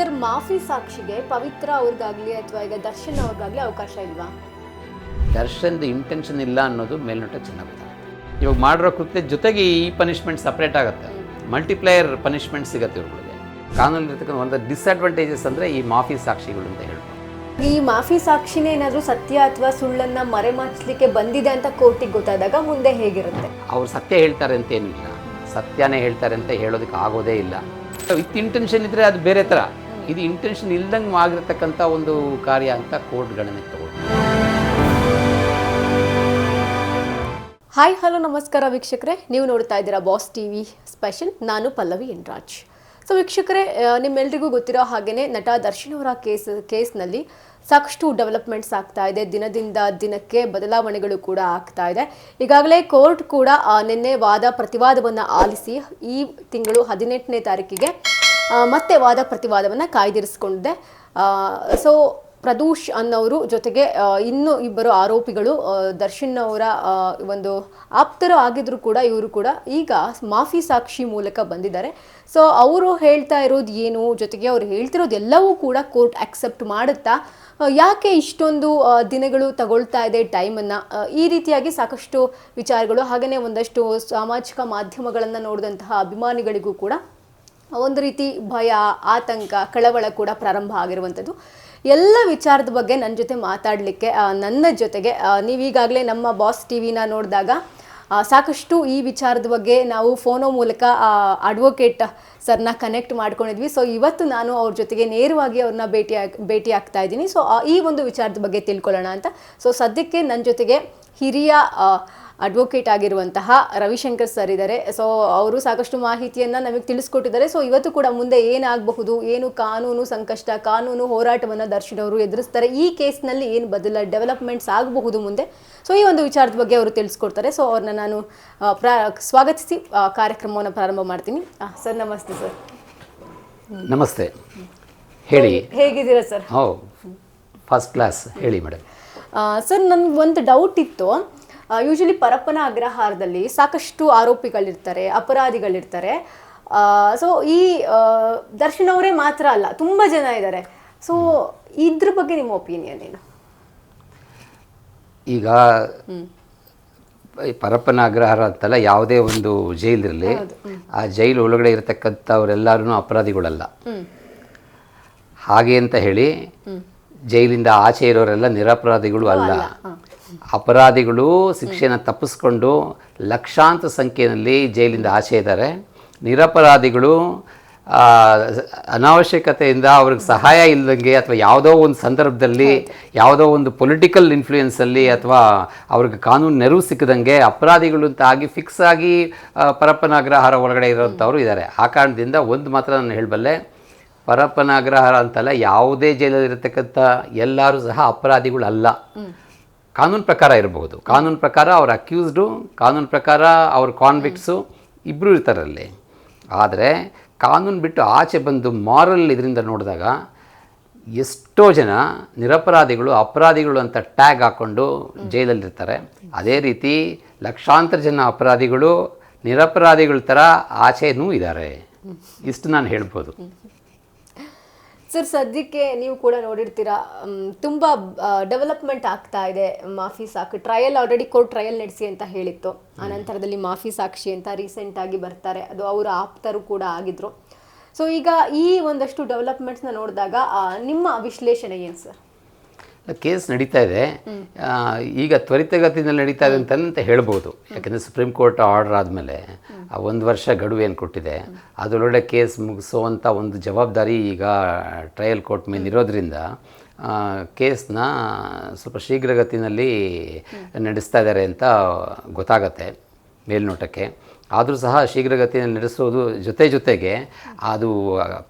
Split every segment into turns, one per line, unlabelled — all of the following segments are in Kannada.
ಸರ್, ಮಾಫಿ ಸಾಕ್ಷಿಗೆ ಪವಿತ್ರ ಅವ್ರಿಗಾಗ್ಲಿ ಅಥವಾ ಈಗ ದರ್ಶನ್ ಅವ್ರಿಗಾಗ್ಲಿ ಅವಕಾಶ ಇಲ್ವಾ?
ದರ್ಶನ್ದು ಇಂಟೆನ್ಷನ್ ಇಲ್ಲ ಅನ್ನೋದು ಮೇಲ್ನೋಟ ಚೆನ್ನಾಗಿ ಗೊತ್ತಾಗುತ್ತೆ. ಇವಾಗ ಮಾಡಿರೋ ಕೃತ್ಯದ ಜೊತೆಗೆ ಈ ಪನಿಷ್ಮೆಂಟ್ ಸಪ್ರೇಟ್ ಆಗುತ್ತೆ, ಮಲ್ಟಿಪ್ಲೇಯರ್ ಪನಿಷ್ಮೆಂಟ್ ಸಿಗುತ್ತೆ ಇವ್ರಿಗೆ. ಕಾನೂನಲ್ಲಿರ್ತಕ್ಕಂಥ ಒಂದು ಡಿಸ್ಅಡ್ವಾಂಟೇಜಸ್ ಅಂದರೆ ಈ ಮಾಫಿ ಸಾಕ್ಷಿಗಳು ಅಂತ ಹೇಳ್ಬೋದು.
ಈ ಮಾಫಿ ಸಾಕ್ಷಿನೇ ಏನಾದರೂ ಸತ್ಯ ಅಥವಾ ಸುಳ್ಳನ್ನ ಮರೆಮಾಚಲಿಕ್ಕೆ ಬಂದಿದೆ ಅಂತ ಕೋರ್ಟಿಗೆ ಗೊತ್ತಾದಾಗ ಮುಂದೆ ಹೇಗಿರುತ್ತೆ?
ಅವ್ರು ಸತ್ಯ ಹೇಳ್ತಾರೆ ಅಂತ ಏನಿಲ್ಲ, ಸತ್ಯನೇ ಹೇಳ್ತಾರೆ ಅಂತ ಹೇಳೋದಕ್ಕೆ ಆಗೋದೇ ಇಲ್ಲ. ವಿತ್ ಇಂಟೆನ್ಷನ್ ಇದ್ದರೆ ಅದು ಬೇರೆ ಥರ, ಇದು ಇಂಟೆನ್ಷನ್ ಇಲ್ದಂಗೆ ಆಗಿರತಕ್ಕಂಥ ಒಂದು ಕಾರ್ಯ ಅಂತ ಕೋರ್ಟ್ ಗಣನೆಗೆ ತಗೊಳ್ಳಿ.
ಹಾಯ್ ಹಲೋ ನಮಸ್ಕಾರ ವೀಕ್ಷಕರೇ, ನೀವು ನೋಡ್ತಾ ಇದ್ದೀರಾ ಬಾಸ್ ಟಿವಿ ಸ್ಪೆಷಲ್. ನಾನು ಪಲ್ಲವಿ ಎನ್ ರಾಜ್. ಸೊ ವೀಕ್ಷಕರೇ, ನಿಮ್ಮೆಲ್ರಿಗೂ ಗೊತ್ತಿರೋ ಹಾಗೆಯೇ ನಟ ದರ್ಶನ್ ಅವರ ಕೇಸ್ನಲ್ಲಿ ಸಾಕಷ್ಟು ಡೆವಲಪ್ಮೆಂಟ್ಸ್ ಆಗ್ತಾ ಇದೆ. ದಿನದಿಂದ ದಿನಕ್ಕೆ ಬದಲಾವಣೆಗಳು ಕೂಡ ಆಗ್ತಾ ಇದೆ. ಈಗಾಗಲೇ ಕೋರ್ಟ್ ಕೂಡ ನಿನ್ನೆ ವಾದ ಪ್ರತಿವಾದವನ್ನು ಆಲಿಸಿ ಈ ತಿಂಗಳು 18ನೇ ತಾರೀಕಿಗೆ ಮತ್ತೆ ವಾದ ಪ್ರತಿವಾದವನ್ನು ಕಾಯ್ದಿರಿಸಿಕೊಂಡಿದೆ. ಸೊ ಪ್ರದೂಷ್ ಅನ್ನೋರು ಜೊತೆಗೆ ಇನ್ನೂ ಇಬ್ಬರು ಆರೋಪಿಗಳು ದರ್ಶನ್ ಅವರ ಒಂದು ಆಪ್ತರು ಆಗಿದ್ರು ಕೂಡ ಇವರು ಕೂಡ ಈಗ ಮಾಫಿ ಸಾಕ್ಷಿ ಮೂಲಕ ಬಂದಿದ್ದಾರೆ. ಸೊ ಅವರು ಹೇಳ್ತಾ ಇರೋದು ಏನು, ಜೊತೆಗೆ ಅವ್ರು ಹೇಳ್ತಿರೋದು ಎಲ್ಲವೂ ಕೂಡ ಕೋರ್ಟ್ ಅಕ್ಸೆಪ್ಟ್ ಮಾಡುತ್ತಾ, ಯಾಕೆ ಇಷ್ಟೊಂದು ದಿನಗಳು ತಗೊಳ್ತಾ ಇದೆ ಟೈಮನ್ನು, ಈ ರೀತಿಯಾಗಿ ಸಾಕಷ್ಟು ವಿಚಾರಗಳು. ಹಾಗೆಯೇ ಒಂದಷ್ಟು ಸಾಮಾಜಿಕ ಮಾಧ್ಯಮಗಳನ್ನು ನೋಡಿದಂತಹ ಅಭಿಮಾನಿಗಳಿಗೂ ಕೂಡ ಒಂದು ರೀತಿ ಭಯ, ಆತಂಕ, ಕಳವಳ ಕೂಡ ಪ್ರಾರಂಭ ಆಗಿರುವಂಥದ್ದು. ಎಲ್ಲ ವಿಚಾರದ ಬಗ್ಗೆ ನನ್ನ ಜೊತೆ ಮಾತಾಡಲಿಕ್ಕೆ ನನ್ನ ಜೊತೆಗೆ ನೀವೀಗಾಗಲೇ ನಮ್ಮ ಬಾಸ್ ಟಿವಿನ ನೋಡಿದಾಗ ಸಾಕಷ್ಟು ಈ ವಿಚಾರದ ಬಗ್ಗೆ ನಾವು ಫೋನೋ ಮೂಲಕ ಅಡ್ವೊಕೇಟ್ ಸರ್ನ ಕನೆಕ್ಟ್ ಮಾಡ್ಕೊಂಡಿದ್ವಿ. ಸೊ ಇವತ್ತು ನಾನು ಅವ್ರ ಜೊತೆಗೆ ನೇರವಾಗಿ ಅವ್ರನ್ನ ಭೇಟಿ ಆಗ್ತಾ ಇದ್ದೀನಿ. ಸೊ ಈ ಒಂದು ವಿಚಾರದ ಬಗ್ಗೆ ತಿಳ್ಕೊಳ್ಳೋಣ ಅಂತ. ಸೊ ಸದ್ಯಕ್ಕೆ ನನ್ನ ಜೊತೆಗೆ ಹಿರಿಯ ಅಡ್ವೊಕೇಟ್ ಆಗಿರುವಂತಹ ರವಿಶಂಕರ್ ಸರ್ ಇದ್ದಾರೆ. ಸೊ ಅವರು ಸಾಕಷ್ಟು ಮಾಹಿತಿಯನ್ನು ನಮಗೆ ತಿಳಿಸ್ಕೊಟ್ಟಿದ್ದಾರೆ. ಸೊ ಇವತ್ತು ಕೂಡ ಮುಂದೆ ಏನಾಗಬಹುದು, ಏನು ಕಾನೂನು ಸಂಕಷ್ಟ, ಕಾನೂನು ಹೋರಾಟವನ್ನು ದರ್ಶನ್ ಅವರು ಎದುರಿಸ್ತಾರೆ, ಈ ಕೇಸ್ನಲ್ಲಿ ಏನು ಡೆವಲಪ್ಮೆಂಟ್ಸ್ ಆಗಬಹುದು ಮುಂದೆ, ಸೊ ಈ ಒಂದು ವಿಚಾರದ ಬಗ್ಗೆ ಅವರು ತಿಳಿಸ್ಕೊಡ್ತಾರೆ. ಸೊ ಅವ್ರನ್ನ ನಾನು ಸ್ವಾಗತಿಸಿ ಕಾರ್ಯಕ್ರಮವನ್ನು ಪ್ರಾರಂಭ ಮಾಡ್ತೀನಿ. ಸರ್ ನಮಸ್ತೆ. ಸರ್
ನಮಸ್ತೆ, ಹೇಳಿ.
ಹೇಗಿದ್ದೀರಾ ಸರ್?
ಫಸ್ಟ್ ಕ್ಲಾಸ್, ಹೇಳಿ ಮೇಡಮ್.
ಸರ್, ನನಗೆ ಒಂದು ಡೌಟ್ ಇತ್ತು. ಯೂಶಲಿ ಪರಪ್ಪನ ಅಗ್ರಹಾರದಲ್ಲಿ ಸಾಕಷ್ಟು ಆರೋಪಿಗಳಿರ್ತಾರೆ, ಅಪರಾಧಿಗಳಿರ್ತಾರೆ. ಸೊ ಈ ದರ್ಶನ್ ಅವರೇ ಮಾತ್ರ ಅಲ್ಲ, ತುಂಬ ಜನ ಇದ್ದಾರೆ. ಸೊ ಇದ್ರ ಬಗ್ಗೆ ನಿಮ್ಮ ಒಪಿನಿಯನ್ ಏನು?
ಈಗ ಪರಪ್ಪನ ಅಗ್ರಹಾರ ಅಂತಲ್ಲ, ಯಾವುದೇ ಒಂದು ಜೈಲಿರಲಿ, ಆ ಜೈಲು ಒಳಗಡೆ ಇರತಕ್ಕಂಥವರೆಲ್ಲರೂ ಅಪರಾಧಿಗಳಲ್ಲ. ಹಾಗೆ ಅಂತ ಹೇಳಿ ಜೈಲಿಂದ ಆಚೆ ಇರೋರೆಲ್ಲ ನಿರಪರಾಧಿಗಳು ಅಲ್ಲ. ಅಪರಾಧಿಗಳು ಶಿಕ್ಷೆಯನ್ನು ತಪ್ಪಿಸ್ಕೊಂಡು ಲಕ್ಷಾಂತರ ಸಂಖ್ಯೆಯಲ್ಲಿ ಜೈಲಿಂದ ಆಚೆ ಇದ್ದಾರೆ. ನಿರಪರಾಧಿಗಳು ಅನಾವಶ್ಯಕತೆಯಿಂದ ಅವ್ರಿಗೆ ಸಹಾಯ ಇಲ್ಲದಂಗೆ ಅಥವಾ ಯಾವುದೋ ಒಂದು ಸಂದರ್ಭದಲ್ಲಿ ಯಾವುದೋ ಒಂದು ಪೊಲಿಟಿಕಲ್ ಇನ್ಫ್ಲೂಯೆನ್ಸಲ್ಲಿ ಅಥವಾ ಅವ್ರಿಗೆ ಕಾನೂನು ನೆರವು ಸಿಕ್ಕದಂಗೆ ಅಪರಾಧಿಗಳು ಅಂತ ಆಗಿ ಫಿಕ್ಸ್ ಆಗಿ ಪರಪ್ಪನ ಅಗ್ರಹಾರ ಒಳಗಡೆ ಇರೋಂಥವ್ರು ಇದ್ದಾರೆ. ಆ ಕಾರಣದಿಂದ ಒಂದು ಮಾತ್ರ ನಾನು ಹೇಳಬಲ್ಲೆ, ಪರಪ್ಪನ ಅಗ್ರಹಾರ ಅಂತಲ್ಲ, ಯಾವುದೇ ಜೈಲಲ್ಲಿರತಕ್ಕಂಥ ಎಲ್ಲರೂ ಸಹ ಅಪರಾಧಿಗಳು ಅಲ್ಲ. ಕಾನೂನು ಪ್ರಕಾರ ಇರಬಹುದು, ಕಾನೂನು ಪ್ರಕಾರ ಅವ್ರ ಅಕ್ಯೂಸ್ಡು, ಕಾನೂನು ಪ್ರಕಾರ ಅವ್ರ ಕಾನ್ವಿಕ್ಟ್ಸು ಇಬ್ಬರು ಇರ್ತಾರಲ್ಲಿ. ಆದರೆ ಕಾನೂನು ಬಿಟ್ಟು ಆಚೆ ಬಂದು ಮಾರಲ್ ಇದರಿಂದ ನೋಡಿದಾಗ ಎಷ್ಟೋ ಜನ ನಿರಪರಾಧಿಗಳು ಅಪರಾಧಿಗಳು ಅಂತ ಟ್ಯಾಗ್ ಹಾಕ್ಕೊಂಡು ಜೈಲಲ್ಲಿರ್ತಾರೆ. ಅದೇ ರೀತಿ ಲಕ್ಷಾಂತರ ಜನ ಅಪರಾಧಿಗಳು ನಿರಪರಾಧಿಗಳ ಥರ ಆಚೆನೂ ಇದ್ದಾರೆ. ಇಷ್ಟು ನಾನು ಹೇಳ್ಬೋದು.
ಸರ್, ಸದ್ಯಕ್ಕೆ ನೀವು ಕೂಡ ನೋಡಿರ್ತೀರಾ, ತುಂಬ ಡೆವಲಪ್ಮೆಂಟ್ ಆಗ್ತಾ ಇದೆ. ಮಾಫಿ ಸಾಕ್ಷಿ ಟ್ರಯಲ್ ಆಲ್ರೆಡಿ ಕೋರ್ಟ್ ಟ್ರಯಲ್ ನಡೆಸಿ ಅಂತ ಹೇಳಿತ್ತು. ಆನಂತರದಲ್ಲಿ ಮಾಫಿ ಸಾಕ್ಷಿ ಅಂತ ರೀಸೆಂಟಾಗಿ ಬರ್ತಾರೆ, ಅದು ಅವರ ಆಪ್ತರು ಕೂಡ ಆಗಿದ್ರು. ಸೊ ಈಗ ಈ ಒಂದಷ್ಟು ಡೆವಲಪ್ಮೆಂಟ್ಸ್ನ ನೋಡಿದಾಗ ನಿಮ್ಮ ವಿಶ್ಲೇಷಣೆ ಏನು ಸರ್?
ಕೇಸ್ ನಡೀತಾ ಇದೆ, ಈಗ ತ್ವರಿತಗತಿನಲ್ಲಿ ನಡೀತಾ ಇದೆ ಅಂತ ಹೇಳ್ಬೋದು. ಯಾಕೆಂದರೆ ಸುಪ್ರೀಂ ಕೋರ್ಟ್ ಆರ್ಡರ್ ಆದಮೇಲೆ 1 ವರ್ಷ ಗಡುವು ಏನು ಕೊಟ್ಟಿದೆ, ಅದರೊಳಗಡೆ ಕೇಸ್ ಮುಗಿಸೋವಂಥ ಒಂದು ಜವಾಬ್ದಾರಿ ಈಗ ಟ್ರಯಲ್ ಕೋರ್ಟ್ ಮೇಲೆ ಇರೋದ್ರಿಂದ ಕೇಸ್ನ ಸ್ವಲ್ಪ ಶೀಘ್ರಗತಿನಲ್ಲಿ ನಡೆಸ್ತಾ ಇದ್ದಾರೆ ಅಂತ ಗೊತ್ತಾಗತ್ತೆ ಮೇಲ್ನೋಟಕ್ಕೆ. ಆದರೂ ಸಹ ಶೀಘ್ರಗತಿಯಲ್ಲಿ ನಡೆಸೋದು ಜೊತೆಗೆ ಅದು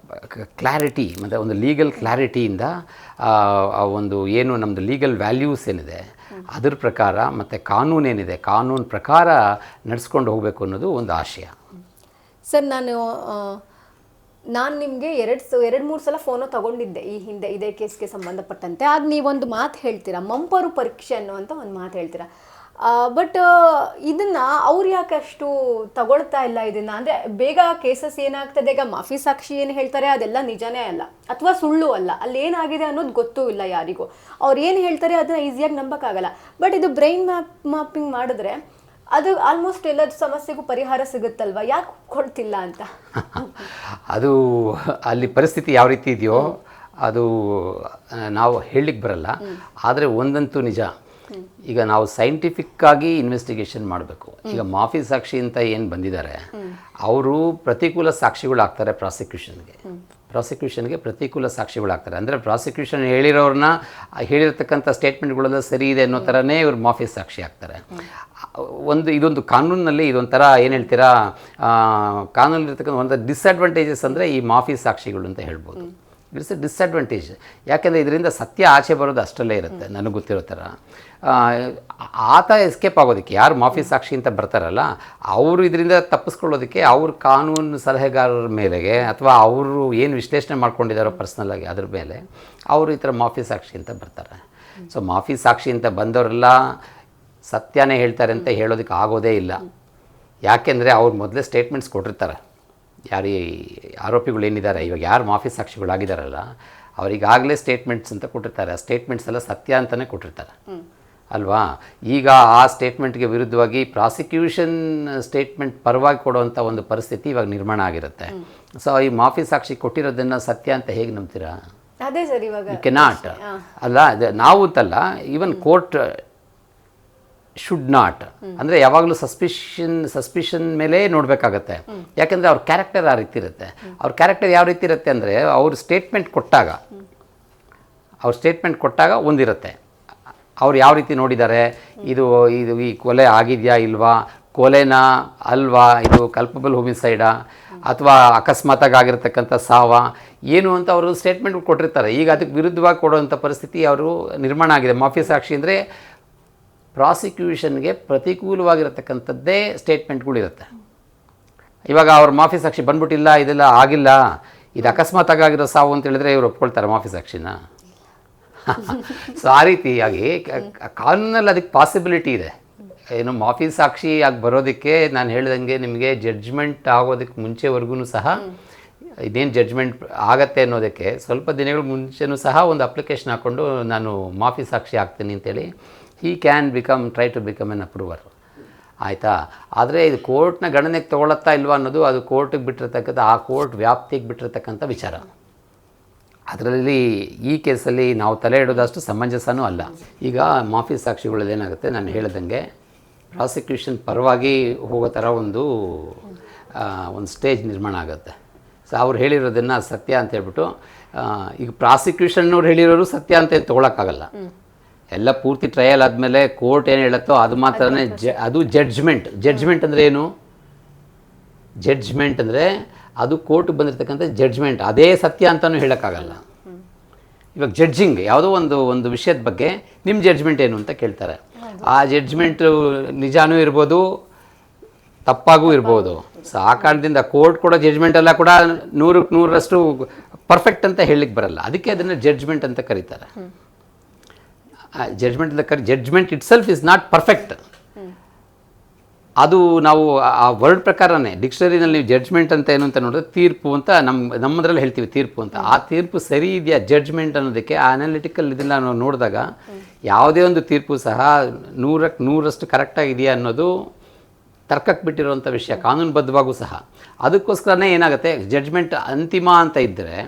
ಕ್ಲಾರಿಟಿ ಮತ್ತು ಒಂದು ಲೀಗಲ್ ಕ್ಲಾರಿಟಿಯಿಂದ ಒಂದು ಏನು ನಮ್ಮದು ಲೀಗಲ್ ವ್ಯಾಲ್ಯೂಸ್ ಏನಿದೆ ಅದ್ರ ಪ್ರಕಾರ ಮತ್ತು ಕಾನೂನೇನಿದೆ ಕಾನೂನು ಪ್ರಕಾರ ನಡೆಸ್ಕೊಂಡು ಹೋಗಬೇಕು ಅನ್ನೋದು ಒಂದು ಆಶಯ.
ಸರ್, ನಾನು ನಿಮಗೆ 2-3 ಸಲ ಫೋನು ತಗೊಂಡಿದ್ದೆ ಈ ಹಿಂದೆ ಇದೇ ಕೇಸ್ಗೆ ಸಂಬಂಧಪಟ್ಟಂತೆ. ಆಗ ನೀವೊಂದು ಮಾತು ಹೇಳ್ತೀರಾ, ಮಂಪರು ಪರೀಕ್ಷೆ ಅನ್ನುವಂಥ ಒಂದು ಮಾತು ಹೇಳ್ತೀರಾ. ಬಟ್ ಇದನ್ನ ಅವ್ರು ಯಾಕೆ ಅಷ್ಟು ತಗೊಳ್ತಾ ಇಲ್ಲ ಇದನ್ನ? ಅಂದ್ರೆ ಬೇಗ ಕೇಸಸ್ ಏನಾಗ್ತದೆ, ಈಗ ಮಾಫಿ ಸಾಕ್ಷಿ ಏನು ಹೇಳ್ತಾರೆ ಅದೆಲ್ಲ ನಿಜನೇ ಅಲ್ಲ ಅಥವಾ ಸುಳ್ಳು ಅಲ್ಲ, ಅಲ್ಲಿ ಏನಾಗಿದೆ ಅನ್ನೋದು ಗೊತ್ತೂ ಇಲ್ಲ ಯಾರಿಗೂ. ಅವ್ರು ಏನು ಹೇಳ್ತಾರೆ ಅದನ್ನ ಈಸಿಯಾಗಿ ನಂಬಕ್ಕಾಗಲ್ಲ. ಬಟ್ ಇದು ಬ್ರೈನ್ ಮ್ಯಾಪಿಂಗ್ ಮಾಡಿದ್ರೆ ಅದು ಆಲ್ಮೋಸ್ಟ್ ಎಲ್ಲ ಸಮಸ್ಯೆಗೂ ಪರಿಹಾರ ಸಿಗುತ್ತಲ್ವಾ, ಯಾಕೆ ಕೊಡ್ತಿಲ್ಲ ಅಂತ?
ಅದು ಅಲ್ಲಿ ಪರಿಸ್ಥಿತಿ ಯಾವ ರೀತಿ ಇದೆಯೋ ಅದು ನಾವು ಹೇಳಲಿಕ್ಕೆ ಬರಲ್ಲ. ಆದರೆ ಒಂದಂತೂ ನಿಜ, ಈಗ ನಾವು ಸೈಂಟಿಫಿಕ್ಕಾಗಿ ಇನ್ವೆಸ್ಟಿಗೇಷನ್ ಮಾಡಬೇಕು. ಈಗ ಮಾಫಿ ಸಾಕ್ಷಿ ಅಂತ ಏನು ಬಂದಿದ್ದಾರೆ ಅವರು ಪ್ರತಿಕೂಲ ಸಾಕ್ಷಿಗಳಾಗ್ತಾರೆ ಪ್ರಾಸಿಕ್ಯೂಷನ್ಗೆ ಪ್ರತಿಕೂಲ ಸಾಕ್ಷಿಗಳಾಗ್ತಾರೆ. ಅಂದರೆ ಪ್ರಾಸಿಕ್ಯೂಷನ್ ಹೇಳಿರ್ತಕ್ಕಂಥ ಸ್ಟೇಟ್ಮೆಂಟ್ಗಳೆಲ್ಲ ಸರಿ ಇದೆ ಅನ್ನೋ ಥರನೇ ಇವರು ಮಾಫಿ ಸಾಕ್ಷಿ ಆಗ್ತಾರೆ. ಇದೊಂದು ಕಾನೂನಿನಲ್ಲಿ ಇದೊಂಥರ ಏನು ಹೇಳ್ತೀರಾ, ಕಾನೂನಲ್ಲಿರ್ತಕ್ಕಂಥ ಒಂದು ಡಿಸ್ಅಡ್ವಾಂಟೇಜಸ್ ಅಂದರೆ ಈ ಮಾಫಿ ಸಾಕ್ಷಿಗಳು ಅಂತ ಹೇಳ್ಬೋದು. It's A disadvantage. ಯಾಕೆಂದರೆ ಇದರಿಂದ ಸತ್ಯ ಆಚೆ ಬರೋದು ಅಷ್ಟರಲ್ಲೇ ಇರುತ್ತೆ. ನನಗೆ ಗೊತ್ತಿರೋ ಥರ ಆತ ಎಸ್ಕೇಪ್ ಆಗೋದಕ್ಕೆ, ಯಾರು ಮಾಫಿ ಸಾಕ್ಷಿ ಅಂತ ಬರ್ತಾರಲ್ಲ ಅವರು ಇದರಿಂದ ತಪ್ಪಿಸ್ಕೊಳ್ಳೋದಕ್ಕೆ ಅವ್ರ ಕಾನೂನು ಸಲಹೆಗಾರರ ಮೇಲೆಗೆ ಅಥವಾ ಅವರು ಏನು ವಿಶ್ಲೇಷಣೆ ಮಾಡ್ಕೊಂಡಿದ್ದಾರೋ ಪರ್ಸ್ನಲಾಗಿ ಅದ್ರ ಮೇಲೆ ಅವರು ಈ ಥರ ಮಾಫಿ ಸಾಕ್ಷಿ ಅಂತ ಬರ್ತಾರೆ. ಸೊ ಮಾಫಿ ಸಾಕ್ಷಿ ಅಂತ ಬಂದವರೆಲ್ಲ ಸತ್ಯನೇ ಹೇಳ್ತಾರೆ ಅಂತ ಹೇಳೋದಕ್ಕೆ ಆಗೋದೇ ಇಲ್ಲ. ಯಾಕೆಂದರೆ ಅವ್ರು ಮೊದಲೇ ಸ್ಟೇಟ್ಮೆಂಟ್ಸ್ ಕೊಟ್ಟಿರ್ತಾರೆ. ಯಾರು ಈ ಆರೋಪಿಗಳು ಏನಿದ್ದಾರೆ, ಇವಾಗ ಯಾರು ಮಾಫಿ ಸಾಕ್ಷಿಗಳಾಗಿದ್ದಾರಲ್ಲ ಅವರಿಗಾಗಲೇ ಸ್ಟೇಟ್ಮೆಂಟ್ಸ್ ಅಂತ ಕೊಟ್ಟಿರ್ತಾರೆ. ಆ ಸ್ಟೇಟ್ಮೆಂಟ್ಸ್ ಎಲ್ಲ ಸತ್ಯ ಅಂತಲೇ ಕೊಟ್ಟಿರ್ತಾರೆ ಅಲ್ವಾ. ಈಗ ಆ ಸ್ಟೇಟ್ಮೆಂಟ್ಗೆ ವಿರುದ್ಧವಾಗಿ ಪ್ರಾಸಿಕ್ಯೂಷನ್ ಸ್ಟೇಟ್ಮೆಂಟ್ ಪರವಾಗಿ ಕೊಡುವಂಥ ಒಂದು ಪರಿಸ್ಥಿತಿ ಇವಾಗ ನಿರ್ಮಾಣ ಆಗಿರುತ್ತೆ. ಸೊ ಈ ಮಾಫಿ ಸಾಕ್ಷಿ ಕೊಟ್ಟಿರೋದನ್ನು ಸತ್ಯ ಅಂತ ಹೇಗೆ ನಂಬ್ತೀರಾ?
ಅದೇ ಸರ್, ಇವಾಗ
ಕೆನಾಟ್ ಅಲ್ಲ, ನಾವು ಅಂತಲ್ಲ, ಈವನ್ ಕೋರ್ಟ್ ಶುಡ್ ನಾಟ್. ಅಂದರೆ ಯಾವಾಗಲೂ ಸಸ್ಪಿಷನ್ ಮೇಲೆ ನೋಡಬೇಕಾಗತ್ತೆ. ಯಾಕೆಂದರೆ ಅವ್ರ ಕ್ಯಾರೆಕ್ಟರ್ ಆ ರೀತಿ ಇರುತ್ತೆ. ಅವ್ರ ಕ್ಯಾರೆಕ್ಟರ್ ಯಾವ ರೀತಿ ಇರುತ್ತೆ ಅಂದರೆ ಅವ್ರ ಸ್ಟೇಟ್ಮೆಂಟ್ ಕೊಟ್ಟಾಗ ಒಂದಿರುತ್ತೆ. ಅವ್ರು ಯಾವ ರೀತಿ ನೋಡಿದ್ದಾರೆ, ಇದು ಈ ಕೊಲೆ ಆಗಿದೆಯಾ ಇಲ್ವಾ, ಕೊಲೆನಾ ಅಲ್ವಾ, ಇದು ಕಲ್ಪಬಲ್ ಹೋಮಿಸೈಡಾ ಅಥವಾ ಅಕಸ್ಮಾತಾಗಿ ಆಗಿರತಕ್ಕಂಥ ಸಾವ ಏನು ಅಂತ ಅವರು ಸ್ಟೇಟ್ಮೆಂಟ್ ಕೊಟ್ಟಿರ್ತಾರೆ. ಈಗ ಅದಕ್ಕೆ ವಿರುದ್ಧವಾಗಿ ಕೊಡುವಂಥ ಪರಿಸ್ಥಿತಿ ಅವರು ನಿರ್ಮಾಣ ಆಗಿದೆ. ಮಾಫಿ ಸಾಕ್ಷಿ ಅಂದರೆ ಪ್ರಾಸಿಕ್ಯೂಷನ್ಗೆ ಪ್ರತಿಕೂಲವಾಗಿರತಕ್ಕಂಥದ್ದೇ ಸ್ಟೇಟ್ಮೆಂಟ್ಗಳಿರುತ್ತೆ. ಇವಾಗ ಅವ್ರ ಮಾಫಿ ಸಾಕ್ಷಿ ಬಂದ್ಬಿಟ್ಟಿಲ್ಲ, ಇದೆಲ್ಲ ಆಗಿಲ್ಲ, ಇದು ಅಕಸ್ಮಾತಾಗಿರೋ ಸಾವು ಅಂತ ಹೇಳಿದ್ರೆ ಇವರು ಒಪ್ಕೊಳ್ತಾರೆ ಮಾಫಿ ಸಾಕ್ಷಿನ? ಸೊ ಆ ರೀತಿಯಾಗಿ ಕಾನೂನಲ್ಲಿ ಅದಕ್ಕೆ ಪಾಸಿಬಿಲಿಟಿ ಇದೆ. ಏನು ಮಾಫಿ ಸಾಕ್ಷಿ ಆಗಿ ಬರೋದಕ್ಕೆ ನಾನು ಹೇಳ್ದಂಗೆ ನಿಮಗೆ ಜಡ್ಜ್ಮೆಂಟ್ ಆಗೋದಕ್ಕೆ ಮುಂಚೆವರೆಗೂ ಸಹ ಇದೇನು ಜಡ್ಜ್ಮೆಂಟ್ ಆಗತ್ತೆ ಅನ್ನೋದಕ್ಕೆ ಸ್ವಲ್ಪ ದಿನಗಳ ಮುಂಚೆನೂ ಸಹ ಒಂದು ಅಪ್ಲಿಕೇಶನ್ ಹಾಕ್ಕೊಂಡು ನಾನು ಮಾಫಿ ಸಾಕ್ಷಿ ಆಗ್ತೀನಿ ಅಂತೇಳಿ he can try to become an approver. ಆಯಿತಾ? ಆದರೆ ಇದು ಕೋರ್ಟ್ನ ಗಣನೆಗೆ ತೊಗೊಳತ್ತಾ ಇಲ್ವಾ ಅನ್ನೋದು ಅದು ಕೋರ್ಟಿಗೆ ಬಿಟ್ಟಿರ್ತಕ್ಕಂಥ, ಆ ಕೋರ್ಟ್ ವ್ಯಾಪ್ತಿಗೆ ಬಿಟ್ಟಿರ್ತಕ್ಕಂಥ ವಿಚಾರ. ಅದರಲ್ಲಿ ಈ ಕೇಸಲ್ಲಿ ನಾವು ತಲೆ ಇಡೋದಷ್ಟು ಸಮಂಜಸನೂ ಅಲ್ಲ. ಈಗ ಮಾಫಿ ಸಾಕ್ಷಿಗಳೇನಾಗುತ್ತೆ, ನಾನು ಹೇಳ್ದಂಗೆ ಪ್ರಾಸಿಕ್ಯೂಷನ್ ಪರವಾಗಿ ಹೋಗೋ ಥರ ಒಂದು ಸ್ಟೇಜ್ ನಿರ್ಮಾಣ ಆಗುತ್ತೆ. ಸೊ ಅವ್ರು ಹೇಳಿರೋದನ್ನು ಸತ್ಯ ಅಂತ ಹೇಳ್ಬಿಟ್ಟು, ಈಗ ಪ್ರಾಸಿಕ್ಯೂಷನ್ನವ್ರು ಹೇಳಿರೋರು ಸತ್ಯ ಅಂತ ತೊಗೊಳಕ್ಕಾಗಲ್ಲ. ಎಲ್ಲ ಪೂರ್ತಿ ಟ್ರಯಲ್ ಆದಮೇಲೆ ಕೋರ್ಟ್ ಏನು ಹೇಳುತ್ತೋ ಅದು ಮಾತ್ರನೇ ಅದು ಜಡ್ಜ್ಮೆಂಟ್ ಅಂದರೆ ಏನು? ಜಡ್ಜ್ಮೆಂಟ್ ಅಂದರೆ ಅದು ಕೋರ್ಟ್ಗೆ ಬಂದಿರತಕ್ಕಂಥ ಜಡ್ಜ್ಮೆಂಟ್, ಅದೇ ಸತ್ಯ ಅಂತಲೂ ಹೇಳೋಕ್ಕಾಗಲ್ಲ. ಇವಾಗ ಜಡ್ಜಿಂಗ್ ಯಾವುದೋ ಒಂದು ವಿಷಯದ ಬಗ್ಗೆ ನಿಮ್ಮ ಜಡ್ಜ್ಮೆಂಟ್ ಏನು ಅಂತ ಕೇಳ್ತಾರೆ. ಆ ಜಡ್ಜ್ಮೆಂಟು ನಿಜಾನೂ ಇರ್ಬೋದು, ತಪ್ಪಾಗೂ ಇರ್ಬೋದು. ಸೊ ಆ ಕಾರಣದಿಂದ ಕೋರ್ಟ್ ಕೊಡೋ ಜಡ್ಜ್ಮೆಂಟೆಲ್ಲ ಕೂಡ 100% ಪರ್ಫೆಕ್ಟ್ ಅಂತ ಹೇಳಲಿಕ್ಕೆ ಬರಲ್ಲ. ಅದಕ್ಕೆ ಅದನ್ನು ಜಡ್ಜ್ಮೆಂಟ್ ಅಂತ ಕರೀತಾರೆ. Judgement itself is not perfect. ಅದು ನಾವು ಆ ವರ್ಡ್ ಪ್ರಕಾರನೇ ಡಿಕ್ಷನರಿನಲ್ಲಿ ನೀವು ಜಡ್ಜ್ಮೆಂಟ್ ಅಂತ ಏನು ಅಂತ ನೋಡಿದ್ರೆ ತೀರ್ಪು ಅಂತ ನಮ್ಮದ್ರಲ್ಲಿ ಹೇಳ್ತೀವಿ ತೀರ್ಪು ಅಂತ. ಆ ತೀರ್ಪು ಸರಿ ಇದೆಯಾ ಜಡ್ಜ್ಮೆಂಟ್ ಅನ್ನೋದಕ್ಕೆ ಅನಾಲಿಟಿಕಲ್ ಇದನ್ನು ನಾವು ನೋಡಿದಾಗ ಯಾವುದೇ ಒಂದು ತೀರ್ಪು ಸಹ 100% ಕರೆಕ್ಟಾಗಿದೆಯಾ ಅನ್ನೋದು ತರ್ಕಕ್ಕೆ ಬಿಟ್ಟಿರುವಂಥ ವಿಷಯ, ಕಾನೂನುಬದ್ಧವಾಗೂ ಸಹ. ಅದಕ್ಕೋಸ್ಕರನೇ ಏನಾಗುತ್ತೆ, ಜಡ್ಜ್ಮೆಂಟ್ ಅಂತಿಮ ಅಂತ ಇದ್ದರೆ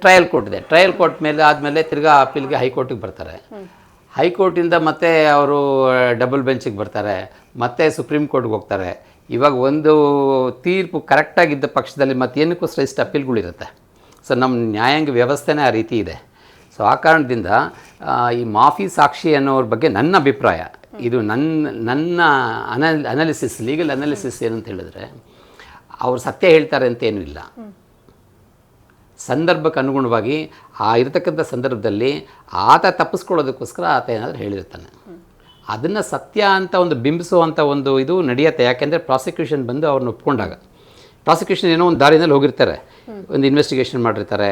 ಟ್ರಯಲ್ ಕೋರ್ಟ್ ಇದೆ. ಟ್ರಯಲ್ ಕೋರ್ಟ್ ಮೇಲೆ ಆದಮೇಲೆ ತಿರ್ಗಾ ಅಪೀಲ್ಗೆ ಹೈಕೋರ್ಟಿಗೆ ಬರ್ತಾರೆ. ಹೈಕೋರ್ಟಿಂದ ಮತ್ತೆ ಅವರು ಡಬಲ್ ಬೆಂಚಿಗೆ ಬರ್ತಾರೆ, ಮತ್ತೆ ಸುಪ್ರೀಂ ಕೋರ್ಟ್ಗೆ ಹೋಗ್ತಾರೆ. ಇವಾಗ ಒಂದು ತೀರ್ಪು ಕರೆಕ್ಟಾಗಿದ್ದ ಪಕ್ಷದಲ್ಲಿ ಮತ್ತೇನಕ್ಕೋಸ್ಕರ ಇಷ್ಟು ಅಪೀಲ್ಗಳಿರುತ್ತೆ. ಸೊ ನಮ್ಮ ನ್ಯಾಯಾಂಗ ವ್ಯವಸ್ಥೆನೇ ಆ ರೀತಿ ಇದೆ. ಸೊ ಆ ಕಾರಣದಿಂದ ಈ ಮಾಫಿ ಸಾಕ್ಷಿ ಅನ್ನೋರ ಬಗ್ಗೆ ನನ್ನ ಅಭಿಪ್ರಾಯ, ಇದು ನನ್ನ ಅನಾಲಿಸಿಸ್, ಲೀಗಲ್ ಅನಾಲಿಸಿಸ್ ಏನಂತ ಹೇಳಿದ್ರೆ, ಅವ್ರು ಸತ್ಯ ಹೇಳ್ತಾರೆ ಅಂತ ಏನೂ ಇಲ್ಲ. ಸಂದರ್ಭಕ್ಕೆ ಅನುಗುಣವಾಗಿ ಆ ಇರತಕ್ಕಂಥ ಸಂದರ್ಭದಲ್ಲಿ ಆತ ತಪ್ಪಿಸ್ಕೊಳ್ಳೋದಕ್ಕೋಸ್ಕರ ಆತ ಏನಾದರೂ ಹೇಳಿರ್ತಾನೆ. ಅದನ್ನು ಸತ್ಯ ಅಂತ ಒಂದು ಬಿಂಬಿಸುವಂಥ ಇದು ನಡೆಯುತ್ತೆ. ಯಾಕೆಂದರೆ ಪ್ರಾಸಿಕ್ಯೂಷನ್ ಬಂದು ಅವ್ರನ್ನ ಒಪ್ಕೊಂಡಾಗ, ಪ್ರಾಸಿಕ್ಯೂಷನ್ ಏನೋ ಒಂದು ದಾರಿನಲ್ಲಿ ಹೋಗಿರ್ತಾರೆ, ಒಂದು ಇನ್ವೆಸ್ಟಿಗೇಷನ್ ಮಾಡಿರ್ತಾರೆ,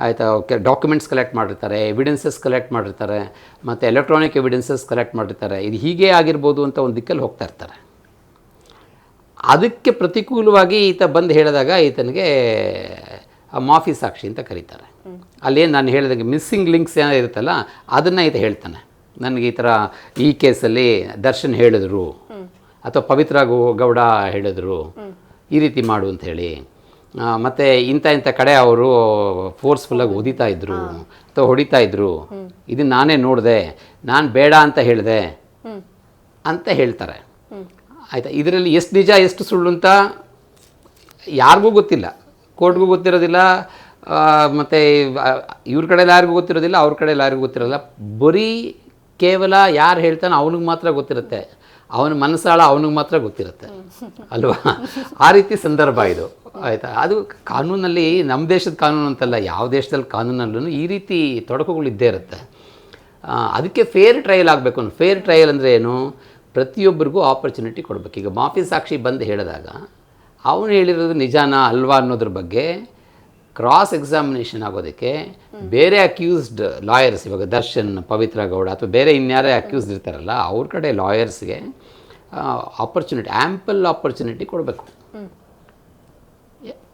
ಆಯಿತಾ, ಡಾಕ್ಯುಮೆಂಟ್ಸ್ ಕಲೆಕ್ಟ್ ಮಾಡಿರ್ತಾರೆ, ಎವಿಡೆನ್ಸಸ್ ಕಲೆಕ್ಟ್ ಮಾಡಿರ್ತಾರೆ, ಮತ್ತು ಎಲೆಕ್ಟ್ರಾನಿಕ್ ಎವಿಡೆನ್ಸಸ್ ಕಲೆಕ್ಟ್ ಮಾಡಿರ್ತಾರೆ. ಇದು ಹೀಗೆ ಆಗಿರ್ಬೋದು ಅಂತ ಒಂದು ದಿಕ್ಕಲ್ಲಿ ಹೋಗ್ತಾ ಇರ್ತಾರೆ. ಅದಕ್ಕೆ ಪ್ರತಿಕೂಲವಾಗಿ ಈತ ಬಂದು ಹೇಳಿದಾಗ ಈತನಿಗೆ ಮಾಫಿ ಸಾಕ್ಷಿ ಅಂತ ಕರೀತಾರೆ. ಅಲ್ಲೇನು ನಾನು ಹೇಳಿದಾಗ ಮಿಸ್ಸಿಂಗ್ ಲಿಂಕ್ಸ್ ಏನೋ ಇರುತ್ತಲ್ಲ ಅದನ್ನು ಈತ ಹೇಳ್ತಾನೆ. ನನಗೆ ಈ ಥರ ಈ ಕೇಸಲ್ಲಿ ದರ್ಶನ್ ಹೇಳಿದ್ರು ಅಥವಾ ಪವಿತ್ರ ಗೌಡ ಹೇಳಿದ್ರು ಈ ರೀತಿ ಮಾಡು ಅಂತ ಹೇಳಿ, ಮತ್ತು ಇಂಥ ಕಡೆ ಅವರು ಫೋರ್ಸ್ಫುಲ್ಲಾಗಿ ಓದಿತಾ ಇದ್ರು ಅಥವಾ ಹೊಡಿತಾ ಇದ್ರು, ಇದನ್ನು ನಾನೇ ನೋಡಿದೆ, ನಾನು ಬೇಡ ಅಂತ ಹೇಳಿದೆ ಅಂತ ಹೇಳ್ತಾರೆ. ಆಯಿತಾ, ಇದರಲ್ಲಿ ಎಷ್ಟು ನಿಜ ಎಷ್ಟು ಸುಳ್ಳು ಅಂತ ಯಾರಿಗೂ ಗೊತ್ತಿಲ್ಲ, ಕೋರ್ಟ್ಗೂ ಗೊತ್ತಿರೋದಿಲ್ಲ, ಮತ್ತು ಇವ್ರ ಕಡೆಯಲ್ಲಿ ಯಾರಿಗೂ ಗೊತ್ತಿರೋದಿಲ್ಲ, ಅವ್ರ ಕಡೆಯಲ್ಲಿ ಯಾರಿಗೂ ಗೊತ್ತಿರೋದಿಲ್ಲ. ಬರೀ ಕೇವಲ ಯಾರು ಹೇಳ್ತಾನೋ ಅವನಿಗೆ ಮಾತ್ರ ಗೊತ್ತಿರುತ್ತೆ, ಅವನ ಮನಸ್ಸಾಳ ಅವನಿಗೆ ಮಾತ್ರ ಗೊತ್ತಿರುತ್ತೆ ಅಲ್ವಾ. ಆ ರೀತಿ ಸಂದರ್ಭ ಇದು. ಆಯಿತಾ, ಅದು ಕಾನೂನಲ್ಲಿ, ನಮ್ಮ ದೇಶದ ಕಾನೂನು ಅಂತಲ್ಲ, ಯಾವ ದೇಶದಲ್ಲಿ ಕಾನೂನಲ್ಲೂ ಈ ರೀತಿ ತೊಡಕುಗಳು ಇದ್ದೇ ಇರುತ್ತೆ. ಅದಕ್ಕೆ ಫೇರ್ ಟ್ರಯಲ್ ಆಗಬೇಕು. ಫೇರ್ ಟ್ರಯಲ್ ಅಂದರೆ ಏನು? ಪ್ರತಿಯೊಬ್ಬರಿಗೂ ಆಪರ್ಚುನಿಟಿ ಕೊಡಬೇಕು. ಈಗ ಮಾಫಿ ಸಾಕ್ಷಿ ಬಂದು ಹೇಳಿದಾಗ ಅವನು ಹೇಳಿರೋದು ನಿಜಾನ ಅಲ್ವಾ ಅನ್ನೋದ್ರ ಬಗ್ಗೆ ಕ್ರಾಸ್ ಎಕ್ಸಾಮಿನೇಷನ್ ಆಗೋದಕ್ಕೆ ಬೇರೆ ಅಕ್ಯೂಸ್ಡ್ ಲಾಯರ್ಸ್, ಇವಾಗ ದರ್ಶನ್, ಪವಿತ್ರ ಗೌಡ ಅಥವಾ ಬೇರೆ ಇನ್ಯಾರೇ ಅಕ್ಯೂಸ್ಡ್ ಇರ್ತಾರಲ್ಲ ಅವ್ರ ಕಡೆ ಲಾಯರ್ಸ್ಗೆ ಆಪರ್ಚುನಿಟಿ, ಆ್ಯಂಪಲ್ ಆಪರ್ಚುನಿಟಿ ಕೊಡಬೇಕು.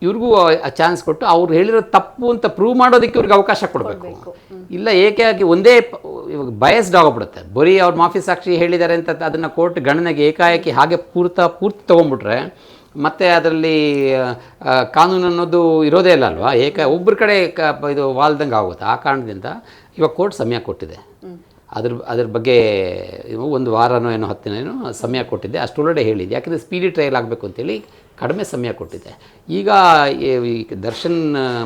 ಇವ್ರಿಗೂ ಆ ಚಾನ್ಸ್ ಕೊಟ್ಟು ಅವ್ರು ಹೇಳಿರೋ ತಪ್ಪು ಅಂತ ಪ್ರೂವ್ ಮಾಡೋದಕ್ಕೆ ಇವ್ರಿಗೆ ಅವಕಾಶ ಕೊಡಬೇಕು. ಇಲ್ಲ ಏಕಾಏಕಿ ಒಂದೇ ಇವಾಗ ಬಯಸ್ಡ್ ಆಗೋಗ್ಬಿಡುತ್ತೆ. ಬರೀ ಅವ್ರು ಮಾಫಿ ಸಾಕ್ಷಿ ಹೇಳಿದ್ದಾರೆ ಅಂತ ಅದನ್ನು ಕೋರ್ಟ್ ಗಣನೆಗೆ ಏಕಾಏಕಿ ಹಾಗೆ ಪೂರ್ತಿ ತೊಗೊಂಡ್ಬಿಟ್ರೆ ಮತ್ತು ಅದರಲ್ಲಿ ಕಾನೂನು ಅನ್ನೋದು ಇರೋದೇ ಇಲ್ಲ ಅಲ್ವಾ. ಒಬ್ಬರ ಕಡೆ ಇದು ವಾಲ್ದಂಗೆ ಆಗುತ್ತೆ. ಆ ಕಾರಣದಿಂದ ಇವಾಗ ಕೋರ್ಟ್ ಸಮಯ ಕೊಟ್ಟಿದೆ. ಅದ್ರ ಬಗ್ಗೆ ಒಂದು ವಾರನೋ ಏನೋ 10 ದಿನನೋ ಸಮಯ ಕೊಟ್ಟಿದ್ದೆ. ಅಷ್ಟೊಳಗಡೆ ಹೇಳಿದ್ದೆ, ಯಾಕೆಂದರೆ ಸ್ಪೀಡಿ ಟ್ರಯಲ್ ಆಗಬೇಕು ಅಂತೇಳಿ ಕಡಿಮೆ ಸಮಯ ಕೊಟ್ಟಿದ್ದೆ. ಈಗ ದರ್ಶನ್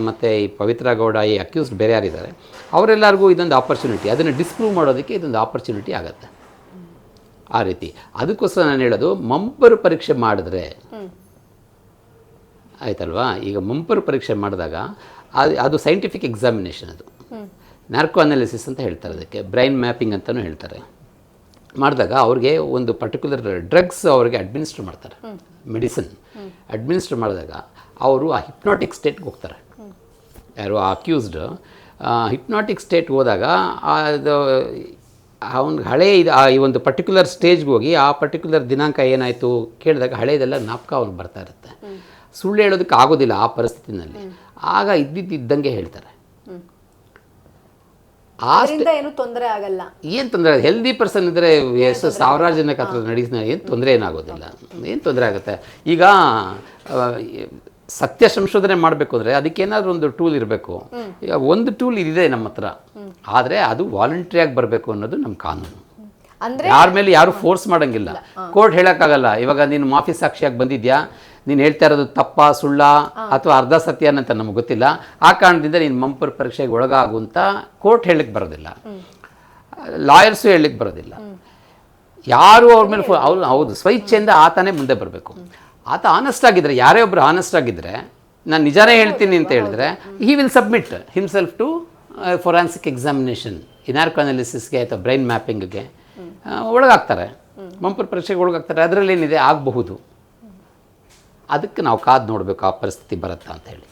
ಮತ್ತು ಈ ಪವಿತ್ರ ಗೌಡ, ಈ ಅಕ್ಯೂಸ್ಡ್ ಬೇರೆ ಯಾರಿದ್ದಾರೆ ಅವರೆಲ್ಲರಿಗೂ ಇದೊಂದು ಆಪರ್ಚುನಿಟಿ, ಅದನ್ನು ಡಿಸ್ಪ್ರೂವ್ ಮಾಡೋದಕ್ಕೆ ಇದೊಂದು ಆಪರ್ಚುನಿಟಿ ಆಗುತ್ತೆ. ಆ ರೀತಿ ಅದಕ್ಕೋಸ್ಕರ ನಾನು ಹೇಳೋದು, ಮಂಪರು ಪರೀಕ್ಷೆ ಮಾಡಿದ್ರೆ ಆಯ್ತಲ್ವಾ. ಈಗ ಮಂಪರು ಪರೀಕ್ಷೆ ಮಾಡಿದಾಗ ಅದು ಸೈಂಟಿಫಿಕ್ ಎಕ್ಸಾಮಿನೇಷನ್, ಅದು ನಾರ್ಕೋ ಅನಾಲಿಸಿಸ್ ಅಂತ ಹೇಳ್ತಾರೆ, ಅದಕ್ಕೆ ಬ್ರೈನ್ ಮ್ಯಾಪಿಂಗ್ ಅಂತಲೂ ಹೇಳ್ತಾರೆ. ಮಾಡಿದಾಗ ಅವ್ರಿಗೆ ಒಂದು ಪರ್ಟಿಕ್ಯುಲರ್ ಡ್ರಗ್ಸ್ ಅವ್ರಿಗೆ ಅಡ್ಮಿನಿಸ್ಟ್ರ್ ಮಾಡ್ತಾರೆ, ಮೆಡಿಸಿನ್ ಅಡ್ಮಿನಿಸ್ಟ್ರ್ ಮಾಡಿದಾಗ ಅವರು ಆ ಹಿಪ್ನಾಟಿಕ್ ಸ್ಟೇಟ್ಗೆ ಹೋಗ್ತಾರೆ. ಯಾರು ಆ ಅಕ್ಯೂಸ್ಡ್ ಹಿಪ್ನಾಟಿಕ್ ಸ್ಟೇಟ್ಗೆ ಹೋದಾಗ ಅದು ಅವ್ನಿಗೆ ಹಳೆ ಈ ಒಂದು ಪರ್ಟಿಕ್ಯುಲರ್ ಸ್ಟೇಜ್ಗೆ ಹೋಗಿ ಆ ಪರ್ಟಿಕ್ಯುಲರ್ ದಿನಾಂಕ ಏನಾಯಿತು ಕೇಳಿದಾಗ ಹಳೆಯದೆಲ್ಲ ಜ್ಞಾಪಕ ಅವ್ನಿಗೆ ಬರ್ತಾ ಇರುತ್ತೆ. ಸುಳ್ಳು ಹೇಳೋದಕ್ಕೆ ಆಗೋದಿಲ್ಲ ಆ ಪರಿಸ್ಥಿತಿನಲ್ಲಿ. ಆಗ ಇದ್ದಂಗೆ ಹೇಳ್ತಾರೆ.
ಏನು ತೊಂದರೆ ಆಗಲ್ಲ,
ಏನು ತೊಂದರೆ ಆಗುತ್ತೆ. ಹೆಲ್ದಿ ಪರ್ಸನ್ ಇದ್ದರೆ ಎಷ್ಟು ಸಾವಿರಾರು ಜನಕ್ಕೆ ಹತ್ರ ನಡೆಸಿದ ಏನು ತೊಂದರೆ ಏನಾಗೋದಿಲ್ಲ. ಏನು ತೊಂದರೆ ಆಗುತ್ತೆ. ಈಗ ಸತ್ಯ ಸಂಶೋಧನೆ ಮಾಡಬೇಕು ಅಂದರೆ ಅದಕ್ಕೇನಾದರೂ ಒಂದು ಟೂಲ್ ಇರಬೇಕು. ಈಗ ಒಂದು ಟೂಲ್ ಇದೆ ನಮ್ಮ ಹತ್ರ, ಆದರೆ ಅದು ವಾಲಂಟ್ರಿಯಾಗಿ ಬರಬೇಕು ಅನ್ನೋದು ನಮ್ಮ ಕಾನೂನು.
ಅಂದರೆ
ಯಾರ ಮೇಲೆ ಯಾರು ಫೋರ್ಸ್ ಮಾಡೋಂಗಿಲ್ಲ. ಕೋರ್ಟ್ ಹೇಳೋಕ್ಕಾಗಲ್ಲ, ಇವಾಗ ನೀನು ಮಾಫಿ ಸಾಕ್ಷಿಯಾಗಿ ಬಂದಿದ್ಯಾ, ನೀನು ಹೇಳ್ತಾ ಇರೋದು ತಪ್ಪ ಸುಳ್ಳ ಅಥವಾ ಅರ್ಧ ಸತ್ಯ ಅಂತ ನಮಗೆ ಗೊತ್ತಿಲ್ಲ, ಆ ಕಾರಣದಿಂದ ನೀನು ಮಂಪರ್ ಪರೀಕ್ಷೆಗೆ ಒಳಗಾಗುವಂತ ಕೋರ್ಟ್ ಹೇಳಲಿಕ್ಕೆ ಬರೋದಿಲ್ಲ, ಲಾಯರ್ಸು ಹೇಳಲಿಕ್ಕೆ ಬರೋದಿಲ್ಲ. ಯಾರು ಅವ್ರ ಮೇಲೆ ಹೌದು ಸ್ವಇಚ್ಛೆಯಿಂದ ಆತನೇ ಮುಂದೆ ಬರಬೇಕು. ಆತ ಆನೆಸ್ಟ್ ಆಗಿದ್ದರೆ, ಯಾರೇ ಒಬ್ಬರು ಆನೆಸ್ಟ್ ಆಗಿದ್ದರೆ, ನಾನು ನಿಜಾನೇ ಹೇಳ್ತೀನಿ ಅಂತ ಹೇಳಿದ್ರೆ he will submit himself to forensic examination, narco ಅನಾಲಿಸಿಸ್ಗೆ ಅಥವಾ ಬ್ರೈನ್ ಮ್ಯಾಪಿಂಗ್ಗೆ ಒಳಗಾಗ್ತಾರೆ, ಮಂಪರ್ ಪರೀಕ್ಷೆಗೆ ಒಳಗಾಗ್ತಾರೆ. ಅದರಲ್ಲಿ ಏನಿದೆ ಆಗಬಹುದು. ಅದಕ್ಕೆ ನಾವು ಕಾದು ನೋಡಬೇಕು ಆ ಪರಿಸ್ಥಿತಿ ಬರುತ್ತಾ ಅಂತ ಹೇಳಿ.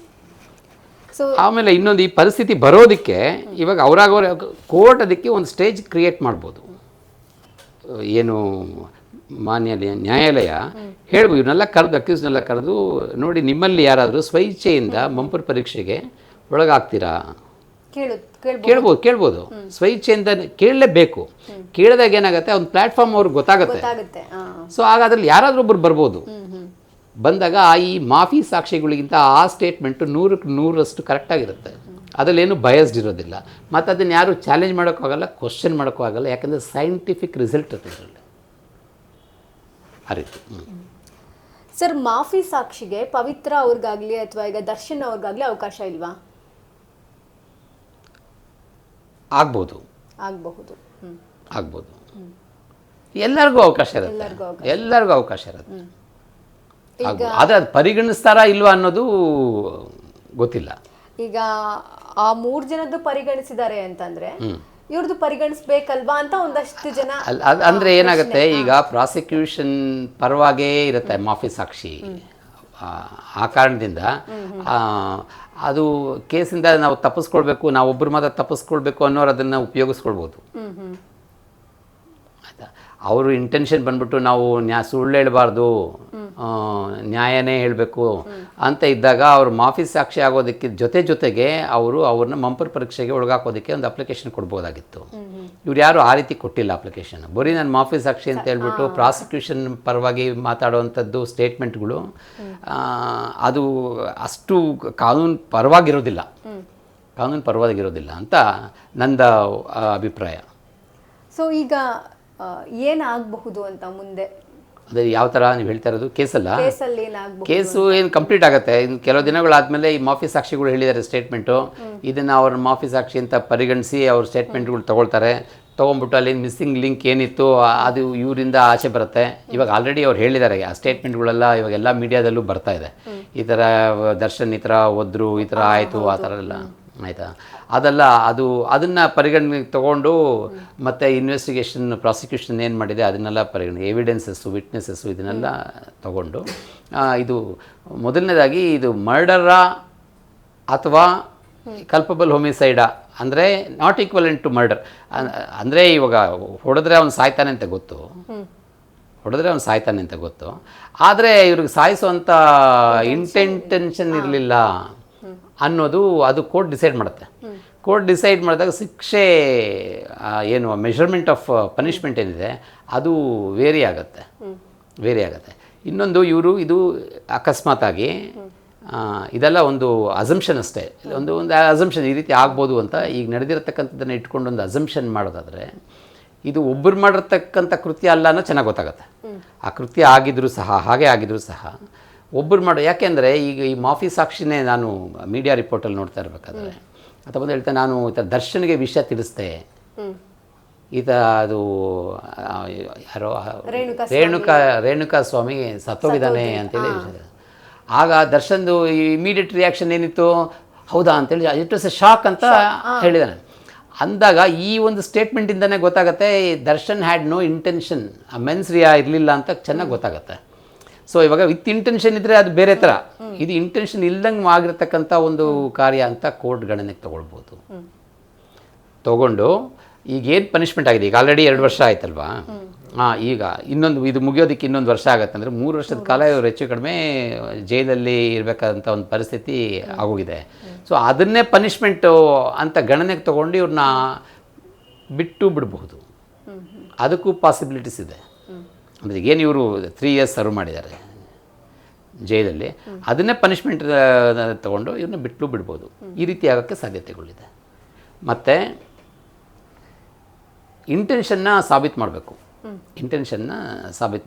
ಆಮೇಲೆ ಇನ್ನೊಂದು, ಈ ಪರಿಸ್ಥಿತಿ ಬರೋದಕ್ಕೆ ಇವಾಗ ಅವರಾಗವ್ರೆ ಕೋರ್ಟ್ ಅದಕ್ಕೆ ಒಂದು ಸ್ಟೇಜ್ ಕ್ರಿಯೇಟ್ ಮಾಡ್ಬೋದು. ಏನು ಮಾನ್ಯ ನ್ಯಾಯಾಲಯ ಹೇಳ್ಬೋದು, ಇವನ್ನೆಲ್ಲ ಕರೆದು ಅಕ್ಯೂಸ್ನೆಲ್ಲ ಕರೆದು ನೋಡಿ, ನಿಮ್ಮಲ್ಲಿ ಯಾರಾದರೂ ಸ್ವಇಚ್ಛೆಯಿಂದ ಮಂಪರ್ ಪರೀಕ್ಷೆಗೆ ಒಳಗಾಗ್ತೀರಾ ಕೇಳ್ಬೋದು. ಸ್ವಇಚ್ಛೆಯಿಂದ ಕೇಳಲೇಬೇಕು. ಕೇಳಿದಾಗ ಏನಾಗುತ್ತೆ, ಒಂದು ಪ್ಲಾಟ್ಫಾರ್ಮ್ ಅವ್ರಿಗೆ ಗೊತ್ತಾಗುತ್ತೆ. ಸೊ ಆಗ ಅದ್ರಲ್ಲಿ ಯಾರಾದರೂ ಒಬ್ಬರು ಬರ್ಬೋದು. ಬಂದಾಗ ಈ ಮಾಫಿ ಸಾಕ್ಷಿಗಳಿಗಿಂತ ಆ ಸ್ಟೇಟ್ಮೆಂಟು 100ಕ್ಕೆ 100ರಷ್ಟು ಕರೆಕ್ಟಾಗಿರುತ್ತೆ. ಅದರಲ್ಲೇನು ಬಯಸ್ಡ್ ಇರೋದಿಲ್ಲ. ಮತ್ತು ಅದನ್ನು ಯಾರು ಚಾಲೆಂಜ್ ಮಾಡೋಕ್ಕಾಗಲ್ಲ, ಕ್ವಶನ್ ಮಾಡೋಕ್ಕಾಗಲ್ಲ, ಯಾಕಂದರೆ ಸೈಂಟಿಫಿಕ್ ರಿಸಲ್ಟ್ ಇರುತ್ತೆ ಇದರಲ್ಲಿ. ಆ ರೀತಿ.
ಸರ್, ಮಾಫಿ ಸಾಕ್ಷಿಗೆ ಪವಿತ್ರ ಅವ್ರಿಗಾಗಲಿ ಅಥವಾ ಈಗ ದರ್ಶನ್ ಅವ್ರಿಗಾಗಲಿ ಅವಕಾಶ ಇಲ್ವಾ?
ಆಗ್ಬೋದು. ಎಲ್ಲರಿಗೂ ಅವಕಾಶ ಇರುತ್ತೆ. ಎಲ್ಲರಿಗೂ ಅವಕಾಶ ಇರುತ್ತೆ. ಆದರೆ ಅದು ಪರಿಗಣಿಸ್ತಾರಾ ಇಲ್ವಾ ಅನ್ನೋದು ಗೊತ್ತಿಲ್ಲ.
ಈಗ ಆ 3 ಜನದ್ದು ಪರಿಗಣಿಸಿದ್ದಾರೆ ಅಂತಂದ್ರೆ ಇವ್ರದ್ದು ಪರಿಗಣಿಸ್ಬೇಕಲ್ವಾ ಅಂತ ಒಂದಷ್ಟು ಜನ.
ಅಂದರೆ ಏನಾಗುತ್ತೆ, ಈಗ ಪ್ರಾಸಿಕ್ಯೂಷನ್ ಪರವಾಗೇ ಇರುತ್ತೆ ಮಾಫಿ ಸಾಕ್ಷಿ. ಆ ಕಾರಣದಿಂದ ಅದು ಕೇಸಿಂದ ನಾವು ತಪ್ಪಿಸ್ಕೊಳ್ಬೇಕು, ನಾವೊಬ್ಬರು ಮಾತ್ರ ತಪ್ಪಿಸ್ಕೊಳ್ಬೇಕು ಅನ್ನೋರು ಅದನ್ನು ಉಪಯೋಗಿಸ್ಕೊಳ್ಬೋದು. ಆಯಿತಾ, ಅವರು ಇಂಟೆನ್ಷನ್ ಬಂದ್ಬಿಟ್ಟು ನಾವು ಸುಳ್ಳು ಹೇಳಬಾರ್ದು, ನ್ಯಾಯನೇ ಹೇಳಬೇಕು ಅಂತ ಇದ್ದಾಗ ಅವರು ಮಾಫಿ ಸಾಕ್ಷಿ ಆಗೋದಕ್ಕೆ ಜೊತೆಗೆ ಅವ್ರನ್ನ ಮಂಪರ್ ಪರೀಕ್ಷೆಗೆ ಒಳಗಾಕೋದಕ್ಕೆ ಒಂದು ಅಪ್ಲಿಕೇಶನ್ ಕೊಡ್ಬೋದಾಗಿತ್ತು. ಇವ್ರು ಯಾರು ಆ ರೀತಿ ಕೊಟ್ಟಿಲ್ಲ ಅಪ್ಲಿಕೇಶನ್. ಬರೀ ನಾನು ಮಾಫಿ ಸಾಕ್ಷಿ ಅಂತ ಹೇಳ್ಬಿಟ್ಟು ಪ್ರಾಸಿಕ್ಯೂಷನ್ ಪರವಾಗಿ ಮಾತಾಡುವಂಥದ್ದು ಸ್ಟೇಟ್ಮೆಂಟ್ಗಳು ಅದು ಅಷ್ಟು ಕಾನೂನು ಪರವಾಗಿರೋದಿಲ್ಲ ಅಂತ ನಂದು ಅಭಿಪ್ರಾಯ.
ಸೊ ಈಗ ಏನಾಗಬಹುದು ಅಂತ ಮುಂದೆ?
ಅದೇ ಯಾವ ಥರ ನೀವು ಹೇಳ್ತಾ ಇರೋದು? ಕೇಸಲ್ಲಿ
ಏನಾಗಬಹುದು?
ಕೇಸು ಏನು ಕಂಪ್ಲೀಟ್ ಆಗುತ್ತೆ. ಇನ್ನು ಕೆಲವು ದಿನಗಳಾದಮೇಲೆ ಈ ಮಾಫಿ ಸಾಕ್ಷಿಗಳು ಹೇಳಿದ್ದಾರೆ ಸ್ಟೇಟ್ಮೆಂಟು, ಇದನ್ನು ಅವ್ರ ಮಾಫಿ ಸಾಕ್ಷಿ ಅಂತ ಪರಿಗಣಿಸಿ ಅವ್ರ ಸ್ಟೇಟ್ಮೆಂಟ್ಗಳು ತೊಗೊಂಡ್ಬಿಟ್ಟು ಅಲ್ಲಿ ಮಿಸ್ಸಿಂಗ್ ಲಿಂಕ್ ಏನಿತ್ತು ಅದು ಇವರಿಂದ ಆಚೆ ಬರುತ್ತೆ. ಇವಾಗ ಆಲ್ರೆಡಿ ಅವ್ರು ಹೇಳಿದ್ದಾರೆ, ಆ ಸ್ಟೇಟ್ಮೆಂಟ್ಗಳೆಲ್ಲ ಇವಾಗೆಲ್ಲ ಮೀಡಿಯಾದಲ್ಲೂ ಬರ್ತಾ ಇದೆ. ಈ ಥರ ದರ್ಶನ್ ಈ ಥರ ಹೋದ್ರು, ಈ ಥರ ಆಯಿತು, ಆ ಥರ ಎಲ್ಲ ಆಯಿತಾ. ಅದನ್ನು ಪರಿಗಣನೆಗೆ ತೊಗೊಂಡು ಮತ್ತು ಪ್ರಾಸಿಕ್ಯೂಷನ್ ಏನು ಮಾಡಿದೆ ಅದನ್ನೆಲ್ಲ ಎವಿಡೆನ್ಸಸ್ಸು, ವಿಟ್ನೆಸಸ್ಸು ಇದನ್ನೆಲ್ಲ ತೊಗೊಂಡು ಇದು ಮೊದಲನೇದಾಗಿ ಇದು ಮರ್ಡರಾ ಅಥವಾ ಕಲ್ಪಬಲ್ ಹೋಮಿಸೈಡಾ ಅಂದರೆ ನಾಟ್ ಈಕ್ವಲೆಂಟ್ ಟು ಮರ್ಡರ್. ಅಂದರೆ ಇವಾಗ ಹೊಡೆದ್ರೆ ಅವನು ಸಾಯ್ತಾನೆ ಅಂತ ಗೊತ್ತು, ಆದರೆ ಇವ್ರಿಗೆ ಸಾಯಿಸುವಂಥ ಇಂಟೆನ್ಷನ್ ಇರಲಿಲ್ಲ ಅನ್ನೋದು ಅದು ಕೋರ್ಟ್ ಡಿಸೈಡ್ ಮಾಡುತ್ತೆ. ಕೋರ್ಟ್ ಡಿಸೈಡ್ ಮಾಡಿದಾಗ ಶಿಕ್ಷೆ ಏನು ಮೆಷರ್ಮೆಂಟ್ ಆಫ್ ಪನಿಷ್ಮೆಂಟ್ ಏನಿದೆ ಅದು ವೇರಿ ಆಗುತ್ತೆ. ಇನ್ನೊಂದು ಇದು ಅಕಸ್ಮಾತಾಗಿ ಇದೆಲ್ಲ ಒಂದು ಅಸಂಪ್ಷನ್ ಅಷ್ಟೇ, ಒಂದು ಅಸಂಪ್ಷನ್ ಈ ರೀತಿ ಆಗ್ಬೋದು ಅಂತ ಈಗ ನಡೆದಿರತಕ್ಕಂಥದ್ದನ್ನು ಇಟ್ಕೊಂಡು ಒಂದು ಅಸಂಪ್ಷನ್ ಮಾಡೋದಾದರೆ ಇದು ಒಬ್ಬರು ಮಾಡಿರ್ತಕ್ಕಂಥ ಕೃತ್ಯ ಅಲ್ಲ ಅನ್ನೋ ಚೆನ್ನಾಗಿ ಗೊತ್ತಾಗುತ್ತೆ. ಆ ಕೃತ್ಯ ಹಾಗೆ ಆಗಿದ್ರೂ ಸಹ ಒಬ್ಬರು ಯಾಕೆಂದರೆ ಈಗ ಈ ಮಾಫಿ ಸಾಕ್ಷಿನೇ ನಾನು ಮೀಡಿಯಾ ರಿಪೋರ್ಟಲ್ಲಿ ನೋಡ್ತಾ ಇರಬೇಕಾದ್ರೆ ಅಥವಾ ಬಂದು ಹೇಳ್ತಾ ನಾನು ಈ ಥರ ದರ್ಶನ್ಗೆ ವಿಷಯ ತಿಳಿಸ್ದೆ, ಅದು ಯಾರೋ ರೇಣುಕಾ ಸ್ವಾಮಿ ಸತ್ತೋಗಿದ್ದಾನೆ ಅಂತೇಳಿ ಆಗ ದರ್ಶನ್ದು ಇಮಿಡಿಯೇಟ್ ರಿಯಾಕ್ಷನ್ ಏನಿತ್ತು, ಹೌದಾ ಅಂತೇಳಿ ಇಟ್ ವಾಸ್ ಎ ಶಾಕ್ ಅಂತ ಹೇಳಿದ್ದಾನೆ. ಅಂದಾಗ ಈ ಒಂದು ಸ್ಟೇಟ್ಮೆಂಟಿಂದನೇ ಗೊತ್ತಾಗುತ್ತೆ ದರ್ಶನ್ ಹ್ಯಾಡ್ ನೋ ಇಂಟೆನ್ಷನ್, ಮೆನ್ಸ್ರಿಯಾ ಇರಲಿಲ್ಲ ಅಂತ ಚೆನ್ನಾಗಿ ಗೊತ್ತಾಗುತ್ತೆ. ಸೊ ಇವಾಗ ವಿತ್ ಇಂಟೆನ್ಷನ್ ಇದ್ದರೆ ಅದು ಬೇರೆ ಥರ, ಇದು ಇಂಟೆನ್ಷನ್ ಇಲ್ದಂಗೆ ಆಗಿರ್ತಕ್ಕಂಥ ಒಂದು ಕಾರ್ಯ ಅಂತ ಕೋರ್ಟ್ ಗಣನೆಗೆ ತೊಗೊಂಡು ಈಗೇನು ಪನಿಷ್ಮೆಂಟ್ ಆಗಿದೆ, ಈಗ ಆಲ್ರೆಡಿ 2 ವರ್ಷ ಆಯ್ತಲ್ವಾ, ಈಗ ಇದು ಮುಗಿಯೋದಕ್ಕೆ ಇನ್ನೊಂದು ವರ್ಷ ಆಗುತ್ತೆ ಅಂದರೆ 3 ವರ್ಷದ ಕಾಲ ಇವರು ಹೆಚ್ಚು ಕಡಿಮೆ ಜೈಲಲ್ಲಿ ಇರಬೇಕಾದಂಥ ಒಂದು ಪರಿಸ್ಥಿತಿ ಆಗೋಗಿದೆ. ಸೊ ಅದನ್ನೇ ಪನಿಷ್ಮೆಂಟು ಅಂತ ಗಣನೆಗೆ ತೊಗೊಂಡು ಇವ್ರನ್ನ ಬಿಡಬಹುದು, ಅದಕ್ಕೂ ಪಾಸಿಬಿಲಿಟೀಸ್ ಇದೆ. ಅಂದರೆ ಏನು ಇವರು 3 years ಸರ್ವ್ ಮಾಡಿದ್ದಾರೆ ಜೈಲಲ್ಲಿ, ಅದನ್ನೇ ಪನಿಷ್ಮೆಂಟ್ ತೊಗೊಂಡು ಇವ್ರನ್ನ ಬಿಡ್ಬೋದು. ಈ ರೀತಿ ಆಗೋಕ್ಕೆ ಸಾಧ್ಯತೆಗಳಿದೆ. ಮತ್ತು ಇಂಟೆನ್ಷನ್ನ ಸಾಬೀತು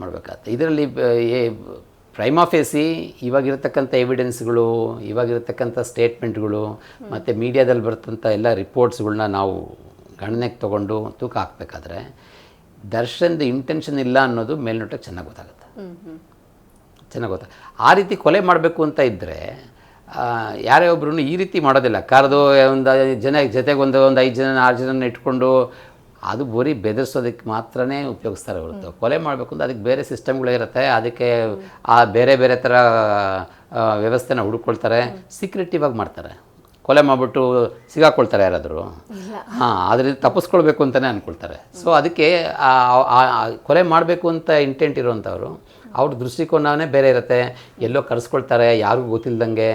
ಮಾಡಬೇಕಾಗತ್ತೆ. ಇದರಲ್ಲಿ ಪ್ರೈಮಾ ಫೇಸಿ ಇವಾಗಿರತಕ್ಕಂಥ ಎವಿಡೆನ್ಸ್ಗಳು, ಇವಾಗಿರತಕ್ಕಂಥ ಸ್ಟೇಟ್ಮೆಂಟ್ಗಳು ಮತ್ತು ಮೀಡಿಯಾದಲ್ಲಿ ಬರ್ತಂಥ ಎಲ್ಲ ರಿಪೋರ್ಟ್ಸ್ಗಳನ್ನ ನಾವು ಗಣನೆಗೆ ತೊಗೊಂಡು ತೂಕ ಹಾಕಬೇಕಾದ್ರೆ ದರ್ಶನ್ದು ಇಂಟೆನ್ಷನ್ ಇಲ್ಲ ಅನ್ನೋದು ಮೇಲ್ನೋಟಕ್ಕೆ ಚೆನ್ನಾಗಿ ಗೊತ್ತಾಗುತ್ತೆ. ಆ ರೀತಿ ಕೊಲೆ ಮಾಡಬೇಕು ಅಂತ ಇದ್ದರೆ ಯಾರೇ ಒಬ್ಬರು ಈ ರೀತಿ ಮಾಡೋದಿಲ್ಲ. ಕರೆದು ಒಂದು ಜೊತೆಗೆ ಒಂದು 5 ಜನ 6 ಜನ ಇಟ್ಕೊಂಡು ಅದು ಬರೀ ಬೆದರಿಸೋದಕ್ಕೆ ಮಾತ್ರನೇ ಉಪಯೋಗಿಸ್ತಾರೆ ಹೊರತು ಕೊಲೆ ಮಾಡಬೇಕು ಅಂತ ಅದಕ್ಕೆ ಬೇರೆ ಸಿಸ್ಟಮ್ಗಳಿರುತ್ತೆ. ಅದಕ್ಕೆ ಬೇರೆ ಥರ ವ್ಯವಸ್ಥೆನ ಹುಡುಕೊಳ್ತಾರೆ, ಸೀಕ್ರೆಟಿವ್ ಆಗಿ ಮಾಡ್ತಾರೆ. ಕೊಲೆ ಮಾಡಿಬಿಟ್ಟು ಸಿಗಾಕೊಳ್ತಾರೆ ಯಾರಾದರೂ, ಅದರಿಂದ ತಪ್ಪಿಸ್ಕೊಳ್ಬೇಕು ಅಂತಲೇ ಅಂದ್ಕೊಳ್ತಾರೆ. ಸೊ ಅದಕ್ಕೆ ಕೊಲೆ ಮಾಡಬೇಕು ಅಂತ ಇಂಟೆಂಟ್ ಇರೋವಂಥವ್ರು ಅವ್ರ ದೃಷ್ಟಿಕೋನವೇ ಬೇರೆ ಇರುತ್ತೆ. ಎಲ್ಲೋ ಕರೆಸ್ಕೊಳ್ತಾರೆ ಯಾರಿಗೂ ಗೊತ್ತಿಲ್ಲದಂಗೆ,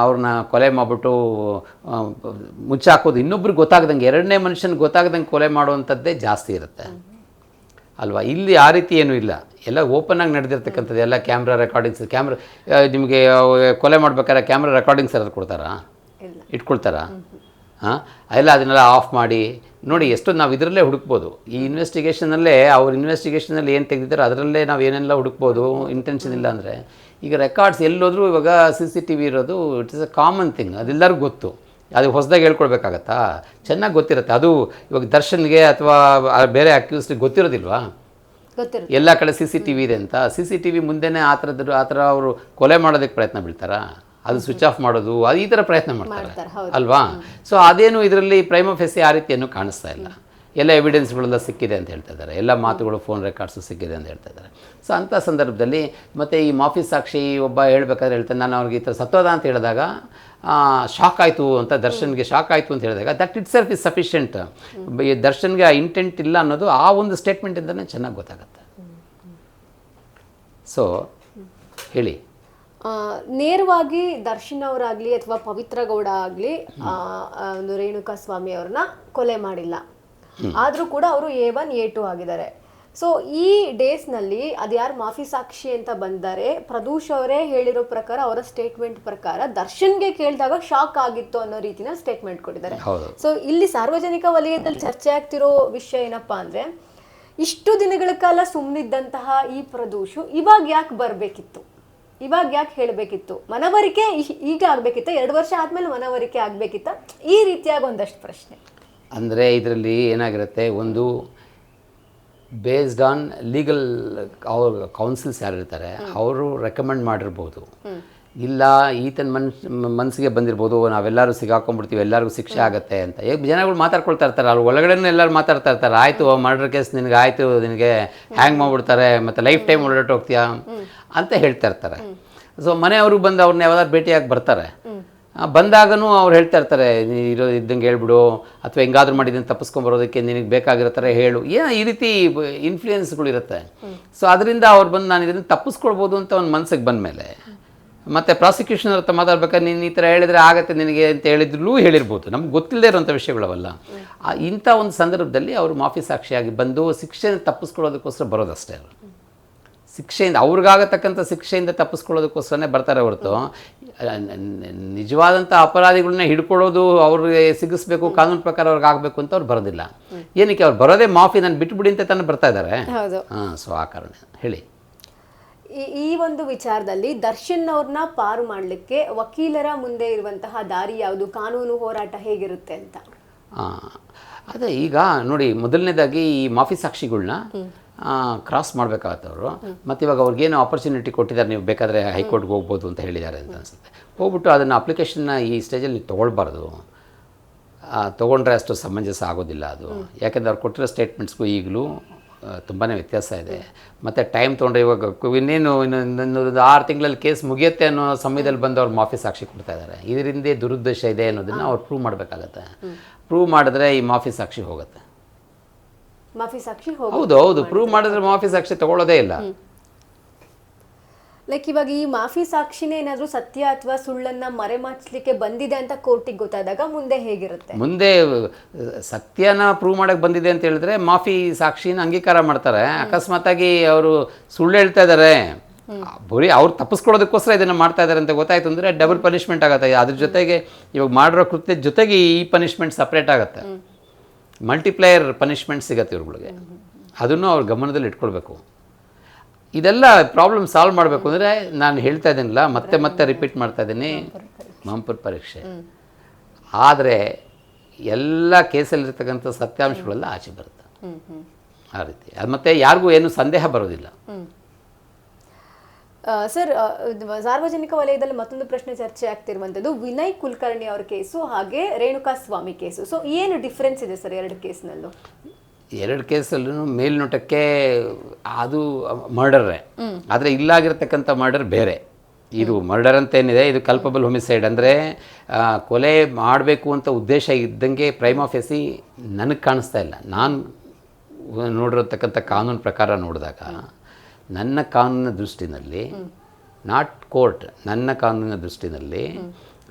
ಅವ್ರನ್ನ ಕೊಲೆ ಮಾಡಿಬಿಟ್ಟು ಮುಚ್ಚಾಕೋದು, ಇನ್ನೊಬ್ರಿಗೆ ಗೊತ್ತಾಗ್ದಂಗೆ, ಎರಡನೇ ಮನುಷ್ಯನಿಗೆ ಗೊತ್ತಾಗ್ದಂಗೆ ಕೊಲೆ ಮಾಡುವಂಥದ್ದೇ ಜಾಸ್ತಿ ಇರುತ್ತೆ ಅಲ್ವಾ. ಇಲ್ಲಿ ಆ ರೀತಿ ಏನೂ ಇಲ್ಲ, ಎಲ್ಲ ಓಪನ್ ಆಗಿ ನಡೆದಿರ್ತಕ್ಕಂಥದ್ದು, ಎಲ್ಲ ಕ್ಯಾಮ್ರಾ ರೆಕಾರ್ಡಿಂಗ್ಸ್. ನಿಮಗೆ ಕೊಲೆ ಮಾಡ್ಬೇಕಾದ್ರೆ ಕ್ಯಾಮ್ರಾ ರೆಕಾರ್ಡಿಂಗ್ಸ್ ಏನಾದ್ರು ಇಟ್ಕೊಳ್ತಾರಾ? ಅದನ್ನೆಲ್ಲ ಆಫ್ ಮಾಡಿ ನೋಡಿ. ಎಷ್ಟೊಂದು ನಾವು ಇದರಲ್ಲೇ ಹುಡುಕ್ಬೋದು. ಈ ಇನ್ವೆಸ್ಟಿಗೇಷನಲ್ಲೇ ಅವ್ರ ಇನ್ವೆಸ್ಟಿಗೇಷನಲ್ಲಿ ಏನು ತೆಗೆದಿದ್ದಾರೆ ಅದರಲ್ಲೇ ನಾವು ಏನೆಲ್ಲ ಹುಡುಕ್ಬೋದು. ಇಂಟೆನ್ಷನ್ ಇಲ್ಲ ಅಂದರೆ ಈಗ ರೆಕಾರ್ಡ್ಸ್ ಎಲ್ಲೋದ್ರೂ ಇವಾಗ CCTV ಇರೋದು it is a common thing, ಅದೆಲ್ಲರಿಗೂ ಗೊತ್ತು. ಅದು ಹೊಸದಾಗಿ ಹೇಳ್ಕೊಳ್ಬೇಕಾಗತ್ತಾ? ಚೆನ್ನಾಗಿ ಗೊತ್ತಿರುತ್ತೆ. ಅದು ಇವಾಗ ದರ್ಶನ್ಗೆ ಅಥವಾ ಬೇರೆ ಅಕ್ಯೂಸ್ಡ್ಗೆ ಗೊತ್ತಿರೋದಿಲ್ವಾ? ಎಲ್ಲ ಕಡೆ CCTV ಇದೆ ಅಂತ. CCTV ಮುಂದೆನೇ ಆ ಥರ ಅವರು ಕೊಲೆ ಮಾಡೋದಕ್ಕೆ ಪ್ರಯತ್ನ ಬೀಳ್ತಾರಾ? ಅದು ಸ್ವಿಚ್ ಆಫ್ ಮಾಡೋದು, ಈ ಥರ ಪ್ರಯತ್ನ ಮಾಡ್ತಾರೆ ಅಲ್ವಾ. ಸೊ ಅದೇನು ಇದರಲ್ಲಿ ಪ್ರೈಮಾ ಫೇಸಿ ಆ ರೀತಿಯನ್ನು ಕಾಣಿಸ್ತಾ ಇಲ್ಲ. ಎಲ್ಲ ಎವಿಡೆನ್ಸ್ಗಳೆಲ್ಲ ಸಿಕ್ಕಿದೆ ಅಂತ ಹೇಳ್ತಾ ಇದ್ದಾರೆ, ಎಲ್ಲ ಮಾತುಗಳು ಫೋನ್ ರೆಕಾರ್ಡ್ಸು ಸಿಕ್ಕಿದೆ ಅಂತ ಹೇಳ್ತಾ ಇದ್ದಾರೆ. ಸೊ ಅಂಥ ಸಂದರ್ಭದಲ್ಲಿ ಮತ್ತು ಈ ಮಾಫಿ ಸಾಕ್ಷಿ ಒಬ್ಬ ಹೇಳ್ಬೇಕಾದ್ರೆ ಹೇಳ್ತಾನೆ, ನಾನು ಅವ್ರಿಗೆ ಈ ಥರ ಸತ್ತೋದ ಅಂತ ಹೇಳಿದಾಗ ಶಾಕ್ ಆಯಿತು ಅಂತ, ದರ್ಶನ್ಗೆ ಶಾಕ್ ಆಯಿತು ಅಂತ ಹೇಳಿದಾಗ that itself is sufficient. ದರ್ಶನ್ಗೆ ಆ ಇಂಟೆಂಟ್ ಇಲ್ಲ ಅನ್ನೋದು ಆ ಒಂದು ಸ್ಟೇಟ್ಮೆಂಟಿಂದನೇ ಚೆನ್ನಾಗಿ ಗೊತ್ತಾಗುತ್ತೆ. ಸೊ ಹೇಳಿ.
ನೇರವಾಗಿ ದರ್ಶನ್ ಅವರಾಗ್ಲಿ ಅಥವಾ ಪವಿತ್ರ ಗೌಡ ಆಗಲಿ ಒಂದು ರೇಣುಕಾ ಸ್ವಾಮಿ ಅವ್ರನ್ನ ಕೊಲೆ ಮಾಡಿಲ್ಲ, ಆದರೂ ಕೂಡ ಅವರು A1 A2 ಆಗಿದ್ದಾರೆ. ಸೊ ಈ ಡೇಸ್ನಲ್ಲಿ ಅದು ಯಾರು ಮಾಫಿ ಸಾಕ್ಷಿ ಅಂತ ಬಂದರೆ, ಪ್ರದೂಷ್ ಅವರೇ ಹೇಳಿರೋ ಪ್ರಕಾರ, ಅವರ ಸ್ಟೇಟ್ಮೆಂಟ್ ಪ್ರಕಾರ ದರ್ಶನ್ಗೆ ಕೇಳಿದಾಗ ಶಾಕ್ ಆಗಿತ್ತು ಅನ್ನೋ ರೀತಿನ ಸ್ಟೇಟ್ಮೆಂಟ್ ಕೊಟ್ಟಿದ್ದಾರೆ. ಸೊ ಇಲ್ಲಿ ಸಾರ್ವಜನಿಕ ವಲಯದಲ್ಲಿ ಚರ್ಚೆ ಆಗ್ತಿರೋ ವಿಷಯ ಏನಪ್ಪಾ ಅಂದ್ರೆ, ಇಷ್ಟು ದಿನಗಳ ಕಾಲ ಸುಮ್ಮನಿದ್ದಂತಹ ಈ ಪ್ರದೂಷು ಇವಾಗ ಯಾಕೆ ಬರಬೇಕಿತ್ತು, ಇವಾಗ ಯಾಕೆ ಹೇಳಬೇಕಿತ್ತು, ಮನವರಿಕೆ ಈಗ ಆಗಬೇಕಿತ್ತ, 2 ವರ್ಷ ಆದಮೇಲೆ ಮನವರಿಕೆ ಆಗಬೇಕಿತ್ತ, ಈ ರೀತಿಯಾಗಿ ಒಂದಷ್ಟು ಪ್ರಶ್ನೆ.
ಅಂದರೆ ಇದರಲ್ಲಿ ಏನಾಗಿರುತ್ತೆ, ಒಂದು ಬೇಸ್ಡ್ ಆನ್ ಲೀಗಲ್ ಅವ್ರ ಕೌನ್ಸಿಲ್ಸ್ ಯಾರಿರ್ತಾರೆ ಅವರು ರೆಕಮೆಂಡ್ ಮಾಡಿರ್ಬೋದು, ಇಲ್ಲ ಈತನ ಮನಸ್ಸಿಗೆ ಬಂದಿರ್ಬೋದು ನಾವೆಲ್ಲರೂ ಸಿಗಾಕೊಂಡ್ಬಿಡ್ತೀವಿ, ಎಲ್ಲರಿಗೂ ಶಿಕ್ಷೆ ಆಗುತ್ತೆ ಅಂತ. ಈಗ ಜನಗಳು ಮಾತಾಡ್ಕೊಳ್ತಾ ಇರ್ತಾರೆ, ಅವ್ರು ಒಳಗಡೆ ಎಲ್ಲರೂ ಮಾತಾಡ್ತಾ ಇರ್ತಾರೆ, ಆಯಿತು ಮರ್ಡರ್ ಕೇಸ್ ನಿನಗೆ ಆಯಿತು, ನಿನಗೆ ಹ್ಯಾಂಗ್ ಮಾಡಿಬಿಡ್ತಾರೆ, ಮತ್ತು ಲೈಫ್ ಟೈಮ್ ಹೊರಟು ಹೋಗ್ತೀಯಾ ಅಂತ ಹೇಳ್ತಾ ಇರ್ತಾರೆ. ಸೊ ಮನೆಯವರು ಬಂದು ಅವ್ರನ್ನ ಯಾವ್ದಾದ್ರು ಭೇಟಿಯಾಗಿ ಬರ್ತಾರೆ, ಬಂದಾಗನೂ ಅವ್ರು ಹೇಳ್ತಾ ಇರ್ತಾರೆ, ಇರೋ ಇದ್ದಂಗೆ ಹೇಳ್ಬಿಡು, ಅಥವಾ ಹೆಂಗಾದ್ರೂ ಮಾಡಿದ್ದನ್ನು ತಪ್ಪಿಸ್ಕೊಂಬರೋದಕ್ಕೆ ನಿನಗೆ ಬೇಕಾಗಿರೋ ಥರ ಹೇಳು, ಈ ರೀತಿ ಇನ್ಫ್ಲೂಯೆನ್ಸ್ಗಳು ಇರುತ್ತೆ. ಸೊ ಅದರಿಂದ ಅವ್ರು ಬಂದು ನಾನು ಇದನ್ನು ತಪ್ಪಿಸ್ಕೊಳ್ಬೋದು ಅಂತ ಒಂದು ಮನಸ್ಸಿಗೆ ಬಂದಮೇಲೆ, ಮತ್ತು ಪ್ರಾಸಿಕ್ಯೂಷನ್ ಹತ್ರ ಮಾತಾಡ್ಬೇಕಾದ್ರೆ ನೀನು ಈ ಥರ ಹೇಳಿದರೆ ಆಗತ್ತೆ ನಿನಗೆ ಅಂತ ಹೇಳಿರ್ಬೋದು, ನಮ್ಗೆ ಗೊತ್ತಿಲ್ಲದೆ ಇರೋಂಥ ವಿಷಯಗಳವಲ್ಲ. ಇಂಥ ಒಂದು ಸಂದರ್ಭದಲ್ಲಿ ಅವರು ಮಾಫಿ ಸಾಕ್ಷಿಯಾಗಿ ಬಂದು ಶಿಕ್ಷೆನ ತಪ್ಪಿಸ್ಕೊಳ್ಳೋದಕ್ಕೋಸ್ಕರ ಬರೋದಷ್ಟೇ. ಅವರು ಶಿಕ್ಷೆಯಿಂದ ಅವ್ರಿಗಾಗತಕ್ಕಂಥ ಶಿಕ್ಷೆಯಿಂದ ತಪ್ಪಿಸ್ಕೊಳ್ಳೋದಕ್ಕೋಸ್ಕರನೇ ಬರ್ತಾರೆ ಹೊರತು ನಿಜವಾದಂಥ ಅಪರಾಧಿಗಳನ್ನ ಹಿಡ್ಕೊಳ್ಳೋದು, ಅವ್ರಿಗೆ ಸಿಗಿಸ್ಬೇಕು, ಕಾನೂನು ಪ್ರಕಾರ ಅವ್ರಿಗೆ ಆಗಬೇಕು ಅಂತ ಅವ್ರು ಬರೋದಿಲ್ಲ. ಏನಕ್ಕೆ ಅವ್ರು ಬರೋದೇ ಮಾಫಿ ನಾನು ಬಿಟ್ಬಿಡಿ ಅಂತ ತಾನೇ ಬರ್ತಾ ಇದ್ದಾರೆ. ಸೊ ಆ ಕಾರಣ ಹೇಳಿ.
ಈ ಒಂದು ವಿಚಾರದಲ್ಲಿ ದರ್ಶನ್ ಅವ್ರನ್ನ ಪಾರು ಮಾಡಲಿಕ್ಕೆ ವಕೀಲರ ಮುಂದೆ ಇರುವಂತಹ ದಾರಿ ಯಾವುದು, ಕಾನೂನು ಹೋರಾಟ ಹೇಗಿರುತ್ತೆ ಅಂತ?
ಅದೇ ಈಗ ನೋಡಿ, ಮೊದಲನೇದಾಗಿ ಈ ಮಾಫಿ ಸಾಕ್ಷಿಗಳನ್ನ ಕ್ರಾಸ್ ಮಾಡಬೇಕಾಗತ್ತೆ ಅವರು. ಮತ್ತು ಇವಾಗ ಅವ್ರಿಗೇನು ಆಪರ್ಚುನಿಟಿ ಕೊಟ್ಟಿದ್ದಾರೆ, ನೀವು ಬೇಕಾದರೆ ಹೈಕೋರ್ಟ್ಗೆ ಹೋಗ್ಬೋದು ಅಂತ ಹೇಳಿದ್ದಾರೆ ಅಂತ ಅನಿಸುತ್ತೆ. ಹೋಗ್ಬಿಟ್ಟು ಅದನ್ನು ಅಪ್ಲಿಕೇಶನ್ನ ಈ ಸ್ಟೇಜಲ್ಲಿ ನೀವು ತೊಗೊಳ್ಬಾರ್ದು, ತೊಗೊಂಡ್ರೆ ಅಷ್ಟು ಸಮಂಜಸ ಆಗೋದಿಲ್ಲ ಅದು. ಯಾಕೆಂದರೆ ಅವ್ರು ಕೊಟ್ಟಿರೋ ಸ್ಟೇಟ್ಮೆಂಟ್ಸ್ಗೂ ಈಗಲೂ ತುಂಬಾ ವ್ಯತ್ಯಾಸ ಇದೆ. ಮತ್ತು ಟೈಮ್ ತೊಗೊಂಡ್ರೆ ಇವಾಗ ಇನ್ನೊಂದು 6 ತಿಂಗಳಲ್ಲಿ ಕೇಸ್ ಮುಗಿಯುತ್ತೆ ಅನ್ನೋ ಸಮಯದಲ್ಲಿ ಬಂದು ಅವ್ರು ಮಾಫಿ ಸಾಕ್ಷಿ ಕೊಡ್ತಾ ಇದ್ದಾರೆ. ಇದರಿಂದ ದುರುದ್ದೇಶ ಇದೆ ಅನ್ನೋದನ್ನು ಅವ್ರು ಪ್ರೂವ್ ಮಾಡಬೇಕಾಗತ್ತೆ. ಪ್ರೂವ್ ಮಾಡಿದ್ರೆ ಈ ಮಾಫಿ ಸಾಕ್ಷಿ ಹೋಗುತ್ತೆ.
ಮಾಫಿ ಸಾಕ್ಷಿ
ಹೌದು ಪ್ರೂವ್ ಮಾಡಿದ್ರೆ ಮಾಫಿ ಸಾಕ್ಷಿ ತಗೊಳ್ಳೋದೇ ಇಲ್ಲ.
ಲೈಕ್ ಇವಾಗ ಈ ಮಾಫಿ ಸಾಕ್ಷಿನೇ ಏನಾದರೂ ಸತ್ಯ ಅಥವಾ ಸುಳ್ಳನ್ನ ಮರೆಮಾಚಲಿಕ್ಕೆ ಬಂದಿದೆ ಅಂತ ಕೋರ್ಟಿಗೆ ಗೊತ್ತಾದಾಗ ಮುಂದೆ ಹೇಗಿರುತ್ತೆ?
ಮುಂದೆ ಸತ್ಯನ ಪ್ರೂವ್ ಮಾಡಕ್ಕೆ ಬಂದಿದೆ ಅಂತ ಹೇಳಿದ್ರೆ ಮಾಫಿ ಸಾಕ್ಷಿನ ಅಂಗೀಕಾರ ಮಾಡ್ತಾರೆ. ಅಕಸ್ಮಾತಾಗಿ ಅವರು ಸುಳ್ಳು ಹೇಳ್ತಾ ಇದ್ದಾರೆ, ಬರೀ ಅವ್ರು ತಪ್ಪಿಸ್ಕೊಳ್ಳೋದಕ್ಕೋಸ್ಕರ ಇದನ್ನು ಮಾಡ್ತಾ ಇದ್ದಾರೆ ಅಂತ ಗೊತ್ತಾಯ್ತು ಅಂದರೆ ಡಬಲ್ ಪನಿಷ್ಮೆಂಟ್ ಆಗುತ್ತೆ. ಅದ್ರ ಜೊತೆಗೆ ಇವಾಗ ಮಾಡಿರೋ ಕೃತ್ಯದ ಜೊತೆಗೆ ಈ ಪನಿಷ್ಮೆಂಟ್ ಸಪ್ರೇಟ್ ಆಗುತ್ತೆ, ಮಲ್ಟಿಪ್ಲೈಯರ್ ಪನಿಷ್ಮೆಂಟ್ ಸಿಗುತ್ತೆ ಇವ್ರುಗಳಿಗೆ. ಅದನ್ನು ಅವ್ರ ಗಮನದಲ್ಲಿ ಇಟ್ಕೊಳ್ಬೇಕು. ಇದೆಲ್ಲ ಪ್ರಾಬ್ಲಮ್ ಸಾಲ್ವ್ ಮಾಡಬೇಕು ಅಂದರೆ ನಾನು ಹೇಳ್ತಾ ಇದ್ದೀನಿಲ್ಲ, ಮತ್ತೆ ರಿಪೀಟ್ ಮಾಡ್ತಾ ಇದ್ದೀನಿ, ಮಂಪರ್ ಪರೀಕ್ಷೆ. ಆದರೆ ಎಲ್ಲ ಕೇಸಲ್ಲಿರ್ತಕ್ಕಂಥ ಸತ್ಯಾಂಶಗಳೆಲ್ಲ ಆಚೆ ಬರುತ್ತೆ ಆ ರೀತಿ. ಅದು ಮತ್ತೆ ಯಾರಿಗೂ ಏನು ಸಂದೇಹ ಬರೋದಿಲ್ಲ.
ಸರ್, ಸಾರ್ವಜನಿಕ ವಲಯದಲ್ಲಿ ಮತ್ತೊಂದು ಪ್ರಶ್ನೆ ಚರ್ಚೆ ಆಗ್ತಿರುವಂಥದ್ದು ವಿನಯ್ ಕುಲಕರ್ಣಿ ಅವರ ಕೇಸು ಹಾಗೆ ರೇಣುಕಾ ಸ್ವಾಮಿ ಕೇಸು. ಸೊ ಏನು ಡಿಫ್ರೆನ್ಸ್ ಇದೆ ಸರ್ 2 ಕೇಸ್ನಲ್ಲೂ?
2 ಕೇಸಲ್ಲೂ ಮೇಲ್ನೋಟಕ್ಕೆ ಅದು ಮರ್ಡರೇ, ಆದರೆ ಇಲ್ಲಾಗಿರ್ತಕ್ಕಂಥ ಮರ್ಡರ್ ಬೇರೆ. ಇದು ಮರ್ಡರ್ ಅಂತ ಏನಿದೆ, ಇದು ಕಲ್ಪಬಲ್ ಹೊಮಿಸೈಡ್. ಅಂದರೆ ಕೊಲೆ ಮಾಡಬೇಕು ಅಂತ ಉದ್ದೇಶ ಇದ್ದಂಗೆ ಪ್ರೈಮಾ ಫೇಸಿ ನನಗೆ ಕಾಣಿಸ್ತಾ ಇಲ್ಲ. ನಾನು ನೋಡಿರತಕ್ಕಂಥ ಕಾನೂನು ಪ್ರಕಾರ ನೋಡಿದಾಗ, ನನ್ನ ಕಾನೂನಿನ ದೃಷ್ಟಿನಲ್ಲಿ, ನಾಟ್ ಕೋರ್ಟ್, ನನ್ನ ಕಾನೂನಿನ ದೃಷ್ಟಿನಲ್ಲಿ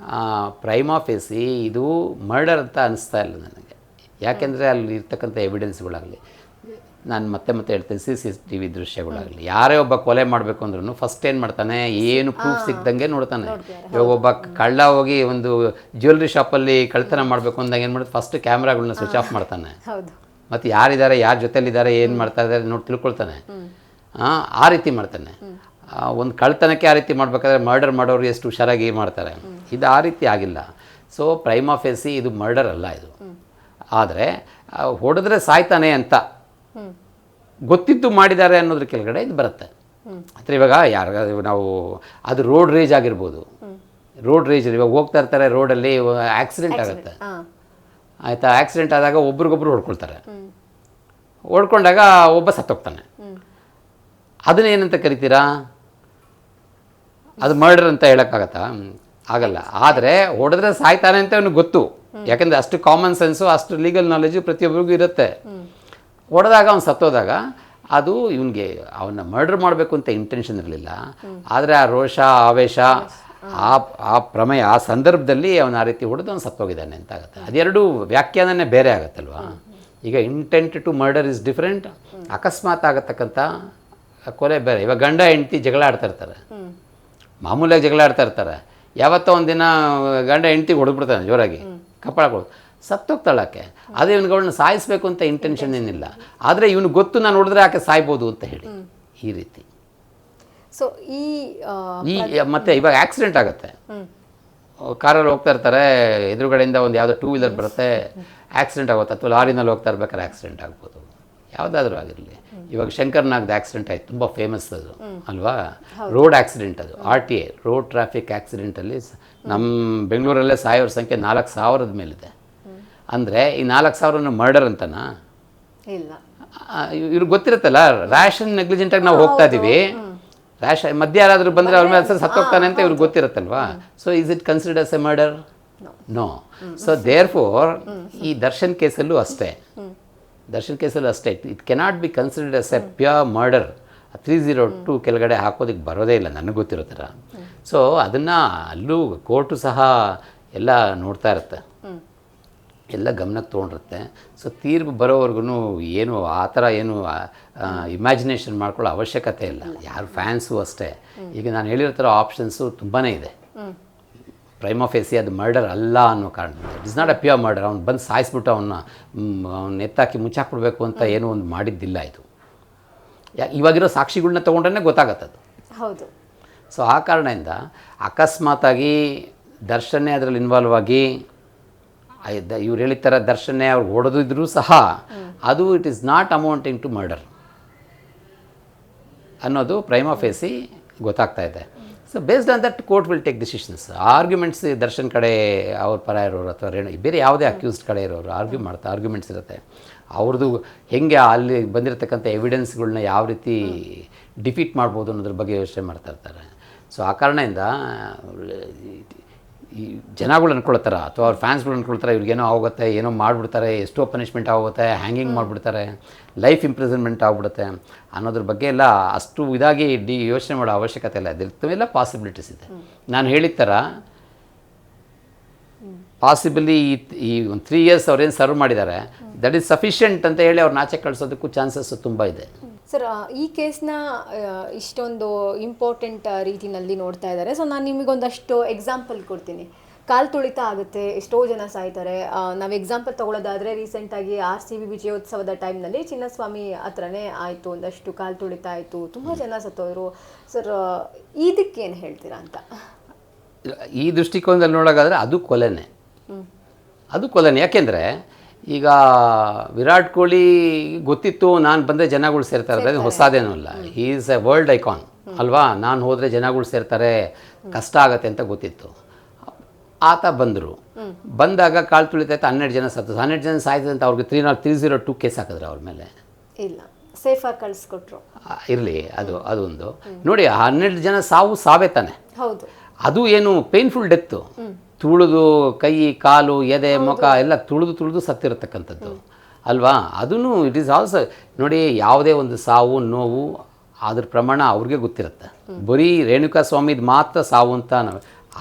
ಪ್ರೈಮಾ ಫೇಸಿ ಇದು ಮರ್ಡರ್ ಅಂತ ಅನಿಸ್ತಾ ಇಲ್ಲ ನನಗೆ. ಯಾಕೆಂದರೆ ಅಲ್ಲಿ ಇರ್ತಕ್ಕಂಥ ಎವಿಡೆನ್ಸ್ಗಳಾಗಲಿ, ನಾನು ಮತ್ತೆ ಹೇಳ್ತೇನೆ, CCTV ದೃಶ್ಯಗಳಾಗಲಿ, ಯಾರೇ ಒಬ್ಬ ಕೊಲೆ ಮಾಡಬೇಕು ಅಂದ್ರೂ ಫಸ್ಟ್ ಏನು ಮಾಡ್ತಾನೆ, ಏನು ಪ್ರೂಫ್ ಸಿಕ್ದಂಗೆ ನೋಡ್ತಾನೆ. ಇವಾಗ ಒಬ್ಬ ಕಳ್ಳ ಹೋಗಿ ಒಂದು ಜ್ಯುವೆಲ್ರಿ ಶಾಪಲ್ಲಿ ಕಳ್ತನ ಮಾಡಬೇಕು ಅಂದಾಗ ಏನು ಮಾಡೋದು, ಫಸ್ಟ್ ಕ್ಯಾಮ್ರಾಗಳನ್ನ ಸ್ವಿಚ್ ಆಫ್ ಮಾಡ್ತಾನೆ, ಮತ್ತು ಯಾರಿದ್ದಾರೆ, ಯಾರ ಜೊತೆಲಿದ್ದಾರೆ, ಏನು ಮಾಡ್ತಾ ಇದ್ದಾರೆ ನೋಡಿ ತಿಳ್ಕೊಳ್ತಾನೆ. ಆ ರೀತಿ ಮಾಡ್ತಾನೆ. ಒಂದು ಕಳ್ತನಕ್ಕೆ ಆ ರೀತಿ ಮಾಡಬೇಕಾದ್ರೆ ಮರ್ಡರ್ ಮಾಡೋರು ಎಷ್ಟು ಹುಷಾರಾಗಿ ಮಾಡ್ತಾರೆ, ಇದು ಆ ರೀತಿ ಆಗಿಲ್ಲ. ಸೊ ಪ್ರೈಮಾ ಫೇಸಿ ಇದು ಮರ್ಡರ್ ಅಲ್ಲ ಇದು. ಆದರೆ ಹೊಡೆದ್ರೆ ಸಾಯ್ತಾನೆ ಅಂತ ಗೊತ್ತಿದ್ದು ಮಾಡಿದ್ದಾರೆ ಅನ್ನೋದ್ರ ಕೆಳಗಡೆ ಇದು ಬರುತ್ತೆ. ಅಂದರೆ ಇವಾಗ ನಾವು ಅದು ರೋಡ್ ರೇಜ್ ಆಗಿರ್ಬೋದು. ರೋಡ್ ರೇಜ್ ಇವಾಗ ಹೋಗ್ತಾ ಇರ್ತಾರೆ, ರೋಡಲ್ಲಿ ಆಕ್ಸಿಡೆಂಟ್ ಆಗುತ್ತೆ. ಆಯಿತಾ. ಆಕ್ಸಿಡೆಂಟ್ ಆದಾಗ ಒಬ್ರಿಗೊಬ್ರು ಹೊಡ್ಕೊಳ್ತಾರೆ, ಹೊಡ್ಕೊಂಡಾಗ ಒಬ್ಬ ಸತ್ತೋಗ್ತಾನೆ. ಅದನ್ನೇನಂತ ಕರಿತೀರಾ? ಅದು ಮರ್ಡರ್ ಅಂತ ಹೇಳೋಕ್ಕಾಗತ್ತಾ? ಆಗಲ್ಲ. ಆದರೆ ಹೊಡೆದ್ರೆ ಸಾಯ್ತಾನೆ ಅಂತ ಅವ್ನಿಗೆ ಗೊತ್ತು, ಯಾಕಂದರೆ ಅಷ್ಟು ಕಾಮನ್ ಸೆನ್ಸು ಅಷ್ಟು ಲೀಗಲ್ ನಾಲೆಜು ಪ್ರತಿಯೊಬ್ಬರಿಗೂ ಇರುತ್ತೆ. ಹೊಡೆದಾಗ ಅವ್ನು ಸತ್ತೋದಾಗ ಅದು ಇವನಿಗೆ ಅವನ್ನ ಮರ್ಡರ್ ಮಾಡಬೇಕು ಅಂತ ಇಂಟೆನ್ಷನ್ ಇರಲಿಲ್ಲ, ಆದರೆ ಆ ರೋಷ ಆವೇಶ ಆ ಪ್ರಮೇಯ ಆ ಸಂದರ್ಭದಲ್ಲಿ ಅವನ ಆ ರೀತಿ ಹೊಡೆದು ಅವ್ನು ಸತ್ತೋಗಿದ್ದಾನೆ ಅಂತ ಆಗುತ್ತೆ. ಅದೆರಡು ವ್ಯಾಖ್ಯಾನನೇ ಬೇರೆ ಆಗುತ್ತಲ್ವಾ. ಈಗ intent to murder is different, ಅಕಸ್ಮಾತ್ ಆಗತಕ್ಕಂಥ ಕೊಲೆ ಬೇರೆ. ಇವಾಗ ಗಂಡ ಹೆಂಡತಿ ಜಗಳ ಆಡ್ತಾ ಇರ್ತಾರೆ, ಮಾಮೂಲಾಗಿ ಜಗಳ ಆಡ್ತಾ ಇರ್ತಾರೆ. ಯಾವತ್ತೋ ಒಂದಿನ ಗಂಡ ಹೆಂಡತಿಗೆ ಹೊಡೆದ್ಬಿಡ್ತಾನೆ ಜೋರಾಗಿ, ಕಪಾಳಗಳು ಸತ್ತೋಗ್ತಾಳಕ್ಕೆ. ಅದೇ ಇವನುಗಳನ್ನ ಸಾಯಿಸಬೇಕು ಅಂತ ಇಂಟೆನ್ಷನ್ ಏನಿಲ್ಲ, ಆದರೆ ಇವನು ಗೊತ್ತು ನಾನು ಹೊಡೆದ್ರೆ ಆಕೆ ಸಾಯ್ಬೋದು ಅಂತ ಹೇಳಿ ಈ ರೀತಿ.
ಸೊ
ಮತ್ತೆ ಇವಾಗ ಆಕ್ಸಿಡೆಂಟ್ ಆಗುತ್ತೆ, ಕಾರಲ್ಲಿ ಹೋಗ್ತಾ ಇರ್ತಾರೆ, ಎದುರುಗಡೆಯಿಂದ ಒಂದು ಯಾವುದೋ 2 ವೀಲರ್ ಬರುತ್ತೆ, ಆಕ್ಸಿಡೆಂಟ್ ಆಗುತ್ತೆ, ಅಥವಾ ಲಾರಿನಲ್ಲಿ ಹೋಗ್ತಾ ಇರ್ಬೇಕಾದ್ರೆ ಆಕ್ಸಿಡೆಂಟ್ ಆಗ್ಬೋದು, ಯಾವುದಾದ್ರೂ ಆಗಿರಲಿ. ಇವಾಗ ಶಂಕರ್ನಾಗ್ದು ಆಕ್ಸಿಡೆಂಟ್ ಆಯ್ತು, ತುಂಬ ಫೇಮಸ್ ಅದು ಅಲ್ವಾ, ರೋಡ್ ಆಕ್ಸಿಡೆಂಟ್. ಅದು RTA ರೋಡ್ ಟ್ರಾಫಿಕ್ ಆಕ್ಸಿಡೆಂಟಲ್ಲಿ ನಮ್ಮ ಬೆಂಗಳೂರಲ್ಲೇ ಸಾಯೋರ ಸಂಖ್ಯೆ 4,000 ಮೇಲಿದೆ. ಅಂದರೆ ಈ 4,000 ಮರ್ಡರ್ ಅಂತನಾ?
ಇಲ್ಲ,
ಇವ್ರಿಗೆ ಗೊತ್ತಿರುತ್ತಲ್ಲ, ರ್ಯಾಶ್ ಆ್ಯಂಡ್ ನೆಗ್ಲಿಜೆಂಟಾಗಿ ನಾವು ಹೋಗ್ತಾ ಇದ್ದೀವಿ, ರ್ಯಾಶ್ ಮಧ್ಯ ಯಾರಾದರೂ ಬಂದರೆ ಅವ್ರ ಮೇಲೆ ಸತ್ತೋಗ್ತಾನೆ ಅಂತ ಇವ್ರಿಗೆ ಗೊತ್ತಿರುತ್ತಲ್ವಾ. So is it considered as a murder? No. So therefore ಈ ದರ್ಶನ್ ಕೇಸಲ್ಲೂ ಅಷ್ಟೇ, it cannot be considered as a pure murder. 302 ಕೆಳಗಡೆ ಹಾಕೋದಕ್ಕೆ ಬರೋದೇ ಇಲ್ಲ ನನಗೆ ಗೊತ್ತಿರೋ ಥರ. ಸೊ ಅದನ್ನು ಅಲ್ಲೂ ಕೋರ್ಟು ಸಹ ಎಲ್ಲ ನೋಡ್ತಾ ಇರುತ್ತೆ, ಎಲ್ಲ ಗಮನಕ್ಕೆ ತೊಗೊಂಡಿರುತ್ತೆ. ಸೊ ತೀರ್ಪು ಬರೋವರೆಗೂ ಏನು ಆ ಥರ ಏನು ಇಮ್ಯಾಜಿನೇಷನ್ ಮಾಡ್ಕೊಳ್ಳೋ ಅವಶ್ಯಕತೆ ಇಲ್ಲ. ಯಾರು ಫ್ಯಾನ್ಸು ಅಷ್ಟೇ. ಈಗ ನಾನು ಹೇಳಿರೋ ಥರ ಆಪ್ಷನ್ಸು ತುಂಬಾ ಇದೆ. ಪ್ರೈಮಾ ಫೇಸಿ ಅದು ಮರ್ಡರ್ ಅಲ್ಲ ಅನ್ನೋ ಕಾರಣದಿಂದ it is not a pure murder. ಅವ್ನು ಬಂದು ಸಾಯಿಸ್ಬಿಟ್ಟು ಅವ್ನ ಎತ್ತಾಕಿ ಮುಚ್ಚಾಕ್ಬಿಡ್ಬೇಕು ಅಂತ ಏನೂ ಒಂದು ಮಾಡಿದ್ದಿಲ್ಲ ಇದು. ಇವಾಗಿರೋ ಸಾಕ್ಷಿಗಳನ್ನ ತೊಗೊಂಡ್ರೆ ಗೊತ್ತಾಗತ್ತದು.
ಹೌದು.
ಸೊ ಆ ಕಾರಣದಿಂದ ಅಕಸ್ಮಾತಾಗಿ ದರ್ಶನ್ನೇ ಅದರಲ್ಲಿ ಇನ್ವಾಲ್ವ್ ಆಗಿ ಇವ್ರು ಹೇಳಿದ ಥರ ದರ್ಶನ್ನೇ ಅವ್ರು ಹೊಡೆದಿದ್ರೂ ಸಹ ಅದು it is not amounting to murder ಅನ್ನೋದು ಪ್ರೈಮಾ ಫೇಸಿ ಗೊತ್ತಾಗ್ತಾ ಇದೆ. So based on that court will take decisions. Arguments Darshan ಕಡೆ ಅವ್ರ ಪರ ಇರೋರು ಅಥವಾ ಬೇರೆ ಯಾವುದೇ ಅಕ್ಯೂಸ್ಡ್ ಕಡೆ ಇರೋರು ಆರ್ಗ್ಯುಮೆಂಟ್ಸ್ ಇರುತ್ತೆ. ಅವ್ರದ್ದು ಹೇಗೆ ಅಲ್ಲಿ ಬಂದಿರತಕ್ಕಂಥ ಎವಿಡೆನ್ಸ್ಗಳನ್ನ ಯಾವ ರೀತಿ ಡಿಫೀಟ್ ಮಾಡ್ಬೋದು ಅನ್ನೋದ್ರ ಬಗ್ಗೆ ಯೋಚನೆ ಮಾಡ್ತಾ ಇರ್ತಾರೆ. ಸೊ ಆ ಕಾರಣದಿಂದ ಈ ಜನಗಳು ಅಂದ್ಕೊಳ್ತಾರೆ ಅಥವಾ ಅವ್ರ ಫ್ಯಾನ್ಸ್ಗಳು ಅಂದ್ಕೊಳ್ತಾರೆ ಇವ್ರಿಗೇನೋ ಆಗುತ್ತೆ, ಏನೋ ಮಾಡಿಬಿಡ್ತಾರೆ, ಎಷ್ಟೋ ಪನಿಷ್ಮೆಂಟ್ ಆಗುತ್ತೆ, ಹ್ಯಾಂಗಿಂಗ್ ಮಾಡಿಬಿಡ್ತಾರೆ, ಲೈಫ್ ಇಂಪ್ರಿಸನ್ಮೆಂಟ್ ಆಗಿಬಿಡುತ್ತೆ ಅನ್ನೋದ್ರ ಬಗ್ಗೆ ಎಲ್ಲ ಅಷ್ಟು ಇದಾಗಿ ಯೋಚನೆ ಮಾಡೋ ಅವಶ್ಯಕತೆ ಇಲ್ಲ. ಅದೆಲ್ಲ ಪಾಸಿಬಿಲಿಟೀಸ್ ಇದೆ. ನಾನು ಹೇಳಿದ ಥರ ಪಾಸಿಬಲಿ ಈ ಒಂದು 3 years ಅವ್ರೇನು ಸರ್ವ್ ಮಾಡಿದ್ದಾರೆ ದಟ್ ಈಸ್ ಸಫಿಷಿಯೆಂಟ್ ಅಂತ ಹೇಳಿ ಅವ್ರನ್ನ ಆಚೆ ಕಳಿಸೋದಕ್ಕೂ ಚಾನ್ಸಸ್ ತುಂಬ ಇದೆ.
ಸರ್, ಈ ಕೇಸ್ನ ಇಷ್ಟೊಂದು ಇಂಪಾರ್ಟೆಂಟ್ ರೀತಿಯಲ್ಲಿ ನೋಡ್ತಾ ಇದ್ದಾರೆ. ಸೊ ನಾನು ನಿಮಗೊಂದಷ್ಟು ಎಕ್ಸಾಂಪಲ್ ಕೊಡ್ತೀನಿ. ಕಾಲು ತುಳಿತ ಆಗುತ್ತೆ, ಎಷ್ಟೋ ಜನ ಸಾಯ್ತಾರೆ. ನಾವು ಎಕ್ಸಾಂಪಲ್ ತೊಗೊಳ್ಳೋದಾದರೆ ರೀಸೆಂಟಾಗಿ RCB ವಿಜಯೋತ್ಸವದ ಟೈಮ್ನಲ್ಲಿ ಚಿನ್ನಸ್ವಾಮಿ ಹತ್ರನೇ ಆಯಿತು, ಒಂದಷ್ಟು ಕಾಲು ತುಳಿತ ಆಯಿತು, ತುಂಬ ಜನ ಸತ್ತೋದ್ರು. ಸರ್, ಇದಕ್ಕೇನು ಹೇಳ್ತೀರಾ ಅಂತ?
ಈ ದೃಷ್ಟಿಕೋನದಲ್ಲಿ ನೋಡೋಕ್ಕಾದ್ರೆ ಅದು ಕೊಲೆನೇ. ಯಾಕೆಂದರೆ ಈಗ ವಿರಾಟ್ ಕೊಹ್ಲಿ ಗೊತ್ತಿತ್ತು ನಾನು ಬಂದರೆ ಜನಗಳು ಸೇರ್ತಾರೆ, ಅದು ಹೊಸದೇನೂ ಅಲ್ಲ. He is A world icon ಅಲ್ವಾ. ನಾನು ಹೋದರೆ ಜನಗಳು ಸೇರ್ತಾರೆ, ಕಷ್ಟ ಆಗತ್ತೆ ಅಂತ ಗೊತ್ತಿತ್ತು. ಆತ ಬಂದಾಗ ಕಾಲು ತುಳಿತಾಯ್ತು, 12 ಜನ ಸತ್ತು. 12 ಜನ ಸಾಯ್ತದೆ ಅಂತ ಅವ್ರಿಗೆ 302 ಕೇಸ್ ಹಾಕಿದ್ರೆ ಅವ್ರ ಮೇಲೆ.
ಇಲ್ಲ, ಸೇಫಾಗಿ ಕಳಿಸ್ಕೊಟ್ರು.
ಇರಲಿ, ಅದೊಂದು ನೋಡಿ. 12 ಜನ ಸಾವೇ ತಾನೆ.
ಹೌದು.
ಅದು ಏನು ಪೇನ್ಫುಲ್ ಡೆತ್ತು, ತುಳಿದು ಕೈ ಕಾಲು ಎದೆ ಮುಖ ಎಲ್ಲ ತುಳಿದು ಸತ್ತಿರತಕ್ಕಂಥದ್ದು ಅಲ್ವಾ. ಅದೂ ಇಟ್ ಈಸ್ ಆಲ್ಸೋ ನೋಡಿ, ಯಾವುದೇ ಒಂದು ಸಾವು ನೋವು ಅದ್ರ ಪ್ರಮಾಣ ಅವ್ರಿಗೆ ಗೊತ್ತಿರುತ್ತೆ. ಬರೀ ರೇಣುಕಾ ಸ್ವಾಮಿದು ಮಾತ್ರ ಸಾವು ಅಂತ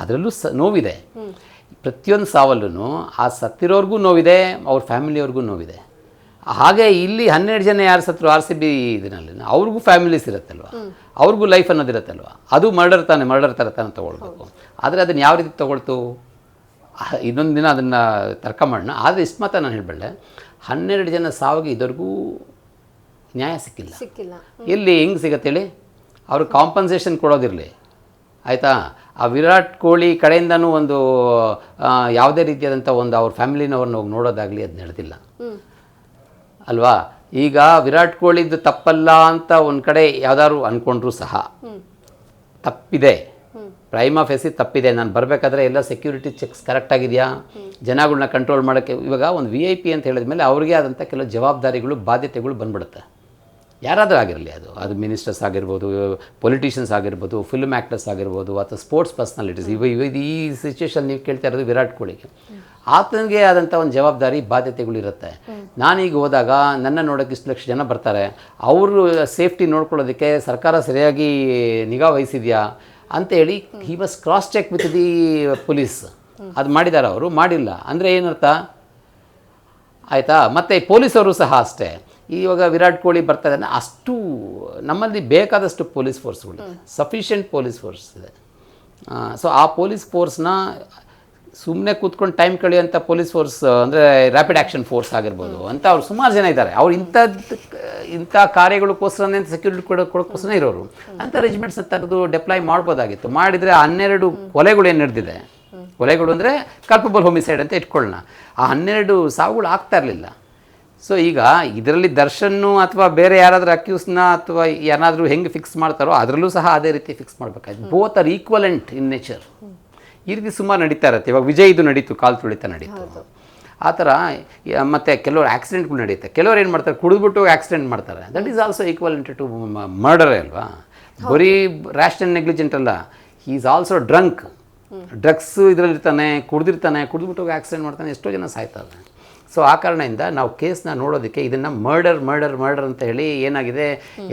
ಅದರಲ್ಲೂ ನೋವಿದೆ. ಪ್ರತಿಯೊಂದು ಸಾವಲ್ಲೂ ಆ ಸತ್ತಿರೋರ್ಗೂ ನೋವಿದೆ, ಅವ್ರ ಫ್ಯಾಮಿಲಿಯವ್ರಿಗೂ ನೋವಿದೆ. ಹಾಗೆ ಇಲ್ಲಿ 12 ಜನ ಯಾರು ಸತ್ತರು RCB ಇದರಲ್ಲಿ ಅವ್ರಿಗೂ ಫ್ಯಾಮಿಲೀಸ್ ಇರುತ್ತಲ್ವ, ಅವ್ರಿಗೂ ಲೈಫ್ ಅನ್ನೋದಿರುತ್ತಲ್ವ. ಅದು ಮರ್ಡರ್ ಥರ ತಾನೆ ತೊಗೊಳ್ಬೇಕು. ಆದರೆ ಅದನ್ನು ಯಾವ ರೀತಿ ತೊಗೊಳ್ತು ಇನ್ನೊಂದು ದಿನ ಅದನ್ನು ತರ್ಕ ಮಾಡೋಣ. ಆದರೆ ಇಷ್ಟು ಮಾತ್ರ ನಾನು ಹೇಳಬಲ್ಲೆ, 12 ಜನ ಸಾವಿಗೆ ಇದುವರೆಗೂ ನ್ಯಾಯ ಸಿಕ್ಕಿಲ್ಲ. ಎಲ್ಲಿ ಹೆಂಗೆ ಸಿಗತ್ತೆ ಹೇಳಿ? ಅವ್ರು ಕಾಂಪನ್ಸೇಷನ್ ಕೊಡೋದಿರಲಿ ಆಯಿತಾ. ಆ ವಿರಾಟ್ ಕೊಹ್ಲಿ ಕಡೆಯಿಂದನೂ ಒಂದು ಯಾವುದೇ ರೀತಿಯಾದಂಥ ಒಂದು ಅವ್ರ ಫ್ಯಾಮಿಲಿನವ್ರನ್ನ ಹೋಗಿ ನೋಡೋದಾಗಲಿ ಅದು ನಡೆದಿಲ್ಲ ಅಲ್ವಾ. ಈಗ ವಿರಾಟ್ ಕೊಹ್ಲಿದು ತಪ್ಪಲ್ಲ ಅಂತ ಒಂದು ಕಡೆ ಯಾವ್ದಾದ್ರು ಅಂದ್ಕೊಂಡ್ರೂ ಸಹ ತಪ್ಪಿದೆ ಪ್ರೈಮಾ ಫೇಸಿ ತಪ್ಪಿದೆ, ನಾನು ಬರಬೇಕಾದ್ರೆ ಎಲ್ಲ ಸೆಕ್ಯೂರಿಟಿ ಚೆಕ್ಸ್ ಕರೆಕ್ಟಾಗಿದೆಯಾ, ಜನಗಳನ್ನ ಕಂಟ್ರೋಲ್ ಮಾಡೋಕ್ಕೆ. ಇವಾಗ ಒಂದು VIP ಅಂತ ಹೇಳಿದ್ಮೇಲೆ ಅವ್ರಿಗೆ ಆದಂಥ ಕೆಲವು ಜವಾಬ್ದಾರಿಗಳು ಬಾಧ್ಯತೆಗಳು ಬಂದ್ಬಿಡುತ್ತೆ. ಯಾರಾದರೂ ಆಗಿರಲಿ, ಅದು ಮಿನಿಸ್ಟರ್ಸ್ ಆಗಿರ್ಬೋದು, ಪೊಲಿಟಿಷಿಯನ್ಸ್ ಆಗಿರ್ಬೋದು, ಫಿಲ್ಮ್ ಆ್ಯಕ್ಟರ್ಸ್ ಆಗಿರ್ಬೋದು, ಅಥವಾ ಸ್ಪೋರ್ಟ್ಸ್ ಪರ್ಸ್ನಾಲಿಟೀಸ್. ಈ ಸಿಚುವೇಶನ್ ನೀವು ಕೇಳ್ತಾ ಇರೋದು ವಿರಾಟ್ ಕೊಹ್ಲಿಗೆ. ಆತನಿಗೆ ಆದಂಥ ಒಂದು ಜವಾಬ್ದಾರಿ ಬಾಧ್ಯತೆಗಳಿರುತ್ತೆ. ನಾನೀಗ ಹೋದಾಗ ನನ್ನ ನೋಡೋಕ್ಕೆ ಇಷ್ಟು ಲಕ್ಷ ಜನ ಬರ್ತಾರೆ, ಅವರು ಸೇಫ್ಟಿ ನೋಡ್ಕೊಳ್ಳೋದಕ್ಕೆ ಸರ್ಕಾರ ಸರಿಯಾಗಿ ನಿಗಾ ವಹಿಸಿದೆಯಾ ಅಂತೇಳಿ he was cross check with the police. ಅದು ಮಾಡಿದ್ದಾರೆ, ಅವರು ಮಾಡಿಲ್ಲ ಅಂದರೆ ಏನರ್ಥ ಆಯಿತಾ. ಮತ್ತು ಪೊಲೀಸವರು ಸಹ ಅಷ್ಟೇ. ಇವಾಗ ವಿರಾಟ್ ಕೊಹ್ಲಿ ಬರ್ತಾ ಇದ್ದಾನೆ, ಅಷ್ಟು ನಮ್ಮಲ್ಲಿ ಬೇಕಾದಷ್ಟು ಪೊಲೀಸ್ ಫೋರ್ಸ್ಗಳು, ಸಫಿಷಿಯೆಂಟ್ ಪೊಲೀಸ್ ಫೋರ್ಸ್ ಇದೆ. ಸೊ ಆ ಪೊಲೀಸ್ ಫೋರ್ಸ್ನ ಸುಮ್ಮನೆ ಕೂತ್ಕೊಂಡು ಟೈಮ್ ಕಳೆಯುವಂಥ ಪೊಲೀಸ್ ಫೋರ್ಸ್ ಅಂದರೆ ರ್ಯಾಪಿಡ್ ಆ್ಯಕ್ಷನ್ ಫೋರ್ಸ್ ಆಗಿರ್ಬೋದು ಅಂತ ಅವ್ರು ಸುಮಾರು ಜನ ಇದ್ದಾರೆ. ಅವ್ರು ಇಂಥ ಕಾರ್ಯಗಳಕ್ಕೋಸ್ಕರನೇ ಸೆಕ್ಯೂರಿಟಿ ಕೊಡೋಕ್ಕೋಸ್ಕರ ಇರೋರು. ಅಂಥ ರೆಜಿಮೆಂಟ್ಸ್ನ ತೆಗೆದು ಡೆಪ್ಲಾಯ್ ಮಾಡ್ಬೋದಾಗಿತ್ತು. ಮಾಡಿದರೆ 12 ಕೊಲೆಗಳು ಏನು ನಡೆದಿದೆ, ಕೊಲೆಗಳು ಅಂದರೆ ಕಲ್ಪಬಲ್ ಹೋಮಿಸೈಡ್ ಅಂತ ಇಟ್ಕೊಳ್ಳೋಣ, ಆ 12 ಸಾವುಗಳು ಆಗ್ತಾ ಇರಲಿಲ್ಲ. ಸೊ ಈಗ ಇದರಲ್ಲಿ ದರ್ಶನ್ನು ಅಥವಾ ಬೇರೆ ಯಾರಾದರೂ ಅಕ್ಯೂಸ್ನ ಅಥವಾ ಏನಾದರೂ ಹೆಂಗೆ ಫಿಕ್ಸ್ ಮಾಡ್ತಾರೋ ಅದರಲ್ಲೂ ಸಹ ಅದೇ ರೀತಿ ಫಿಕ್ಸ್ ಮಾಡಬೇಕಾಯ್ತು. Both are equivalent in nature. ಈ ರೀತಿ ಸುಮಾರು ನಡೀತಾ ಇರುತ್ತೆ. ಇವಾಗ ವಿಜಯ್ದು ನಡೀತು, ಕಾಲು ತುಳಿತ ನಡೀತು, ಆ ಥರ. ಮತ್ತು ಕೆಲವರು ಆಕ್ಸಿಡೆಂಟ್ಗಳು ನಡೆಯುತ್ತೆ. ಕೆಲವರು ಏನು ಮಾಡ್ತಾರೆ, ಕುಡಿದ್ಬಿಟ್ಟು ಆಕ್ಸಿಡೆಂಟ್ ಮಾಡ್ತಾರೆ. That is also equivalent to ಮರ್ಡರೇ ಅಲ್ವಾ. ಬರೀ ರ್ಯಾಶ್ ಆ್ಯಂಡ್ ನೆಗ್ಲಿಜೆಂಟ್ ಅಲ್ಲ, he is also drunk. Drugs ಇದರಲ್ಲಿರ್ತಾನೆ, ಕುಡಿದ್ಬಿಟ್ಟು ಆಕ್ಸಿಡೆಂಟ್ ಮಾಡ್ತಾನೆ, ಎಷ್ಟೋ ಜನ ಸಾಯ್ತಾರೆ. ಸೊ ಆ ಕಾರಣದಿಂದ ನಾವು ಕೇಸ್ನ ನೋಡೋದಕ್ಕೆ ಇದನ್ನು ಮರ್ಡರ್ ಅಂತ ಹೇಳಿ ಏನಾಗಿದೆ,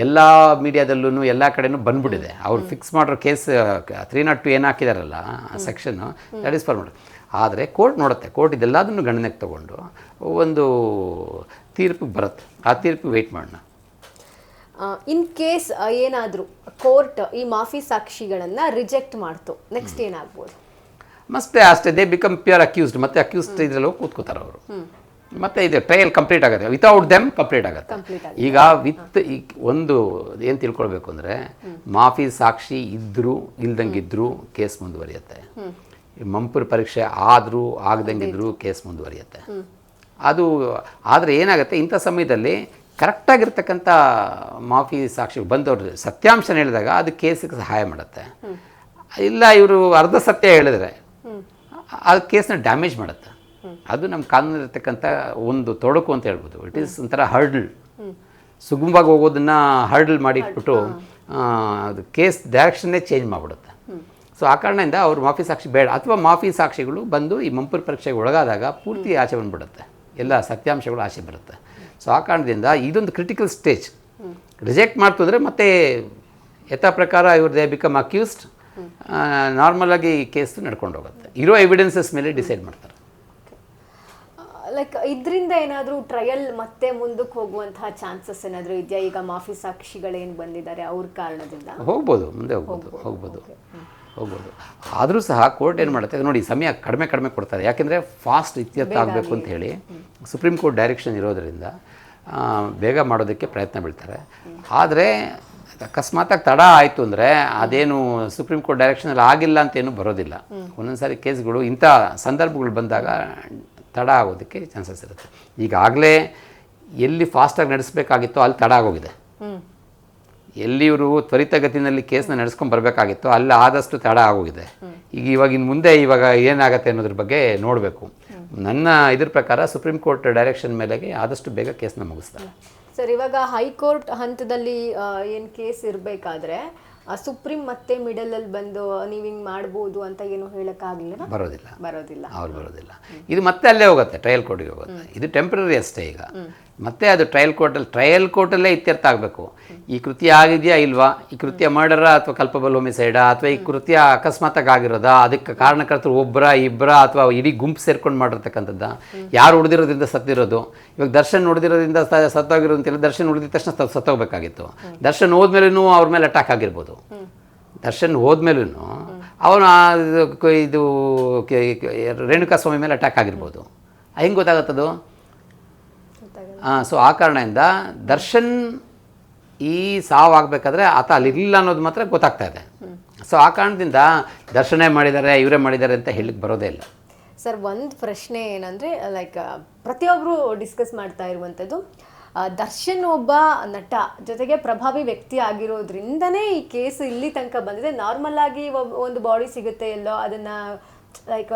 ಎಲ್ಲ ಮೀಡಿಯಾದಲ್ಲೂ ಎಲ್ಲ ಕಡೆನೂ ಬಂದ್ಬಿಟ್ಟಿದೆ. ಅವ್ರು ಫಿಕ್ಸ್ ಮಾಡಿರೋ ಕೇಸ್ 302 ಏನು ಹಾಕಿದಾರಲ್ಲ ಆ section, that is for murder. ಆದರೆ ಕೋರ್ಟ್ ನೋಡುತ್ತೆ, ಕೋರ್ಟ್ ಇದೆಲ್ಲದನ್ನು ಗಣನೆಗೆ ತೊಗೊಂಡು ಒಂದು ತೀರ್ಪು ಬರುತ್ತೆ. ಆ ತೀರ್ಪು ವೆಯ್ಟ್ ಮಾಡೋಣ.
ಇನ್ ಕೇಸ್ ಏನಾದರೂ ಕೋರ್ಟ್ ಈ ಮಾಫಿ ಸಾಕ್ಷಿಗಳನ್ನು ರಿಜೆಕ್ಟ್ ಮಾಡ್ತು, ನೆಕ್ಸ್ಟ್ ಏನಾಗ್ಬೋದು?
ಅಷ್ಟೇ ದೇ ಬಿಕಮ್ ಪ್ಯೂರ್ ಅಕ್ಯೂಸ್ಡ್. ಮತ್ತೆ ಅಕ್ಯೂಸ್ಡ್ ಇದರಲ್ಲಿ ಹೋಗಿ ಕೂತ್ಕೋತಾರೆ ಅವರು. ಮತ್ತು ಇದು ಟ್ರಯಲ್ ಕಂಪ್ಲೀಟ್ ಆಗುತ್ತೆ, ವಿತೌಟ್ ದೆಮ್ ಕಂಪ್ಲೀಟ್ ಆಗುತ್ತೆ. ಈಗ ಒಂದು ಏನು ತಿಳ್ಕೊಳ್ಬೇಕು ಅಂದರೆ, ಮಾಫಿ ಸಾಕ್ಷಿ ಇದ್ದರೂ ಇಲ್ದಂಗಿದ್ರೂ ಕೇಸ್ ಮುಂದುವರಿಯುತ್ತೆ. ಮಂಪುರ ಪರೀಕ್ಷೆ ಆದರೂ ಆಗದಂಗಿದ್ರೂ ಕೇಸ್ ಮುಂದುವರಿಯುತ್ತೆ. ಅದು ಆದರೆ ಏನಾಗುತ್ತೆ, ಇಂಥ ಸಮಯದಲ್ಲಿ ಕರೆಕ್ಟಾಗಿರ್ತಕ್ಕಂಥ ಮಾಫಿ ಸಾಕ್ಷಿ ಬಂದವ್ರು ಸತ್ಯಾಂಶ ಹೇಳಿದಾಗ ಅದು ಕೇಸಿಗೆ ಸಹಾಯ ಮಾಡುತ್ತೆ. ಇಲ್ಲ ಇವರು ಅರ್ಧ ಸತ್ಯ ಹೇಳಿದ್ರೆ ಅದು ಕೇಸ್ನ ಡ್ಯಾಮೇಜ್ ಮಾಡುತ್ತೆ. ಅದು ನಮ್ಮ ಕಾನೂನಿರ್ತಕ್ಕಂಥ ಒಂದು ತೊಡಕು ಅಂತ ಹೇಳ್ಬೋದು. ಇಟ್ ಈಸ್ ಒಂಥರ ಹರ್ಡಲ್, ಸುಗಮವಾಗಿ ಹೋಗೋದನ್ನು ಹರ್ಡಲ್ ಮಾಡಿ ಇಟ್ಬಿಟ್ಟು ಅದು ಕೇಸ್ ಡೈರೆಕ್ಷನ್ನೇ ಚೇಂಜ್ ಮಾಡಿಬಿಡುತ್ತೆ. ಸೊ ಆ ಕಾರಣದಿಂದ ಅವರು ಮಾಫಿ ಸಾಕ್ಷಿ ಬೇಡ, ಅಥವಾ ಮಾಫಿ ಸಾಕ್ಷಿಗಳು ಬಂದು ಈ ಮಂಪುರ ಪರೀಕ್ಷೆಗೆ ಒಳಗಾದಾಗ ಪೂರ್ತಿ ಆಚೆ ಬಂದುಬಿಡುತ್ತೆ, ಎಲ್ಲ ಸತ್ಯಾಂಶಗಳು ಆಚೆ ಬರುತ್ತೆ. ಸೊ ಆ ಕಾರಣದಿಂದ ಇದೊಂದು ಕ್ರಿಟಿಕಲ್ ಸ್ಟೇಜ್. ರಿಜೆಕ್ಟ್ ಮಾಡ್ತು ಅಂದರೆ ಮತ್ತೆ ಯಥಾ ಪ್ರಕಾರ ಇವ್ರು ದೇ ಬಿಕಮ್ ಅಕ್ಯೂಸ್ಡ್, ನಾರ್ಮಲಾಗಿ ಕೇಸ್ ನಡ್ಕೊಂಡು ಹೋಗುತ್ತೆ. ಇರೋ ಎವಿಡೆನ್ಸಸ್ ಮೇಲೆ ಡಿಸೈಡ್ ಮಾಡ್ತಾರೆ.
ಲೈಕ್ ಇದರಿಂದ ಏನಾದರೂ ಟ್ರಯಲ್ ಮತ್ತೆ ಮುಂದಕ್ಕೆ ಹೋಗುವಂತಹ ಚಾನ್ಸಸ್ ಏನಾದರೂ ಇದೆಯಾ? ಈಗ ಮಾಫಿ ಸಾಕ್ಷಿಗಳೇನು ಬಂದಿದ್ದಾರೆ ಅವ್ರ ಕಾರಣದಿಂದ
ಮುಂದೆ ಹೋಗ್ಬೋದು. ಆದರೂ ಸಹ ಕೋರ್ಟ್ ಏನು ಮಾಡುತ್ತೆ ನೋಡಿ, ಸಮಯ ಕಡಿಮೆ ಕೊಡ್ತಾರೆ. ಯಾಕೆಂದರೆ ಫಾಸ್ಟ್ ಇತ್ಯರ್ಥ ಆಗಬೇಕು ಅಂತ ಹೇಳಿ ಸುಪ್ರೀಂ ಕೋರ್ಟ್ ಡೈರೆಕ್ಷನ್ ಇರೋದರಿಂದ ಬೇಗ ಮಾಡೋದಕ್ಕೆ ಪ್ರಯತ್ನ ಬೀಳ್ತಾರೆ. ಆದರೆ ಅಕಸ್ಮಾತಾಗಿ ತಡ ಆಯಿತು ಅಂದರೆ ಅದೇನು ಸುಪ್ರೀಂ ಕೋರ್ಟ್ ಡೈರೆಕ್ಷನಲ್ಲಿ ಆಗಿಲ್ಲ ಅಂತೇನು ಬರೋದಿಲ್ಲ. ಒಂದೊಂದು ಸಾರಿ ಕೇಸ್ಗಳು ಇಂಥ ಸಂದರ್ಭಗಳು ಬಂದಾಗ ತಡ ಆಗೋದಕ್ಕೆ ಚಾನ್ಸಸ್ ಇರುತ್ತೆ. ಈಗಾಗಲೇ ಎಲ್ಲಿ ಫಾಸ್ಟಾಗಿ ನಡೆಸಬೇಕಾಗಿತ್ತೋ ಅಲ್ಲಿ ತಡ ಆಗೋಗಿದೆ. ಎಲ್ಲಿ ಇವರು ತ್ವರಿತಗತಿನಲ್ಲಿ ಕೇಸ್ನ ನಡೆಸ್ಕೊಂಡು ಬರಬೇಕಾಗಿತ್ತೋ ಅಲ್ಲಿ ಆದಷ್ಟು ತಡ ಆಗೋಗಿದೆ. ಇವಾಗಿನ ಮುಂದೆ ಏನಾಗುತ್ತೆ ಅನ್ನೋದ್ರ ಬಗ್ಗೆ ನೋಡಬೇಕು. ನನ್ನ ಇದ್ರ ಪ್ರಕಾರ ಸುಪ್ರೀಂ ಕೋರ್ಟ್ ಡೈರೆಕ್ಷನ್ ಮೇಲೆಗೆ ಆದಷ್ಟು ಬೇಗ ಕೇಸ್ನ ಮುಗಿಸ್ತಾರೆ.
ಸರ್, ಇವಾಗ ಹೈಕೋರ್ಟ್ ಹಂತದಲ್ಲಿ ಏನು ಕೇಸ್ ಇರಬೇಕಾದ್ರೆ ಸುಪ್ರೀಂ ಮತ್ತೆ ಮಿಡಲ್ ಅಲ್ಲಿ ಬಂದು ನೀವು ಹಿಂಗೆ ಮಾಡ್ಬೋದು ಅಂತ ಏನು ಹೇಳಕ್ಕಾಗಲಿಲ್ಲ? ಬರೋದಿಲ್ಲ. ಅವ್ರು ಬರೋದಿಲ್ಲ.
ಇದು ಮತ್ತೆ ಅಲ್ಲೇ ಹೋಗುತ್ತೆ, ಟ್ರಯಲ್ ಕೋರ್ಟಿಗೆ ಹೋಗುತ್ತೆ. ಇದು ಟೆಂಪ್ರರಿ ಅಷ್ಟೇ. ಈಗ ಮತ್ತೆ ಅದು ಟ್ರಯಲ್ ಕೋರ್ಟಲ್ಲೇ ಇತ್ಯರ್ಥ ಆಗಬೇಕು. ಈ ಕೃತ್ಯ ಆಗಿದೆಯಾ ಇಲ್ವಾ, ಈ ಕೃತ್ಯ ಮರ್ಡರಾ ಅಥವಾ ಕಲ್ಪಬಲ್ ಹೋಮಿಸೈಡಾ, ಅಥವಾ ಈ ಕೃತ್ಯ ಅಕಸ್ಮಾತಾಗಿ ಆಗಿರೋದಾ, ಅದಕ್ಕೆ ಕಾರಣಕರ್ತರು ಇಬ್ಬರ ಅಥವಾ ಇಡೀ ಗುಂಪು ಸೇರ್ಕೊಂಡು ಮಾಡಿರ್ತಕ್ಕಂಥದ್ದು, ಯಾರು ಉಳಿದಿರೋದ್ರಿಂದ ಸತ್ತಿರೋದು. ಇವಾಗ ದರ್ಶನ್ ಉಳಿದಿರೋದ್ರಿಂದ ಸತ್ತೋಗಿರೋದಂತಿಲ್ಲ, ದರ್ಶನ್ ಉಳಿದಿದ ತಕ್ಷಣ ಸತ್ತೋಗ್ಬೇಕಾಗಿತ್ತು. ದರ್ಶನ್ ಹೋದ್ಮೇಲೂ ಅವ್ರ ಮೇಲೆ ಅಟ್ಯಾಕ್ ಆಗಿರ್ಬೋದು. ದರ್ಶನ್ ಹೋದ್ಮೇಲೂ ಅವನು ಇದು ರೇಣುಕಾ ಸ್ವಾಮಿ ಮೇಲೆ ಅಟ್ಯಾಕ್ ಆಗಿರ್ಬೋದು. ಹೆಂಗೆ ಗೊತ್ತಾಗುತ್ತದು? ಸೊ ಆ ಕಾರಣದಿಂದ ದರ್ಶನ್ ಈ ಸಾವಾಗಬೇಕಾದ್ರೆ ಆತ ಅಲ್ಲಿರಲಿಲ್ಲ ಅನ್ನೋದು ಮಾತ್ರ ಗೊತ್ತಾಗ್ತಾ ಇದೆ. ಸೊ ಆ ಕಾರಣದಿಂದ ದರ್ಶನೇ ಮಾಡಿದ್ದಾರೆ, ಇವರೇ ಮಾಡಿದ್ದಾರೆ ಅಂತ ಹೇಳಿಕ್ಕೆ ಬರೋದೇ ಇಲ್ಲ.
ಸರ್, ಒಂದು ಪ್ರಶ್ನೆ ಏನಂದರೆ, ಲೈಕ್ ಪ್ರತಿಯೊಬ್ಬರು ಡಿಸ್ಕಸ್ ಮಾಡ್ತಾ ಇರುವಂಥದ್ದು, ದರ್ಶನ್ ಒಬ್ಬ ನಟ ಜೊತೆಗೆ ಪ್ರಭಾವಿ ವ್ಯಕ್ತಿ ಆಗಿರೋದ್ರಿಂದನೇ ಈ ಕೇಸ್ ಇಲ್ಲಿ ತನಕ ಬಂದಿದೆ. ನಾರ್ಮಲ್ ಆಗಿ ಒಂದು ಬಾಡಿ ಸಿಗುತ್ತೆ ಎಲ್ಲೋ ಅದನ್ನ ಲೈಕ್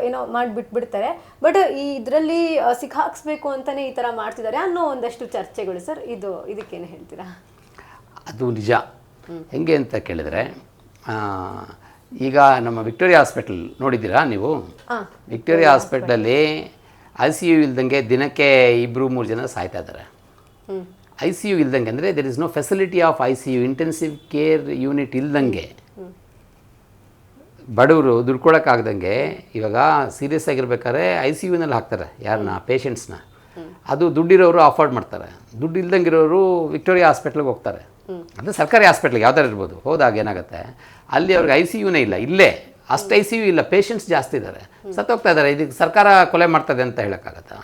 ಏನೋ ಮಾಡಿಬಿಟ್ಬಿಡ್ತಾರೆ. ಬಟ್ ಈ ಇದರಲ್ಲಿ ಸಿಕ್ಕಾಕ್ಸ್ಬೇಕು ಅಂತಾನೆ ಈ ಥರ ಮಾಡ್ತಿದ್ದಾರೆ ಅನ್ನೋ ಒಂದಷ್ಟು ಚರ್ಚೆಗಳು ಸರ್. ಇದಕ್ಕೇನು ಹೇಳ್ತೀರಾ?
ಅದು ನಿಜ. ಹೆಂಗೆ ಅಂತ ಕೇಳಿದರೆ, ಈಗ ನಮ್ಮ ವಿಕ್ಟೋರಿಯಾ ಹಾಸ್ಪಿಟಲ್ ನೋಡಿದ್ದೀರಾ ನೀವು? ವಿಕ್ಟೋರಿಯಾ ಹಾಸ್ಪಿಟಲಲ್ಲಿ ICU ಇಲ್ದಂಗೆ ದಿನಕ್ಕೆ 2-3 ಜನ ಸಾಯ್ತಾ ಇದ್ದಾರೆ. ICU ಇಲ್ದಂಗೆ ಅಂದರೆ there is no facility of ICU, intensive care unit ಇಲ್ದಂಗೆ, ಬಡವರು ದುಡ್ಕೊಳಕ್ಕಾಗ್ದಂಗೆ ಇವಾಗ ಸೀರಿಯಸ್ ಆಗಿರ್ಬೇಕಾದ್ರೆ ICUನಲ್ಲಿ ಹಾಕ್ತಾರೆ ಯಾರನ್ನ, ಪೇಷಂಟ್ಸ್ನ. ಅದು ದುಡ್ಡಿರೋರು ಅಫೋರ್ಡ್ ಮಾಡ್ತಾರೆ, ದುಡ್ಡು ಇಲ್ದಂಗಿರೋರು ವಿಕ್ಟೋರಿಯಾ ಹಾಸ್ಪಿಟ್ಲಿಗೆ ಹೋಗ್ತಾರೆ. ಅದು ಸರ್ಕಾರಿ ಹಾಸ್ಪಿಟ್ಲಿಗೆ ಯಾವ್ದಾರು ಇರ್ಬೋದು. ಹೋದಾಗ ಏನಾಗುತ್ತೆ, ಅಲ್ಲಿ ಅವ್ರಿಗೆ ICUನೇ ಇಲ್ಲ, ಇಲ್ಲೇ ಅಷ್ಟು ICU ಇಲ್ಲ, ಪೇಷಂಟ್ಸ್ ಜಾಸ್ತಿ ಇದ್ದಾರೆ, ಸತ್ತೋಗ್ತಾ ಇದ್ದಾರೆ. ಇದಕ್ಕೆ ಸರ್ಕಾರ ಕೊಲೆ ಮಾಡ್ತದೆ ಅಂತ ಹೇಳೋಕ್ಕಾಗತ್ತಾ?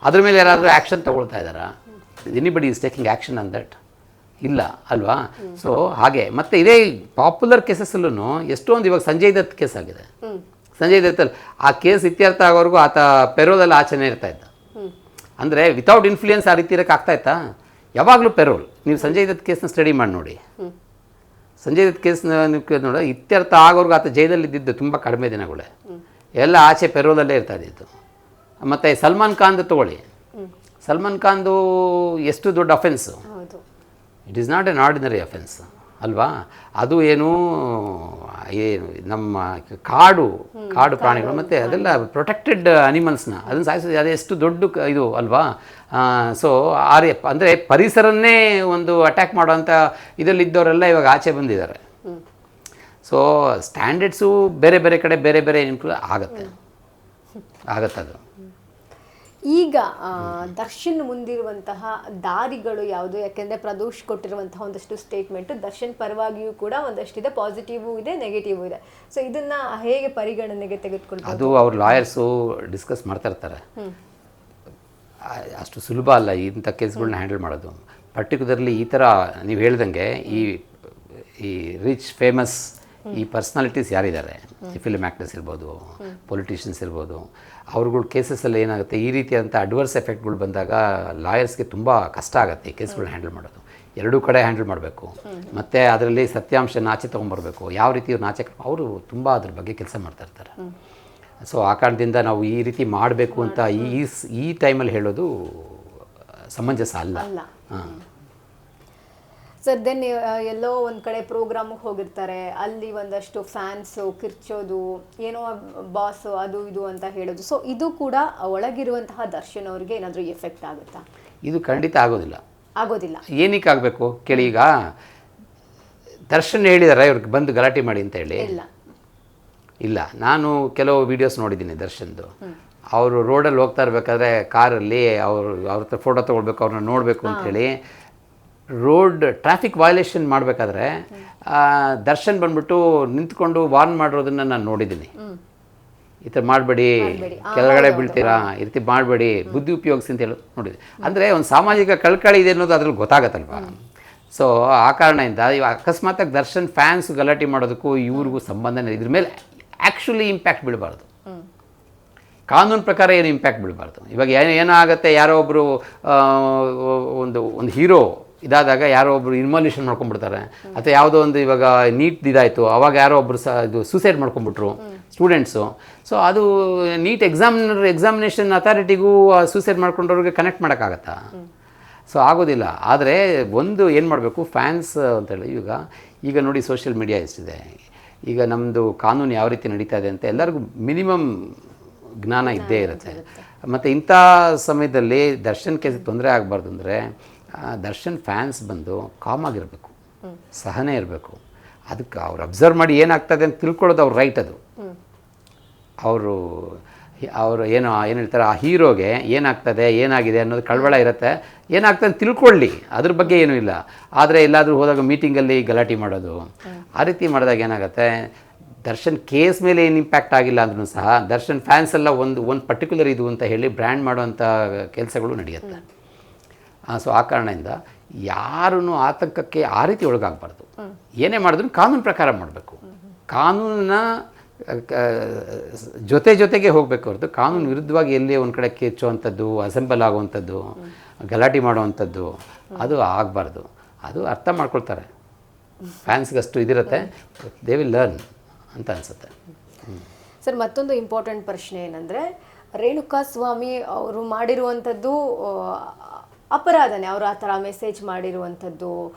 ಅದ್ರ ಮೇಲೆ ಯಾರಾದರೂ ಆ್ಯಕ್ಷನ್ ತೊಗೊಳ್ತಾ ಇದ್ದಾರಾ? Anybody is taking action on that? ಇಲ್ಲ ಅಲ್ವಾ? ಸೊ ಹಾಗೆ ಮತ್ತೆ ಇದೇ ಪಾಪ್ಯುಲರ್ ಕೇಸಸ್ಸಲ್ಲೂ ಎಷ್ಟೊಂದು, ಇವಾಗ ಸಂಜಯ್ ದತ್ ಕೇಸ್ ಆಗಿದೆ. ಸಂಜಯ್ ದತ್ತಲ್ಲಿ ಆ ಕೇಸ್ ಇತ್ಯರ್ಥ ಆಗೋವರೆಗೂ ಆತ ಪೆರೋಲಲ್ಲಿ ಆಚೆನೇ ಇರ್ತಾ ಇದ್ದ. ಅಂದರೆ ವಿತೌಟ್ ಇನ್ಫ್ಲೂಯೆನ್ಸ್ ಆ ರೀತಿ ಇರೋಕ್ಕೆ ಆಗ್ತಾ ಇತ್ತಾ? ಯಾವಾಗಲೂ ಪೆರೋಲ್. ನೀವು ಸಂಜಯ್ ದತ್ ಕೇಸ್ನ ಸ್ಟಡಿ ಮಾಡಿ ನೋಡಿ. ಸಂಜಯ್ ದತ್ ಕೇಸ್ನ ನೀವು ನೋಡಿ, ಇತ್ಯರ್ಥ ಆಗೋರ್ಗು ಆತ ಜೈಲಲ್ಲಿ ಇದ್ದಿದ್ದು ತುಂಬ ಕಡಿಮೆ ದಿನಗಳೇ, ಎಲ್ಲ ಆಚೆ ಪೆರೋಲಲ್ಲೇ ಇರ್ತಾ ಇದ್ದಿದ್ದು. ಮತ್ತು ಸಲ್ಮಾನ್ ಖಾನ್ದು ತಗೊಳ್ಳಿ, ಸಲ್ಮಾನ್ ಖಾನ್ದು ಎಷ್ಟು ದೊಡ್ಡ offence. It is not an ordinary offence ಅಲ್ವಾ? ಅದು ಏನು ನಮ್ಮ ಕಾಡು ಪ್ರಾಣಿಗಳು ಮತ್ತು ಅದೆಲ್ಲ ಪ್ರೊಟೆಕ್ಟೆಡ್ ಅನಿಮಲ್ಸ್ನ ಅದನ್ನು ಸಾಯಿಸೋದು ಅದೆಷ್ಟು ದೊಡ್ಡ ಇದು ಅಲ್ವಾ? ಸೊ ಅಂದರೆ ಪರಿಸರನ್ನೇ ಒಂದು ಅಟ್ಯಾಕ್ ಮಾಡೋವಂಥ ಇದರಲ್ಲಿದ್ದವರೆಲ್ಲ ಇವಾಗ ಆಚೆ ಬಂದಿದ್ದಾರೆ. ಸೊ ಸ್ಟ್ಯಾಂಡರ್ಡ್ಸು ಬೇರೆ ಬೇರೆ ಕಡೆ ಬೇರೆ ಬೇರೆ ಇನ್ಕ್ಲೂಡ್ ಆಗತ್ತದು.
ಈಗ ದರ್ಶನ್ ಮುಂದಿರುವಂತಹ ದಾರಿಗಳು ಯಾವುದು? ಯಾಕೆಂದರೆ ಪ್ರದೋಷ್ ಕೊಟ್ಟಿರುವಂತಹ ಒಂದಷ್ಟು ಸ್ಟೇಟ್ಮೆಂಟು ದರ್ಶನ್ ಪರವಾಗಿಯೂ ಕೂಡ ಒಂದಷ್ಟಿದೆ, ಪಾಸಿಟಿವ್ ಇದೆ, ನೆಗೆಟಿವ್ ಇದೆ. ಸೊ ಇದನ್ನು ಹೇಗೆ ಪರಿಗಣನೆಗೆ ತೆಗೆದುಕೊಂಡು?
ಅದು ಅವ್ರ ಲಾಯರ್ಸು ಡಿಸ್ಕಸ್ ಮಾಡ್ತಾ ಇರ್ತಾರೆ. ಅಷ್ಟು ಸುಲಭ ಅಲ್ಲ ಇಂಥ ಕೇಸ್ಗಳನ್ನ ಹ್ಯಾಂಡಲ್ ಮಾಡೋದು. ಪರ್ಟಿಕ್ಯುಲರ್ಲಿ ಈ ಥರ ನೀವು ಹೇಳ್ದಂಗೆ ಈ ರಿಚ್ ಫೇಮಸ್ ಈ ಪರ್ಸ್ನಾಲಿಟೀಸ್ ಯಾರಿದ್ದಾರೆ, ಈ ಫಿಲ್ಮ್ ಆ್ಯಕ್ಟರ್ಸ್ ಇರ್ಬೋದು, ಪೊಲಿಟಿಷಿಯನ್ಸ್ ಇರ್ಬೋದು, ಅವ್ರುಗಳ ಕೇಸಸ್ಸಲ್ಲಿ ಏನಾಗುತ್ತೆ, ಈ ರೀತಿಯಾದಂಥ ಅಡ್ವರ್ಸ್ ಎಫೆಕ್ಟ್ಗಳು ಬಂದಾಗ ಲಾಯರ್ಸ್ಗೆ ತುಂಬ ಕಷ್ಟ ಆಗುತ್ತೆ ಈ ಕೇಸ್ಗಳನ್ನ ಹ್ಯಾಂಡಲ್ ಮಾಡೋದು. ಎರಡೂ ಕಡೆ ಹ್ಯಾಂಡಲ್ ಮಾಡಬೇಕು, ಮತ್ತು ಅದರಲ್ಲಿ ಸತ್ಯಾಂಶ ಆಚೆ ತೊಗೊಂಬರ್ಬೇಕು. ಯಾವ ರೀತಿ ಇವ್ರು ಅವರು ತುಂಬ ಅದ್ರ ಬಗ್ಗೆ ಕೆಲಸ ಮಾಡ್ತಾ ಇರ್ತಾರೆ. ಸೊ ಆ ಕಾರಣದಿಂದ ನಾವು ಈ ರೀತಿ ಮಾಡಬೇಕು ಅಂತ ಈ ಟೈಮಲ್ಲಿ ಹೇಳೋದು ಸಮಂಜಸ ಅಲ್ಲ.
ಸರ್ ದೆನ್ ಎಲ್ಲೋ ಒಂದು ಕಡೆ ಪ್ರೋಗ್ರಾಮಿಗೆ ಹೋಗಿರ್ತಾರೆ, ಅಲ್ಲಿ ಒಂದಷ್ಟು ಫ್ಯಾನ್ಸು ಕಿರ್ಚೋದು, ಏನೋ ಬಾಸ್ ಅದು ಇದು ಅಂತ ಹೇಳೋದು. ಸೊ ಇದು ಕೂಡ ಒಳಗಿರುವಂತಹ ದರ್ಶನ್ ಅವ್ರಿಗೆ ಏನಾದರೂ ಎಫೆಕ್ಟ್ ಆಗುತ್ತಾ?
ಇದು ಖಂಡಿತ ಆಗೋದಿಲ್ಲ. ಏನಕ್ಕೆ ಆಗಬೇಕು ಕೇಳಿ. ಈಗ ದರ್ಶನ್ ಹೇಳಿದಾರೆ ಇವ್ರಿಗೆ ಬಂದು ಗಲಾಟೆ ಮಾಡಿ ಅಂತ ಹೇಳಿ? ಇಲ್ಲ. ನಾನು ಕೆಲವು ವೀಡಿಯೋಸ್ ನೋಡಿದ್ದೀನಿ ದರ್ಶನ್ದು. ಅವರು ರೋಡಲ್ಲಿ ಹೋಗ್ತಾ ಇರಬೇಕಾದ್ರೆ ಕಾರಲ್ಲಿ ಅವ್ರ ಹತ್ರ ಫೋಟೋ ತೊಗೊಳ್ಬೇಕು, ಅವ್ರನ್ನ ನೋಡಬೇಕು ಅಂಥೇಳಿ ಟ್ರಾಫಿಕ್ ವೈಲೇಷನ್ ಮಾಡಬೇಕಾದ್ರೆ ದರ್ಶನ್ ಬಂದ್ಬಿಟ್ಟು ನಿಂತ್ಕೊಂಡು ವಾರ್ನ್ ಮಾಡಿರೋದನ್ನು ನಾನು ನೋಡಿದ್ದೀನಿ. ಈ ಥರ ಮಾಡಬೇಡಿ, ಕೆಳಗಡೆ ಬೀಳ್ತೀರಾ, ಈ ರೀತಿ ಮಾಡಬೇಡಿ, ಬುದ್ಧಿ ಉಪಯೋಗಿಸಿ ಅಂತ ಹೇಳಿ ನೋಡಿದೆ. ಅಂದರೆ ಒಂದು ಸಾಮಾಜಿಕ ಕಳ್ಕಳಿ ಇದೆ ಅನ್ನೋದು ಅದ್ರಲ್ಲಿ ಗೊತ್ತಾಗತ್ತಲ್ವ? ಸೊ ಆ ಕಾರಣದಿಂದ ಇವಾಗ ಅಕಸ್ಮಾತಾಗಿ ದರ್ಶನ್ ಫ್ಯಾನ್ಸ್ ಗಲಾಟೆ ಮಾಡೋದಕ್ಕೂ ಇವ್ರಿಗೂ ಸಂಬಂಧನೇ, ಇದ್ರ ಮೇಲೆ ಆ್ಯಕ್ಚುಲಿ ಇಂಪ್ಯಾಕ್ಟ್ ಬೀಳಬಾರ್ದು. ಕಾನೂನು ಪ್ರಕಾರ ಏನು ಇಂಪ್ಯಾಕ್ಟ್ ಬೀಳಬಾರ್ದು. ಇವಾಗ ಏನಾಗುತ್ತೆ, ಯಾರೋ ಒಬ್ಬರು ಒಂದು ಹೀರೋ ಇದಾದಾಗ ಯಾರೋ ಒಬ್ಬರು ಇನ್ಮಾಲ್ಯೂಷನ್ ಮಾಡ್ಕೊಂಡ್ಬಿಡ್ತಾರೆ, ಅಥವಾ ಯಾವುದೋ ಒಂದು ಇವಾಗ ನೀಟ್ ಇದಾಯಿತು ಅವಾಗ ಯಾರೋ ಒಬ್ಬರು ಇದು ಸೂಸೈಡ್ ಮಾಡ್ಕೊಂಡ್ಬಿಟ್ರು ಸ್ಟೂಡೆಂಟ್ಸು. ಸೊ ಅದು ನೀಟ್ ಎಕ್ಸಾಮಿನೇಷನ್ ಅಥಾರಿಟಿಗೂ ಸೂಸೈಡ್ ಮಾಡ್ಕೊಂಡವ್ರಿಗೆ ಕನೆಕ್ಟ್ ಮಾಡೋಕ್ಕಾಗತ್ತಾ? ಸೊ ಆಗೋದಿಲ್ಲ. ಆದರೆ ಒಂದು ಏನು ಮಾಡಬೇಕು, ಫ್ಯಾನ್ಸ್ ಅಂತೇಳಿ ಈಗ ನೋಡಿ ಸೋಷಿಯಲ್ ಮೀಡಿಯಾ ಎಷ್ಟಿದೆ, ಈಗ ನಮ್ಮದು ಕಾನೂನು ಯಾವ ರೀತಿ ನಡೀತಾ ಇದೆ ಅಂತ ಎಲ್ಲರಿಗೂ ಮಿನಿಮಮ್ ಜ್ಞಾನ ಇದ್ದೇ ಇರುತ್ತೆ. ಮತ್ತು ಇಂಥ ಸಮಯದಲ್ಲಿ ದರ್ಶನ್ ಕೇಸಿಗೆ ತೊಂದರೆ ಆಗಬಾರ್ದು ಅಂದರೆ ದರ್ಶನ್ ಫ್ಯಾನ್ಸ್ ಬಂದು ಕಾಮಾಗಿರಬೇಕು, ಸಹನೆ ಇರಬೇಕು. ಅದಕ್ಕೆ ಅವ್ರು ಅಬ್ಸರ್ವ್ ಮಾಡಿ ಏನಾಗ್ತದೆ ಅಂತ ತಿಳ್ಕೊಳ್ಳೋದು ಅವ್ರ ರೈಟ್. ಅದು ಅವರು ಏನು ಹೇಳ್ತಾರೆ, ಆ ಹೀರೋಗೆ ಏನಾಗ್ತದೆ ಏನಾಗಿದೆ ಅನ್ನೋದು ಕಳವಳ ಇರುತ್ತೆ, ಏನಾಗ್ತದೆ ಅಂತ ತಿಳ್ಕೊಳ್ಳಿ, ಅದ್ರ ಬಗ್ಗೆ ಏನೂ ಇಲ್ಲ. ಆದರೆ ಎಲ್ಲಾದರೂ ಹೋದಾಗ ಮೀಟಿಂಗಲ್ಲಿ ಗಲಾಟೆ ಮಾಡೋದು, ಆ ರೀತಿ ಮಾಡಿದಾಗ ಏನಾಗುತ್ತೆ, ದರ್ಶನ್ ಕೇಸ್ ಮೇಲೆ ಏನು ಇಂಪ್ಯಾಕ್ಟ್ ಆಗಿಲ್ಲ ಅಂದ್ರೂ ಸಹ ದರ್ಶನ್ ಫ್ಯಾನ್ಸ್ ಎಲ್ಲ ಒಂದು ಪರ್ಟಿಕ್ಯುಲರ್ ಇದು ಅಂತ ಹೇಳಿ ಬ್ರ್ಯಾಂಡ್ ಮಾಡೋವಂಥ ಕೆಲಸಗಳು ನಡೆಯುತ್ತೆ. ಸೊ ಆ ಕಾರಣದಿಂದ ಯಾರೂ ಆತಂಕಕ್ಕೆ ಆ ರೀತಿ ಒಳಗಾಗಬಾರ್ದು. ಏನೇ ಮಾಡಿದ್ರು ಕಾನೂನು ಪ್ರಕಾರ ಮಾಡಬೇಕು, ಕಾನೂನನ್ನ ಜೊತೆಗೆ ಹೋಗಬೇಕು ಹೊರತು ಕಾನೂನು ವಿರುದ್ಧವಾಗಿ ಎಲ್ಲಿ ಒಂದು ಕಡೆ ಕೆಚ್ಚುವಂಥದ್ದು, ಅಸೆಂಬಲ್ ಆಗುವಂಥದ್ದು, ಗಲಾಟೆ ಮಾಡುವಂಥದ್ದು ಅದು ಆಗಬಾರ್ದು. ಅದು ಅರ್ಥ ಮಾಡ್ಕೊಳ್ತಾರೆ, ಫ್ಯಾನ್ಸ್ಗಷ್ಟು ಇದಿರುತ್ತೆ, ದೇ ವಿಲ್ ಲರ್ನ್ ಅಂತ ಅನಿಸುತ್ತೆ.
ಸರ್, ಮತ್ತೊಂದು ಇಂಪಾರ್ಟೆಂಟ್ ಪ್ರಶ್ನೆ ಏನಂದರೆ, ರೇಣುಕಾ ಸ್ವಾಮಿ ಅವರು ಮಾಡಿರುವಂಥದ್ದು ಅಪರಾಧನೇ. ಅವರು ಆ ಥರ ಮೆಸೇಜ್ ಮಾಡಿರುವಂಥದ್ದು,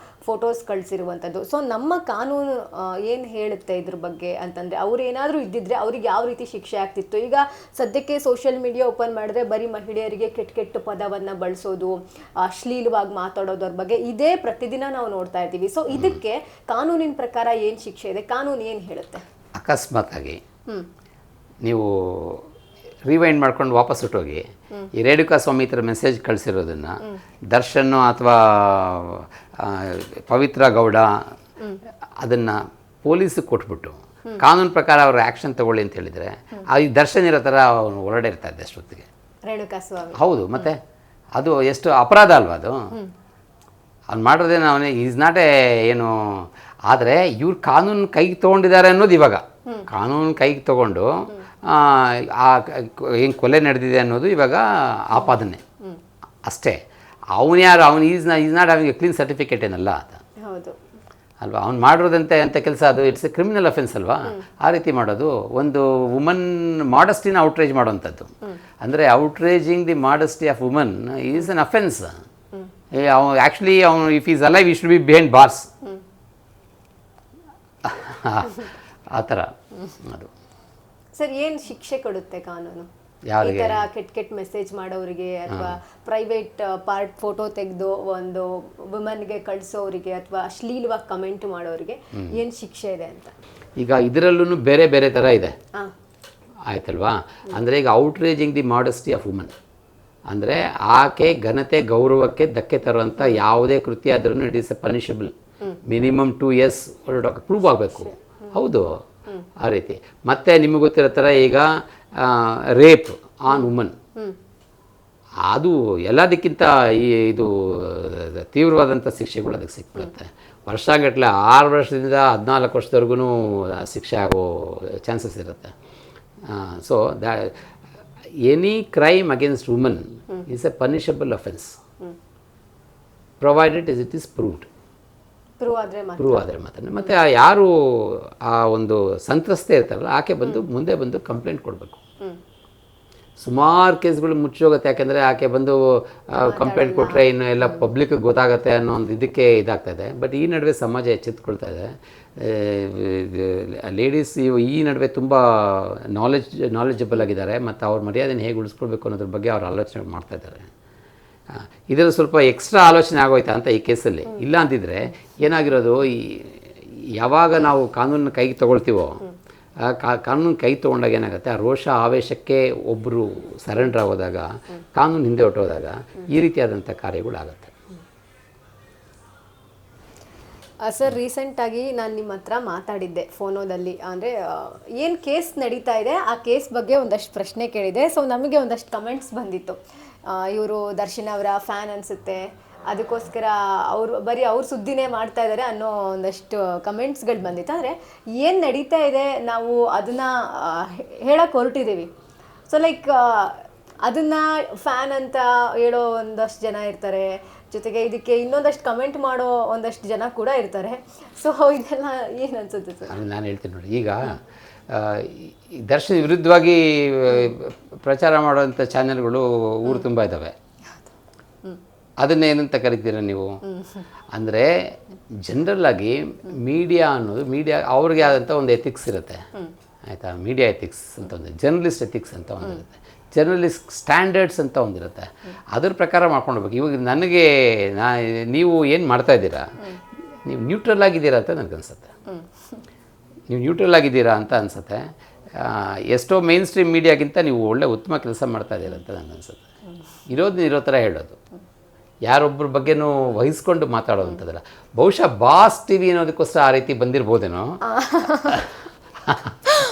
ಫೋಟೋಸ್ ಕಳಿಸಿರುವಂಥದ್ದು. ಸೊ ನಮ್ಮ ಕಾನೂನು ಏನು ಹೇಳುತ್ತೆ ಇದ್ರ ಬಗ್ಗೆ ಅಂತಂದರೆ, ಅವ್ರು ಏನಾದರೂ ಇದ್ದಿದ್ರೆ ಅವ್ರಿಗೆ ಯಾವ ರೀತಿ ಶಿಕ್ಷೆ ಆಗ್ತಿತ್ತು? ಈಗ ಸದ್ಯಕ್ಕೆ ಸೋಷಿಯಲ್ ಮೀಡಿಯಾ ಓಪನ್ ಮಾಡಿದ್ರೆ ಬರೀ ಮಹಿಳೆಯರಿಗೆ ಕೆಟ್ಟ ಕೆಟ್ಟ ಪದವನ್ನು ಬಳಸೋದು, ಅಶ್ಲೀಲವಾಗಿ ಮಾತಾಡೋದ್ರ ಬಗ್ಗೆ ಇದೇ ಪ್ರತಿದಿನ ನಾವು ನೋಡ್ತಾ ಇದ್ದೀವಿ. ಸೊ ಇದಕ್ಕೆ ಕಾನೂನಿನ ಪ್ರಕಾರ ಏನು ಶಿಕ್ಷೆ ಇದೆ? ಕಾನೂನು ಏನು ಹೇಳುತ್ತೆ?
ಅಕಸ್ಮಾತಾಗಿ ನೀವು ರಿವೈಂಡ್ ಮಾಡ್ಕೊಂಡು ವಾಪಸ್ ಹೊಟ್ಟೋಗಿ ಈ ರೇಣುಕಾ ಸ್ವಾಮಿ ಈ ಥರ ಮೆಸೇಜ್ ಕಳಿಸಿರೋದನ್ನು ದರ್ಶನ್ ಅಥವಾ ಪವಿತ್ರ ಗೌಡ ಅದನ್ನು ಪೊಲೀಸಿಗೆ ಕೊಟ್ಬಿಟ್ಟು ಕಾನೂನು ಪ್ರಕಾರ ಅವ್ರ ಆ್ಯಕ್ಷನ್ ತಗೊಳ್ಳಿ ಅಂತ ಹೇಳಿದರೆ ಈ ದರ್ಶನ್ ಇರೋ ಥರ ಅವನು ಹೊರಡೆ ಇರ್ತಾ ಇದ್ದೆ ಅಷ್ಟೊತ್ತಿಗೆ.
ರೇಣುಕಾ ಸ್ವಾಮಿ
ಹೌದು, ಮತ್ತು ಅದು ಎಷ್ಟು ಅಪರಾಧ ಅಲ್ವಾ ಅದು? ಅವ್ನು ಮಾಡೋದೇನು, ಅವನೇ ಈಸ್ ನಾಟ್ ಏನು. ಆದರೆ ಇವ್ರು ಕಾನೂನು ಕೈಗೆ ತೊಗೊಂಡಿದ್ದಾರೆ ಅನ್ನೋದು ಇವಾಗ ಕಾನೂನು ಕೈಗೆ ತೊಗೊಂಡು ಏನು ಕೊಲೆ ನಡೆದಿದೆ ಅನ್ನೋದು ಇವಾಗ ಆಪಾದನೆ ಅಷ್ಟೇ. ಅವನು ಯಾರು, ಅವನು is not having A clean certificate ಏನಲ್ಲ ಅಂತ ಅಲ್ವಾ? ಅವ್ನು ಮಾಡಿರೋದಂತೆ ಅಂತ ಕೆಲಸ ಅದು ಇಟ್ಸ್ ಎ ಕ್ರಿಮಿನಲ್ ಅಫೆನ್ಸ್ ಅಲ್ವಾ? ಆ ರೀತಿ ಮಾಡೋದು ಒಂದು ವುಮನ್ ಮಾಡಸ್ಟಿನ ಔಟ್ರೇಜ್ ಮಾಡೋವಂಥದ್ದು. ಅಂದರೆ outraging the modesty of woman is an offence. Actually ಅವನು if is alive he should be behind bars. ಆ ಥರ ಅದು.
ಸರ್, ಏನು ಶಿಕ್ಷೆ ಕೊಡುತ್ತೆ ಕಾನೂನು ಈ ಥರ ಕೆಟ್ಟ ಮೆಸೇಜ್ ಮಾಡೋರಿಗೆ, ಅಥವಾ ಪ್ರೈವೇಟ್ ಪಾರ್ಟ್ ಫೋಟೋ ತೆಗೆದು ಒಂದು ವುಮನ್ಗೆ ಕಳಿಸೋರಿಗೆ, ಅಥವಾ ಅಶ್ಲೀಲವಾಗಿ ಕಮೆಂಟ್ ಮಾಡೋರಿಗೆ ಏನು ಶಿಕ್ಷೆ ಇದೆ ಅಂತ?
ಈಗ ಇದರಲ್ಲೂ ಬೇರೆ ಬೇರೆ ಥರ ಇದೆ, ಆಯ್ತಲ್ವಾ? ಅಂದರೆ ಈಗ outraging the modesty of woman ಅಂದರೆ ಆಕೆ ಘನತೆ ಗೌರವಕ್ಕೆ ಧಕ್ಕೆ ತರುವಂಥ ಯಾವುದೇ ಕೃತ್ಯ ಆದ್ರೂ it is A punishable. Minimum 2 years prove ಆಗಬೇಕು. ಹೌದು, ಆ ರೀತಿ. ಮತ್ತು ನಿಮಗೆ ಗೊತ್ತಿರೋ ಥರ ಈಗ ರೇಪ್ ಆನ್ ವುಮನ್, ಅದು ಎಲ್ಲದಕ್ಕಿಂತ ಇದು ತೀವ್ರವಾದಂಥ ಶಿಕ್ಷೆಗಳು ಅದಕ್ಕೆ ಸಿಕ್ಬಿಡುತ್ತೆ. ವರ್ಷಗಟ್ಟಲೆ 6 ವರ್ಷದಿಂದ 14 ವರ್ಷದವರೆಗೂ ಶಿಕ್ಷೆ ಆಗೋ ಚಾನ್ಸಸ್ ಇರುತ್ತೆ. So any crime against woman is A punishable offence provided it is proved. Prove ಆದರೆ ಮಾತ್ರ. ಮತ್ತು ಯಾರು ಆ ಒಂದು ಸಂತ್ರಸ್ತೆ ಇರ್ತಾರಲ್ಲ ಆಕೆ ಮುಂದೆ ಬಂದು ಕಂಪ್ಲೇಂಟ್ ಕೊಡಬೇಕು. ಸುಮಾರು ಕೇಸ್ಗಳು ಮುಚ್ಚೋಗುತ್ತೆ, ಯಾಕೆಂದರೆ ಆಕೆ ಬಂದು ಕಂಪ್ಲೇಂಟ್ ಕೊಟ್ಟರೆ ಇನ್ನು ಎಲ್ಲ ಪಬ್ಲಿಕ್ಗೆ ಗೊತ್ತಾಗುತ್ತೆ ಅನ್ನೋ ಒಂದು ಇದಕ್ಕೆ ಇದಾಗ್ತಾಯಿದೆ. ಬಟ್ ಈ ನಡುವೆ ಸಮಾಜ ಎಚ್ಚೆತ್ತುಕೊಳ್ತಾ ಇದೆ. ಲೇಡೀಸ್ ಈ ನಡುವೆ ತುಂಬ ನಾಲೆಜಬಲ್ ಆಗಿದ್ದಾರೆ, ಮತ್ತು ಅವ್ರ ಮರ್ಯಾದೆನ ಹೇಗೆ ಉಳಿಸ್ಕೊಳ್ಬೇಕು ಅನ್ನೋದ್ರ ಬಗ್ಗೆ ಅವ್ರು ಆಲೋಚನೆ ಮಾಡ್ತಾಯಿದ್ದಾರೆ. ಇದರಲ್ಲಿ ಸ್ವಲ್ಪ ಎಕ್ಸ್ಟ್ರಾ ಆಲೋಚನೆ ಆಗೋಯ್ತಾ ಅಂತ ಈ ಕೇಸಲ್ಲಿ. ಇಲ್ಲ ಅಂತಿದ್ರೆ ಏನಾಗಿರೋದು, ಯಾವಾಗ ನಾವು ಕಾನೂನನ್ನ ಕೈಗೆ ತೊಗೊಳ್ತೀವೋ, ಕಾನೂನು ಕೈ ತೊಗೊಂಡಾಗ ಏನಾಗುತ್ತೆ, ಆ ರೋಷ ಆವೇಶಕ್ಕೆ ಒಬ್ಬರು ಸರೆಂಡರ್ ಆಗೋದಾಗ, ಕಾನೂನು ಹಿಂದೆ ಹೊಟ್ಟೋದಾಗ ಈ ರೀತಿಯಾದಂಥ ಕಾರ್ಯಗಳಾಗುತ್ತೆ.
ಸರ್, ರೀಸೆಂಟಾಗಿ ನಾನು ನಿಮ್ಮ ಹತ್ರ ಮಾತಾಡಿದ್ದೆ ಫೋನೋದಲ್ಲಿ. ಅಂದರೆ ಏನು ಕೇಸ್ ನಡೀತಾ ಇದೆ ಆ ಕೇಸ್ ಬಗ್ಗೆ ಒಂದಷ್ಟು ಪ್ರಶ್ನೆ ಕೇಳಿದೆ. ಸೊ ನಮಗೆ ಒಂದಷ್ಟು ಕಮೆಂಟ್ಸ್ ಬಂದಿತ್ತು. ಇವರು ದರ್ಶನ್ ಅವರ ಫ್ಯಾನ್ ಅನಿಸುತ್ತೆ, ಅದಕ್ಕೋಸ್ಕರ ಬರೀ ಅವ್ರ ಸುದ್ದಿನೇ ಮಾಡ್ತಾ ಇದ್ದಾರೆ ಅನ್ನೋ ಒಂದಷ್ಟು ಕಮೆಂಟ್ಸ್ಗಳು ಬಂದಿತ್ತು. ಅಂದರೆ ಏನು ನಡೀತಾ ಇದೆ ನಾವು ಅದನ್ನು ಹೇಳಕ್ಕೆ ಹೊರಟಿದ್ದೀವಿ. ಸೊ ಲೈಕ್ ಅದನ್ನು ಫ್ಯಾನ್ ಅಂತ ಹೇಳೋ ಒಂದಷ್ಟು ಜನ ಇರ್ತಾರೆ, ಜೊತೆಗೆ ಇದಕ್ಕೆ ಇನ್ನೊಂದಷ್ಟು ಕಮೆಂಟ್ ಮಾಡೋ ಒಂದಷ್ಟು ಜನ ಕೂಡ ಇರ್ತಾರೆ. ಸೊ ಇದೆಲ್ಲ ಏನು ಅನ್ಸುತ್ತೆ ಸರ್?
ನಾನು ಹೇಳ್ತೀನಿ ನೋಡಿ, ಈಗ ದರ್ಶನ್ ವಿರುದ್ಧವಾಗಿ ಪ್ರಚಾರ ಮಾಡುವಂಥ ಚಾನೆಲ್ಗಳು ಊರು ತುಂಬ ಇದ್ದಾವೆ. ಅದನ್ನೇನಂತ ಕರಿತೀರ ನೀವು? ಅಂದರೆ ಜನರಲ್ಲಾಗಿ ಮೀಡಿಯಾ ಅನ್ನೋದು, ಮೀಡಿಯಾ ಅವ್ರಿಗೆ ಆದಂಥ ಒಂದು ಎಥಿಕ್ಸ್ ಇರುತ್ತೆ, ಆಯಿತಾ? ಮೀಡಿಯಾ ಎಥಿಕ್ಸ್ ಅಂತ ಒಂದು, ಜರ್ನಲಿಸ್ಟ್ ಎಥಿಕ್ಸ್ ಅಂತ ಒಂದಿರುತ್ತೆ, ಜರ್ನಲಿಸ್ಟ್ ಸ್ಟ್ಯಾಂಡರ್ಡ್ಸ್ ಅಂತ ಒಂದಿರುತ್ತೆ. ಅದ್ರ ಪ್ರಕಾರ ಮಾಡ್ಕೊಂಡು ಹೋಗ್ಬೇಕು. ಇವಾಗ ನನಗೆ ನೀವು ಏನು ಮಾಡ್ತಾಯಿದ್ದೀರಾ, ನೀವು ನ್ಯೂಟ್ರಲ್ ಆಗಿದ್ದೀರಾ ಅಂತ ನನಗನ್ಸುತ್ತೆ. ನೀವು ನ್ಯೂಟ್ರಲ್ ಆಗಿದ್ದೀರಾ ಅಂತ ಅನಿಸುತ್ತೆ. ಎಷ್ಟೋ ಮೇನ್ ಸ್ಟ್ರೀಮ್ ಮೀಡಿಯಾಗಿಂತ ನೀವು ಒಳ್ಳೆ ಉತ್ತಮ ಕೆಲಸ ಮಾಡ್ತಾಯಿದ್ದೀರ ಅಂತ ನನಗನ್ಸುತ್ತೆ. ಇರೋ ಥರ ಹೇಳೋದು, ಯಾರೊಬ್ಬರ ಬಗ್ಗೆನೂ ವಹಿಸ್ಕೊಂಡು ಮಾತಾಡೋವಂಥದ್ದಲ್ಲ. ಬಹುಶಃ ಬಾಸ್ ಟಿ ವಿ ಅನ್ನೋದಕ್ಕೋಸ್ಕರ ಆ ರೀತಿ ಬಂದಿರ್ಬೋದೇನೋ,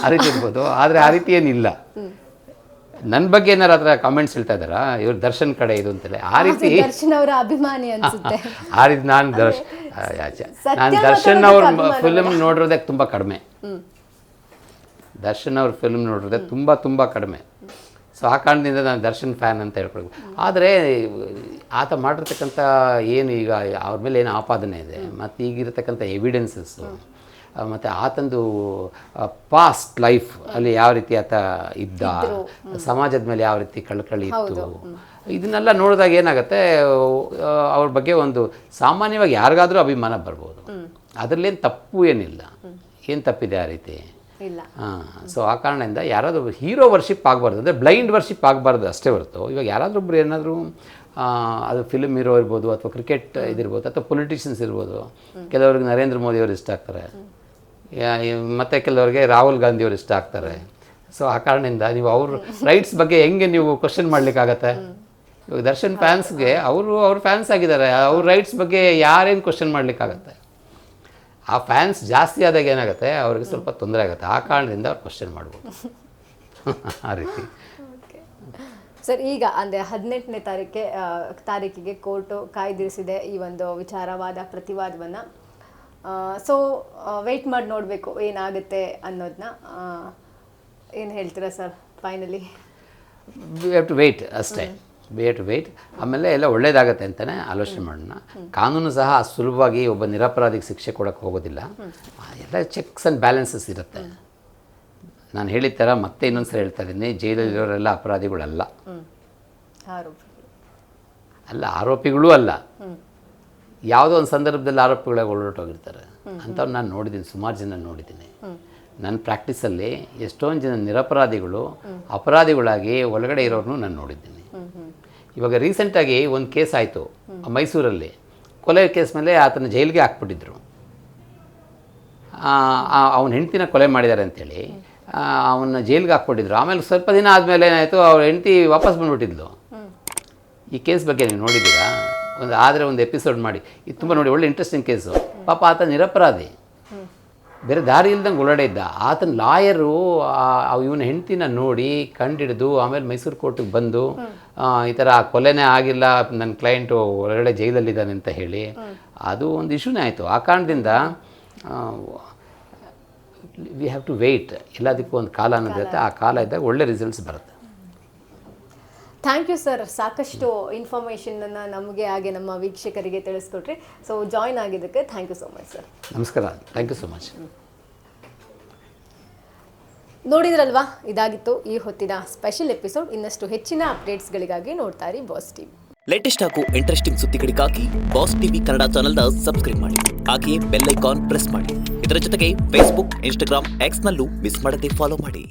ಆ ರೀತಿ ಇರ್ಬೋದು. ಆದರೆ ಆ ರೀತಿ ಏನಿಲ್ಲ. ನನ್ನ ಬಗ್ಗೆ ಏನಾರು ಆ ಥರ ಕಾಮೆಂಟ್ಸ್ ಹೇಳ್ತಾ ಇದ್ದಾರಾ, ಇವ್ರು ದರ್ಶನ್ ಕಡೆ ಇದು ಅಂತಲೇ? ಆ ರೀತಿ
ದರ್ಶನ್ ಅವರ ಅಭಿಮಾನಿ ಅನ್ಸುತ್ತೆ.
ಆ ರೀತಿ ನಾನು ದರ್ಶನ್ ಅವ್ರ ಫಿಲ್ಮ್ ನೋಡಿರೋದೇ ತುಂಬ ಕಡಿಮೆ. ದರ್ಶನ್ ಅವ್ರ ಫಿಲ್ಮ್ ನೋಡಿರೋದೇ ತುಂಬ ಕಡಿಮೆ. ಸೊ ಆ ಕಾರಣದಿಂದ ನಾನು ದರ್ಶನ್ ಫ್ಯಾನ್ ಅಂತ ಹೇಳ್ಕೊಳ್ಬೇಕು. ಆದರೆ ಆತ ಮಾಡಿರ್ತಕ್ಕಂಥ ಏನು ಈಗ ಅವ್ರ ಮೇಲೆ ಏನು ಆಪಾದನೆ ಇದೆ ಮತ್ತು ಈಗಿರತಕ್ಕಂಥ ಎವಿಡೆನ್ಸಸ್ಸು ಮತ್ತು ಆತಂದು ಪಾಸ್ಟ್ ಲೈಫ್ ಅಲ್ಲಿ ಯಾವ ರೀತಿ ಆತ ಇದ್ದ, ಸಮಾಜದ ಮೇಲೆ ಯಾವ ರೀತಿ ಕಳಕಳಿ ಇತ್ತು, ಇದನ್ನೆಲ್ಲ ನೋಡಿದಾಗ ಏನಾಗುತ್ತೆ ಅವ್ರ ಬಗ್ಗೆ ಒಂದು ಸಾಮಾನ್ಯವಾಗಿ ಯಾರಿಗಾದರೂ ಅಭಿಮಾನ ಬರ್ಬೋದು. ಅದರಲ್ಲೇನು ತಪ್ಪು ಏನಿಲ್ಲ. ಏನು ತಪ್ಪಿದೆ ಆ ರೀತಿ?
ಇಲ್ಲ.
ಸೊ ಆ ಕಾರಣದಿಂದ ಯಾರಾದರೂ ಹೀರೋ ವರ್ಷಿಪ್ ಆಗಬಾರ್ದು, ಅಂದರೆ ಬ್ಲೈಂಡ್ ವರ್ಷಿಪ್ ಆಗಬಾರ್ದು ಅಷ್ಟೇ ಹೊರತು. ಇವಾಗ ಯಾರಾದರೂ ಒಬ್ರು ಏನಾದರೂ ಅದು ಫಿಲ್ಮ್ ಹೀರೋ ಇರ್ಬೋದು, ಅಥವಾ ಕ್ರಿಕೆಟ್ ಇದಿರ್ಬೋದು, ಅಥವಾ ಪೊಲಿಟಿಷಿಯನ್ಸ್ ಇರ್ಬೋದು. ಕೆಲವ್ರಿಗೆ ನರೇಂದ್ರ ಮೋದಿಯವರು ಇಷ್ಟ ಆಗ್ತಾರೆ, ಮತ್ತು ಕೆಲವರಿಗೆ ರಾಹುಲ್ ಗಾಂಧಿಯವರು ಇಷ್ಟ ಆಗ್ತಾರೆ. ಸೊ ಆ ಕಾರಣದಿಂದ ನೀವು ಅವ್ರ ರೈಟ್ಸ್ ಬಗ್ಗೆ ಹೆಂಗೆ ನೀವು ಕ್ವಶನ್ ಮಾಡಲಿಕ್ಕಾಗತ್ತೆ? ಇವಾಗ ದರ್ಶನ್ ಫ್ಯಾನ್ಸ್ಗೆ ಅವ್ರ ಫ್ಯಾನ್ಸ್ ಆಗಿದ್ದಾರೆ, ಅವ್ರ ರೈಟ್ಸ್ ಬಗ್ಗೆ ಯಾರೇನು ಕ್ವಶನ್ ಮಾಡಲಿಕ್ಕಾಗತ್ತೆ? ಆ ಫ್ಯಾನ್ಸ್ ಜಾಸ್ತಿ ಆದಾಗ ಏನಾಗುತ್ತೆ, ಅವ್ರಿಗೆ ಸ್ವಲ್ಪ ತೊಂದರೆ ಆಗುತ್ತೆ. ಆ ಕಾರಣದಿಂದ ಅವ್ರು ಕ್ವಶನ್ ಮಾಡ್ಬೋದು ಆ ರೀತಿ.
ಸರ್, ಈಗ ಅಂದರೆ 18ನೇ ತಾರೀಕಿಗೆ ಕೋರ್ಟು ಕಾಯ್ದಿರಿಸಿದೆ ಈ ಒಂದು ವಿಚಾರವಾದ ಪ್ರತಿವಾದವನ್ನು. ಸೊ ವೆಯ್ಟ್ ಮಾಡಿ ನೋಡಬೇಕು ಏನಾಗುತ್ತೆ ಅನ್ನೋದನ್ನ. ಏನು ಹೇಳ್ತೀರಾ sir finally?
We have to wait ಅಷ್ಟೇ. We have to wait. ಆಮೇಲೆ ಎಲ್ಲ ಒಳ್ಳೇದಾಗತ್ತೆ ಅಂತಲೇ ಆಲೋಚನೆ ಮಾಡೋಣ. ಕಾನೂನು ಸಹ ಸುಲಭವಾಗಿ ಒಬ್ಬ ನಿರಪರಾಧಿಗೆ ಶಿಕ್ಷೆ ಕೊಡೋಕ್ಕೆ ಹೋಗೋದಿಲ್ಲ. ಎಲ್ಲ ಚೆಕ್ಸ್ ಆ್ಯಂಡ್ ಬ್ಯಾಲೆನ್ಸಸ್ ಇರುತ್ತೆ. ನಾನು ಹೇಳಿದ ಥರ ಮತ್ತೆ ಇನ್ನೊಂದು ಸಲ ಹೇಳ್ತಾ ಇದ್ದೀನಿ, ಜೈಲಲ್ಲಿರೋರೆಲ್ಲ ಅಪರಾಧಿಗಳಲ್ಲ, ಅಲ್ಲ ಆರೋಪಿಗಳೂ ಅಲ್ಲ. ಯಾವುದೋ ಒಂದು ಸಂದರ್ಭದಲ್ಲಿ ಆರೋಪಿಗಳಾಗಿ ಹೊರಟೋಗಿರ್ತಾರೆ ಅಂಥವ್ರು ನಾನು ನೋಡಿದ್ದೀನಿ, ಸುಮಾರು ಜನ ನೋಡಿದ್ದೀನಿ. ನನ್ನ ಪ್ರಾಕ್ಟೀಸಲ್ಲಿ ಎಷ್ಟೊಂದು ಜನ ನಿರಪರಾಧಿಗಳು ಅಪರಾಧಿಗಳಾಗಿ ಒಳಗಡೆ ಇರೋರನ್ನೂ ನಾನು ನೋಡಿದ್ದೀನಿ. ಇವಾಗ ರೀಸೆಂಟಾಗಿ ಒಂದು ಕೇಸ್ ಆಯಿತು ಮೈಸೂರಲ್ಲಿ, ಕೊಲೆ ಕೇಸ್ ಮೇಲೆ ಆತನ ಜೈಲಿಗೆ ಹಾಕ್ಬಿಟ್ಟಿದ್ರು. ಅವನ ಹೆಂಡ್ತಿನ ಕೊಲೆ ಮಾಡಿದ್ದಾರೆ ಅಂಥೇಳಿ ಅವನ್ನ ಜೈಲಿಗೆ ಹಾಕ್ಬಿಟ್ಟಿದ್ರು. ಆಮೇಲೆ ಸ್ವಲ್ಪ ದಿನ ಆದಮೇಲೆ ಏನಾಯಿತು, ಅವ್ರ ಹೆಂಡ್ತಿ ವಾಪಸ್ ಬಂದುಬಿಟ್ಟಿದ್ಲು. ಈ ಕೇಸ್ ಬಗ್ಗೆ ನೀವು ನೋಡಿದ್ದೀರಾ? ಒಂದು ಎಪಿಸೋಡ್ ಮಾಡಿ, ಇದು ತುಂಬ ನೋಡಿ, ಒಳ್ಳೆ ಇಂಟ್ರೆಸ್ಟಿಂಗ್ ಕೇಸು. ಪಾಪ ಆತ ನಿರಪರಾಧಿ, ಬೇರೆ ದಾರಿ ಇಲ್ದಂಗೆ ಒಳಗಡೆ ಇದ್ದ. ಆತನ ಲಾಯರು ಇವನ ಹೆಂಡ್ತಿನ ನೋಡಿ ಕಂಡಿಡಿದು ಆಮೇಲೆ ಮೈಸೂರು ಕೋರ್ಟಿಗೆ ಬಂದು ಈ ಥರ ಕೊಲೆನೇ ಆಗಿಲ್ಲ, ನನ್ನ ಕ್ಲೈಂಟು ಒಳಗಡೆ ಜೈಲಲ್ಲಿದ್ದಾನೆ ಅಂತ ಹೇಳಿ ಅದು ಒಂದು ಇಶ್ಯೂನೇ ಆಯಿತು. ಆ ಕಾರಣದಿಂದ ವಿ ಹ್ಯಾವ್ ಟು ವೆಯ್ಟ್. ಎಲ್ಲದಕ್ಕೂ ಒಂದು ಕಾಲ ಅನ್ನೋದಿರುತ್ತೆ. ಆ ಕಾಲ ಇದ್ದಾಗ ಒಳ್ಳೆ ರಿಸಲ್ಟ್ಸ್ ಬರುತ್ತೆ.
ಥ್ಯಾಂಕ್ ಯು ಸರ್, ಸಾಕಷ್ಟು ಇನ್ಫಾರ್ಮೇಷನನ್ನು ನಮಗೆ ಹಾಗೆ ನಮ್ಮ ವೀಕ್ಷಕರಿಗೆ ತಿಳಿಸ್ಕೊಟ್ರಿ. ಸೊ ಜಾಯ್ನ್ ಆಗಿದ್ದಕ್ಕೆ thank you so much sir.
ನಮಸ್ಕಾರ, ಥ್ಯಾಂಕ್ ಯು ಸೊ ಮಚ್.
ನೋಡಿದ್ರಲ್ವಾ, ಇದಾಗಿತ್ತು ಈ ಹೊತ್ತಿನ ಸ್ಪೆಷಲ್ ಎಪಿಸೋಡ್. ಇನ್ನಷ್ಟು ಹೆಚ್ಚಿನ ಅಪ್ಡೇಟ್ಸ್ಗಳಿಗಾಗಿ ನೋಡ್ತಾ ಇರಿ ಬಾಸ್ ಟಿವಿ.
ಲೇಟೆಸ್ಟ್ ಹಾಗೂ ಇಂಟ್ರೆಸ್ಟಿಂಗ್ ಸುದ್ದಿಗಳಿಗಾಗಿ ಬಾಸ್ ಟಿವಿ ಕನ್ನಡ ಚಾನೆಲ್ನ ಸಬ್ಸ್ಕ್ರೈಬ್ ಮಾಡಿ. ಹಾಗೆಯೇ ಬೆಲ್ ಐಕಾನ್ ಪ್ರೆಸ್ ಮಾಡಿ. ಇದರ ಜೊತೆಗೆ ಫೇಸ್ಬುಕ್, ಇನ್ಸ್ಟಾಗ್ರಾಮ್, ಎಕ್ಸ್ನಲ್ಲೂ ಮಿಸ್ ಮಾಡದೆ ಫಾಲೋ ಮಾಡಿ.